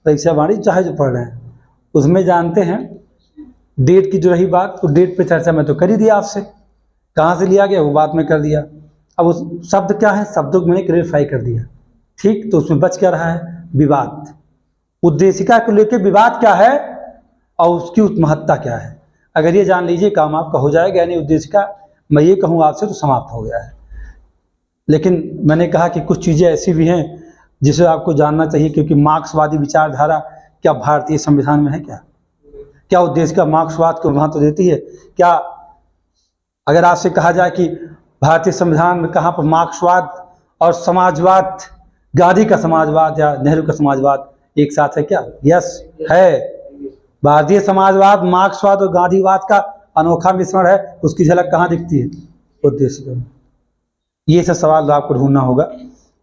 परीक्षा वाणिज्य चाहे जो पढ़ रहे हैं, उसमें जानते हैं डेट की जो रही बात, तो डेट पे चर्चा मैं तो कर ही दिया आपसे, कहाँ से लिया गया वो बात में कर दिया। अब उस शब्द क्या है, शब्दों को मैंने क्लेरिफाई कर दिया, ठीक। तो उसमें बच क्या रहा है, विवाद। उद्देशिका को लेकर विवाद क्या है और उसकी महत्ता क्या है, अगर ये जान लीजिए काम आपका हो जाएगा। यानी उद्देशिका मैं ये कहूँ आपसे तो समाप्त हो गया है। लेकिन मैंने कहा कि कुछ चीज़ें ऐसी भी हैं जिसे आपको जानना चाहिए, क्योंकि मार्क्सवादी विचारधारा क्या भारतीय संविधान में है, क्या उद्देशिका मार्क्सवाद को महत्व देती है क्या। अगर आपसे कहा जाए कि भारतीय संविधान में कहाँ पर मार्क्सवाद और समाजवाद, गांधी का समाजवाद या नेहरू का समाजवाद एक साथ है क्या, यस है। भारतीय समाजवाद मार्क्सवाद और गांधीवाद का अनोखा मिश्रण है, उसकी झलक कहाँ दिखती है, उद्देशिका में। ये सब सवाल आपको ढूंढना होगा,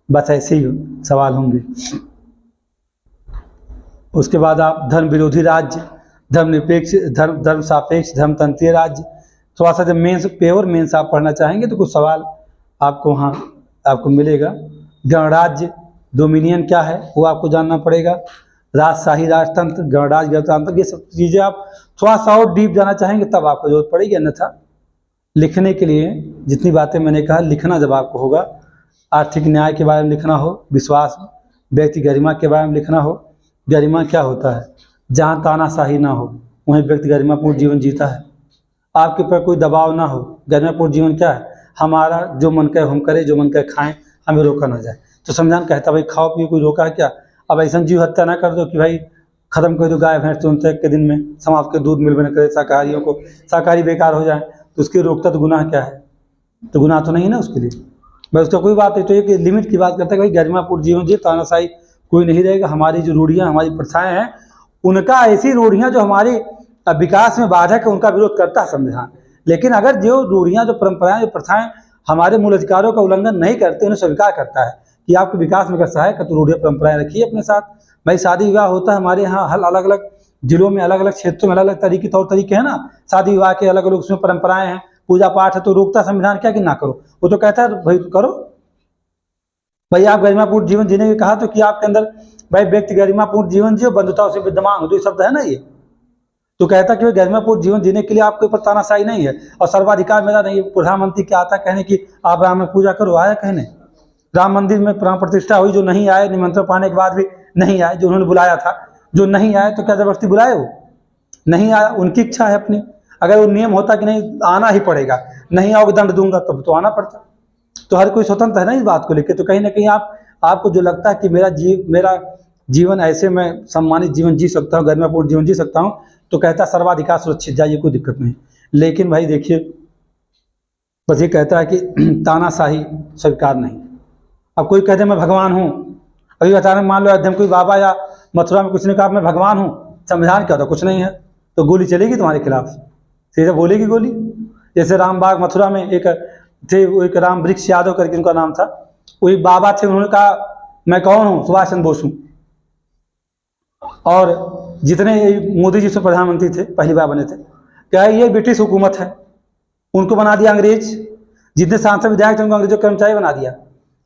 बस ऐसे ही सवाल होंगे। उसके बाद आप धर्म विरोधी राज्य, धर्मनिरपेक्ष, धर्म सापेक्ष, धर्मतंत्रीय राज्य, थोड़ा सा जब मेंस प्योर मेंस आप पढ़ना चाहेंगे तो कुछ सवाल आपको वहाँ आपको मिलेगा। गणराज्य डोमिनियन क्या है वो आपको जानना पड़ेगा। राजशाही राजतंत्र, गणराज्य गणतंत्र, ये सब चीज़ें आप थोड़ा सा और डीप जाना चाहेंगे तब आपको जरूरत पड़ेगी। अन्यथा लिखने के लिए जितनी बातें मैंने कहा, लिखना जब आपको होगा आर्थिक न्याय के बारे में लिखना हो, विश्वास, व्यक्ति गरिमा के बारे में लिखना हो। गरिमा क्या होता है? जहाँ तानाशाही ना हो वहीं व्यक्ति गरिमापूर्ण जीवन जीता है। आपके ऊपर कोई दबाव ना हो। गरिमापूर्ण जीवन क्या है? हमारा जो मन करे हम करें, जो मन करे खाएं, हमें रोका ना जाए। तो संविधान कहता भाई खाओ पियो, कोई रोका है क्या? अब ऐसा जीव हत्या ना कर दो कि भाई खत्म कर दो गाय भैंस तुरंत के दिन में, समाप्त के दूध मिल न करे, शाकाहारियों को शाकाहारी बेकार हो जाए, तो उसकी रोकता तो गुनाह क्या है? तो गुनाह तो नहीं ना उसके लिए, भाई उसका कोई बात नहीं। तो एक लिमिट की बात करता है कि भाई गरिमापूर्ण जीवन जी, तानाशाही कोई नहीं रहेगा। हमारी जो रूढ़ियाँ, हमारी प्रथाएं हैं, उनका ऐसी रूढ़ियाँ जो हमारी विकास में बाधक है, उनका विरोध करता है संविधान। लेकिन अगर जो रूढ़ियाँ, जो परंपराएं, जो प्रथाएं हमारे मूल अधिकारों का उल्लंघन नहीं करते, उन्हें स्वीकार करता है कि आपके विकास में अगर सहायक है तो रूढ़ियाँ परंपराएं रखिए अपने साथ। भाई शादी विवाह होता है हमारे यहाँ, हर अलग अलग जिलों में, अलग अलग क्षेत्रों में अलग अलग तरीके, तौर तरीके हैं ना शादी विवाह के, अलग अलग उसमें परंपराएं हैं, पूजा पाठ है। तो रोकता संविधान क्या कि ना करो? वो तो कहता है भाई करो। भाई आप गरिमापूर्ण जीवन जीने के कहा तो कि आपके अंदर भाई व्यक्ति गरिमापूर्ण जीवन जियो, बंधुताओं से विद्यमान हो, तो ये शब्द है ना ये। तो कहता कि गरिमापूर्ण जीवन जीने के लिए आपके ऊपर तानाशाही नहीं है और सर्वाधिकार मेरा नहीं है। प्रधानमंत्री क्या आता कहने की आप राम में पूजा करो, आया कहने? राम मंदिर में प्राण प्रतिष्ठा हुई, जो नहीं आए, निमंत्रण पाने के बाद भी नहीं आए, जो उन्होंने बुलाया था, जो नहीं आए, तो क्या जबरदस्ती बुलाए? वो नहीं आया, उनकी इच्छा है अपनी। अगर वो नियम होता कि नहीं आना ही पड़ेगा, नहीं आओगे दंड दूंगा, तब तो आना पड़ता। तो हर कोई स्वतंत्र है ना इस बात को लेकर। तो कहीं ना कहीं आपको जो लगता है कि मेरा जीवन ऐसे मैं सम्मानित जीवन जी सकता हूँ, गरिमापूर्ण जीवन जी सकता हूँ, तो कहता सर्वाधिकार सुरक्षित, जाइए कोई दिक्कत नहीं। लेकिन भाई देखिए, बस ये कहता है कि तानाशाही स्वीकार नहीं। अब कोई कहते मैं भगवान हूँ, अभी अचानक मान लो अयोध्या में कोई बाबा या मथुरा में कुछ ने कहा मैं भगवान हूँ, संविधान क्या होता? कुछ नहीं है, तो गोली चलेगी तुम्हारे खिलाफ, सीधे बोलेगी गोली। जैसे रामबाग मथुरा में एक थे, वो एक राम वृक्ष यादव करके उनका नाम था, वही बाबा थे, उन्होंने कहा मैं कौन हूँ? सुभाष चंद्र बोस हूँ। और जितने मोदी जी से प्रधानमंत्री थे, पहली बार बने थे, क्या ये ब्रिटिश हुकूमत है, उनको बना दिया अंग्रेज। जितने सांसद विधायक थे उनको अंग्रेजों कर्मचारी बना दिया।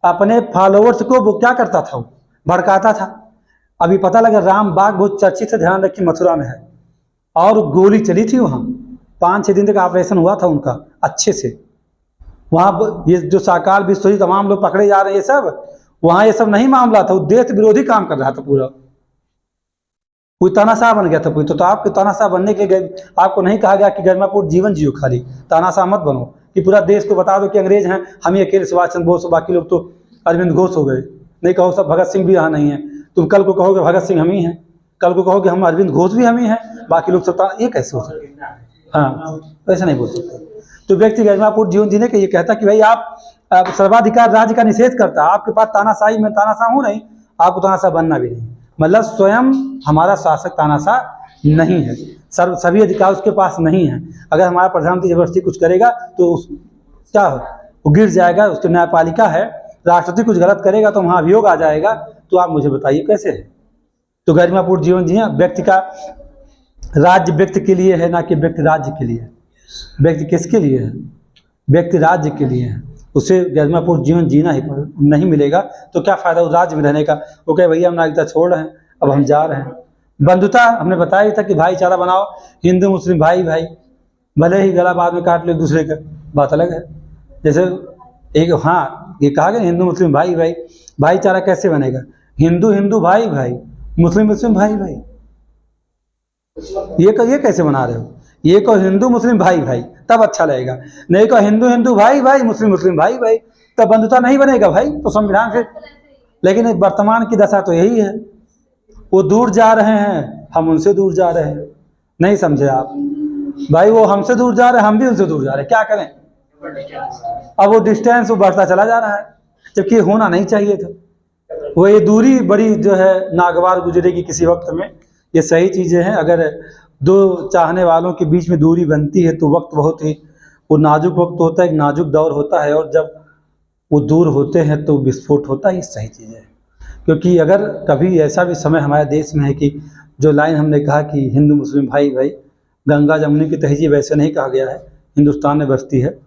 अपने फॉलोअर्स को वो क्या करता था? वो भड़काता था। अभी पता लगा रामबाग बहुत चर्चित है, ध्यान रखिए, मथुरा में है, और गोली चली थी वहाँ। 5-6 दिन तक ऑपरेशन हुआ था उनका अच्छे से। वहाँ ये जो साकाल विश्वजी तमाम लोग पकड़े जा रहे हैं, ये सब वहाँ ये सब नहीं मामला था, वो देश विरोधी काम कर रहा था पूरा, कोई तानाशाह बन गया था कोई। तो आपके तानाशाह बनने के लिए आपको नहीं कहा गया कि गरिमापूर्ण जीवन जियो, खाली तानाशाह मत बनो कि पूरा देश को बता दो कि अंग्रेज हैं, हम ही अकेले सुभाष चंद्र बोस, बाकी लोग तो अरविंद घोष हो गए। नहीं कहो सब भगत सिंह भी यहाँ नहीं है, तुम कल को कहोगे भगत सिंह हम ही हैं, कल को कहोगे हम अरविंद घोष भी हम ही हैं, बाकी लोग सब, ये कैसे हो सकता? हाँ, ऐसा नहीं बोल सकते। तो व्यक्ति गरिमापूर्ण जीवन जीने के ये कहता कि भाई आप सर्वाधिकार राज्य का निषेध करता, आपके पास तानाशाही, मैं तानाशाह हूँ नहीं, आपको तानाशाह बनना भी नहीं। मतलब स्वयं हमारा शासक तानाशाह नहीं है, सभी अधिकार उसके पास नहीं है। अगर हमारा प्रधानमंत्री जबरदस्ती कुछ करेगा तो क्या हो, वो गिर जाएगा, उसकी न्यायपालिका है। राष्ट्रपति कुछ गलत करेगा तो वहाँ अभियोग आ जाएगा। तो आप मुझे बताइए कैसे है? तो गरिमापूर्ण जीवन जिए, व्यक्ति का राज्य व्यक्ति के लिए है, ना कि व्यक्ति राज्य के लिए। व्यक्ति किसके लिए है? व्यक्ति राज्य के लिए है। उसे गरिमापूर्ण जीवन जीना ही नहीं मिलेगा तो क्या फायदा उस राज्य में रहने का? वो कहे भैया हम नागरिकता छोड़ रहे हैं, अब हम जा रहे हैं। बंधुता हमने बताया था कि भाईचारा बनाओ, हिंदू मुस्लिम भाई भाई, भले ही गला बाद में काट ले एक दूसरे का, बात अलग है। जैसे एक, हाँ ये कहा गया हिंदू मुस्लिम भाई भाई, भाईचारा कैसे बनेगा? हिंदू हिंदू भाई भाई, मुस्लिम मुस्लिम भाई भाई, ये कैसे बना रहे हो? ये कहो हिंदू मुस्लिम भाई भाई, तब अच्छा लगेगा। नहीं कहो हिंदू हिंदू भाई भाई, मुस्लिम मुस्लिम भाई भाई, तब बंधुता नहीं बनेगा भाई, तो संविधान से। लेकिन वर्तमान की दशा तो यही है, वो दूर जा रहे हैं, हम उनसे दूर जा रहे हैं। नहीं समझे आप भाई? वो हमसे दूर जा रहे हैं, हम भी उनसे दूर जा रहे हैं, क्या करें? अब वो डिस्टेंस वो बढ़ता चला जा रहा है, जबकि होना नहीं चाहिए था। वो ये दूरी बड़ी जो है नागवार गुजरेगी किसी वक्त में, ये सही चीज़ें हैं। अगर दो चाहने वालों के बीच में दूरी बनती है तो वक्त बहुत ही वो नाजुक वक्त होता है, एक नाजुक दौर होता है, और जब वो दूर होते हैं तो विस्फोट होता है। ये सही चीज़ है, क्योंकि अगर कभी ऐसा भी समय हमारे देश में है कि जो लाइन हमने कहा कि हिंदू मुस्लिम भाई भाई, गंगा जमुनी की तहजीब वैसे नहीं कहा गया है, हिंदुस्तान में बसती है,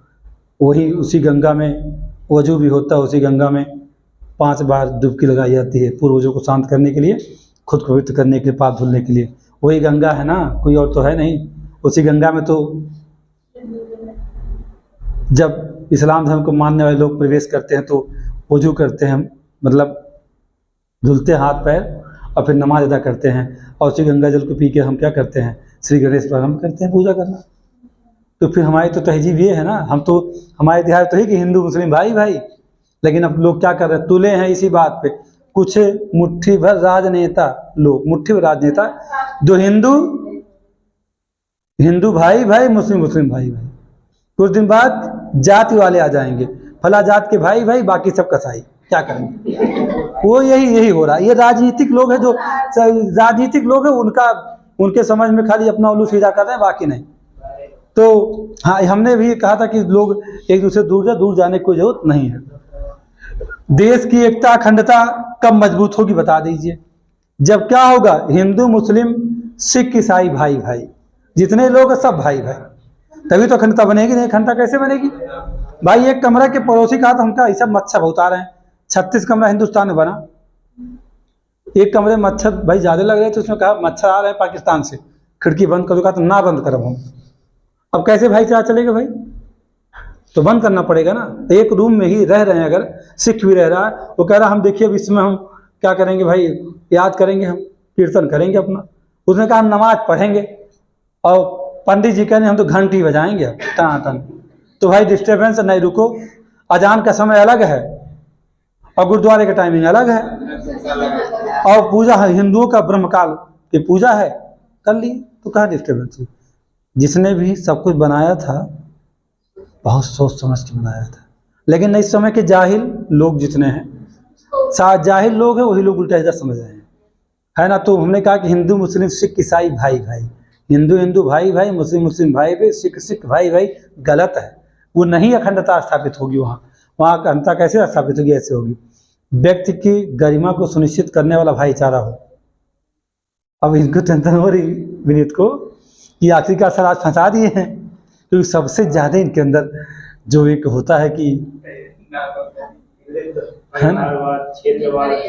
वही उसी गंगा में वजू भी होता है, उसी गंगा में 5 बार डुबकी लगाई जाती है पूर्वजों को शांत करने के लिए, खुद को पवित्र करने के लिए, पाप धुलने के लिए। वही गंगा है ना, कोई और तो है नहीं। उसी गंगा में तो जब इस्लाम धर्म को मानने वाले लोग प्रवेश करते हैं तो वजू करते हैं, मतलब धुलते हाथ पैर और फिर नमाज अदा करते हैं, और उसी गंगा जल को पी के हम क्या करते हैं, श्री गणेश प्रारंभ करते हैं पूजा करना। तो फिर हमारी तो तहजीब ये है ना, हम तो, हमारे इतिहास तो है कि हिंदू मुस्लिम भाई भाई, लेकिन अब लोग क्या कर रहे हैं, तुले हैं इसी बात पे। कुछ मुट्ठी भर राजनेता लोग, मुट्ठी भर राजनेता जो हिंदू भाई भाई, मुस्लिम मुस्लिम भाई भाई, कुछ दिन बाद जाति वाले आ जाएंगे, फला जात के भाई भाई, बाकी सब कसाई। क्या करेंगे, वो यही हो रहा है। ये राजनीतिक लोग हैं, जो राजनीतिक लोग हैं, उनके समझ में खाली अपना उल्लू सीधा कर रहे हैं, बाकी नहीं। तो हाँ, हमने भी कहा था कि लोग एक दूसरे दूर जाने की कोई जरूरत नहीं है। देश की एकता अखंडता कब मजबूत होगी बता दीजिए। जब क्या होगा, हिंदू मुस्लिम सिख ईसाई भाई भाई, जितने लोग हैं सब भाई भाई, तभी तो अखंडता बनेगी। नहीं अखंडता कैसे बनेगी भाई। एक कमरा के पड़ोसी कहा था, उनका ऐसा मच्छर बहुत आ रहे हैं, 36 कमरा हिंदुस्तान में बना, एक कमरे में मच्छर भाई ज्यादा लग रहे थे, उसमें कहा मच्छर आ रहे हैं पाकिस्तान से, खिड़की बंद करो। कहा तो ना बंद करो हम। अब कैसे भाईचारा चलेगा भाई, तो बंद करना पड़ेगा ना। एक रूम में ही रह रहे हैं, अगर सिख भी रह रहा है, वो कह रहा हम देखिए अब इसमें हम क्या करेंगे भाई, याद करेंगे, हम कीर्तन करेंगे अपना। उसने कहा हम नमाज पढ़ेंगे, और पंडित जी कहने हम तो घंटी बजाएंगे अब टन। तो भाई डिस्टर्बेंस नहीं, रुको, अजान का समय अलग है और गुरुद्वारे का टाइमिंग अलग है, और पूजा हिंदुओं का ब्रह्मकाल की पूजा है, कर ली, तो कहाँ डिस्टर्बेंस हुई। जिसने भी सब कुछ बनाया था बहुत सोच समझ के बनाया था, लेकिन इस समय के जाहिल लोग जितने हैं, जाहिल लोग हैं, वही लोग उल्टा सीधा समझ रहे हैं, है ना। तो हमने कहा कि हिंदू मुस्लिम सिख ईसाई भाई भाई, हिंदू हिंदू भाई भाई, मुस्लिम मुस्लिम भाई भाई, सिख सिख भाई भाई, गलत है। वो नहीं अखंडता स्थापित होगी, वहाँ अखंडता कैसे स्थापित होगी, ऐसे होगी व्यक्ति की गरिमा को सुनिश्चित करने वाला भाईचारा हो। अब इनको टेंशन हो रही विनीत को कि आखिरकार सर आज फंसा दिए हैं, क्योंकि सबसे ज्यादा इनके अंदर जो एक होता है कि है ना,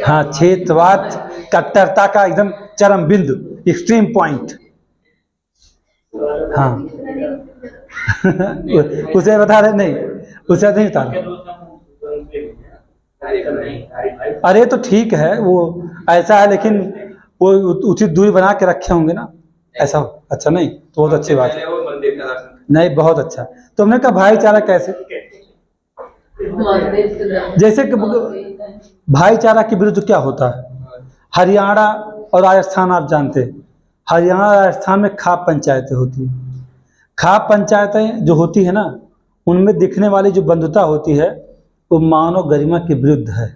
हाँ, क्षेत्रवाद, कट्टरता का एकदम चरम बिंदु, एक्सट्रीम पॉइंट। हाँ उसे बता रहे नहीं, उसे नहीं बता रहे। अरे तो ठीक है, वो ऐसा है, लेकिन वो उचित दूरी बना के रखे होंगे ना, ऐसा। अच्छा, नहीं तो बहुत अच्छी बात है, नहीं बहुत अच्छा। तो हमने कहा भाईचारा कैसे, जैसे कि भाईचारा के विरुद्ध क्या होता है। हरियाणा और राजस्थान आप जानते हैं, हरियाणा राजस्थान में खाप पंचायतें होती हैं। खाप पंचायतें जो होती है ना, उनमें दिखने वाली जो बंधुता होती है, वो मानव गरिमा के विरुद्ध है,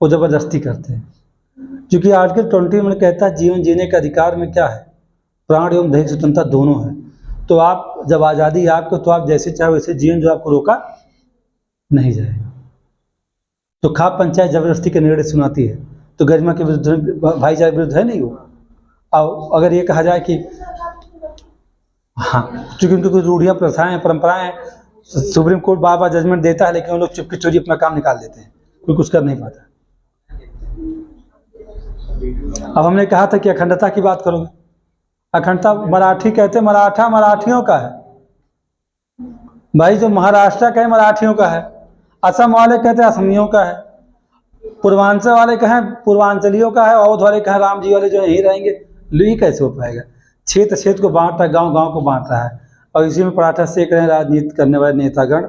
वो जबरदस्ती करते हैं। क्योंकि आर्टिकल 20 में कहता है जीवन जीने का अधिकार में क्या है, प्राण एवं दैहिक स्वतंत्रता दोनों है। तो आप जब आज़ादी है आपको, तो आप जैसे चाहे वैसे जीवन, जो आपको रोका नहीं जाएगा। तो खाप पंचायत जबरदस्ती के निर्णय सुनाती है, तो गरिमा के विरुद्ध, भाईचारे विरुद्ध है नहीं वो। और अगर ये कहा जाए कि हाँ, क्योंकि उनकी कुछ रूढ़ियाँ, प्रथाएं, परंपराएं, सुप्रीम कोर्ट बार बार जजमेंट देता है, लेकिन वो लोग चुपके चोरी अपना काम निकाल देते हैं, कोई कुछ कर नहीं पाता। अब हमने कहा था कि अखंडता की बात करोगे, अखंडता मराठी कहते हैं, मराठा मराठियों का है भाई, जो महाराष्ट्र का है मराठियों का है, असम वाले कहते हैं असमियों का है, पूर्वांचल वाले कहें पूर्वांचलियों का है, अवध वाले कहें राम जी वाले जो यहीं रहेंगे। ये कैसे हो पाएगा, क्षेत्र क्षेत्र को बांट रहा है, गाँव गाँव को बांट रहा है, और इसी में पराठा सेक रहे हैं राजनीति करने वाले नेतागण,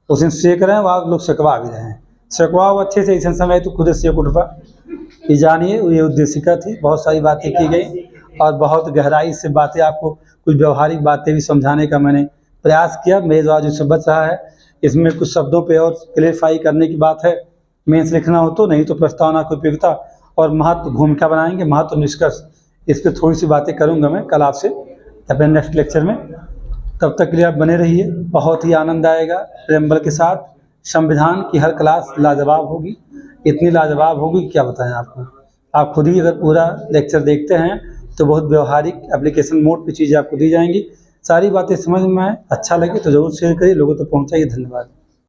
उसी सेक रहे हैं, वहाँ लोग सकवा भी रहे हैं। सकवा वो अच्छे से ऐसा समय तो खुद से उठवा ये जानिए, ये उद्देशिका थी। बहुत सारी बातें की गई और बहुत गहराई से बातें, आपको कुछ व्यवहारिक बातें भी समझाने का मैंने प्रयास किया। मेरे द्वारा जो सब बच रहा है, इसमें कुछ शब्दों पे और क्लेरिफाई करने की बात है, मेंस लिखना हो तो, नहीं तो प्रस्तावना की उपयोगिता और महत्व भूमिका बनाएंगे, महत्व निष्कर्ष, इस पर थोड़ी सी बातें करूँगा मैं कल आपसे अपने नेक्स्ट लेक्चर में। तब तक के लिए आप बने रहिए, बहुत ही आनंद आएगा प्रेमबल के साथ। संविधान की हर क्लास लाजवाब होगी, इतनी लाजवाब होगी क्या बताएं आपको। आप खुद ही अगर पूरा लेक्चर देखते हैं तो बहुत व्यवहारिक एप्लीकेशन मोड पे चीज़ें आपको दी जाएंगी। सारी बातें समझ में आए, अच्छा लगे तो जरूर शेयर करिए, लोगों तक पहुंचाइए। धन्यवाद।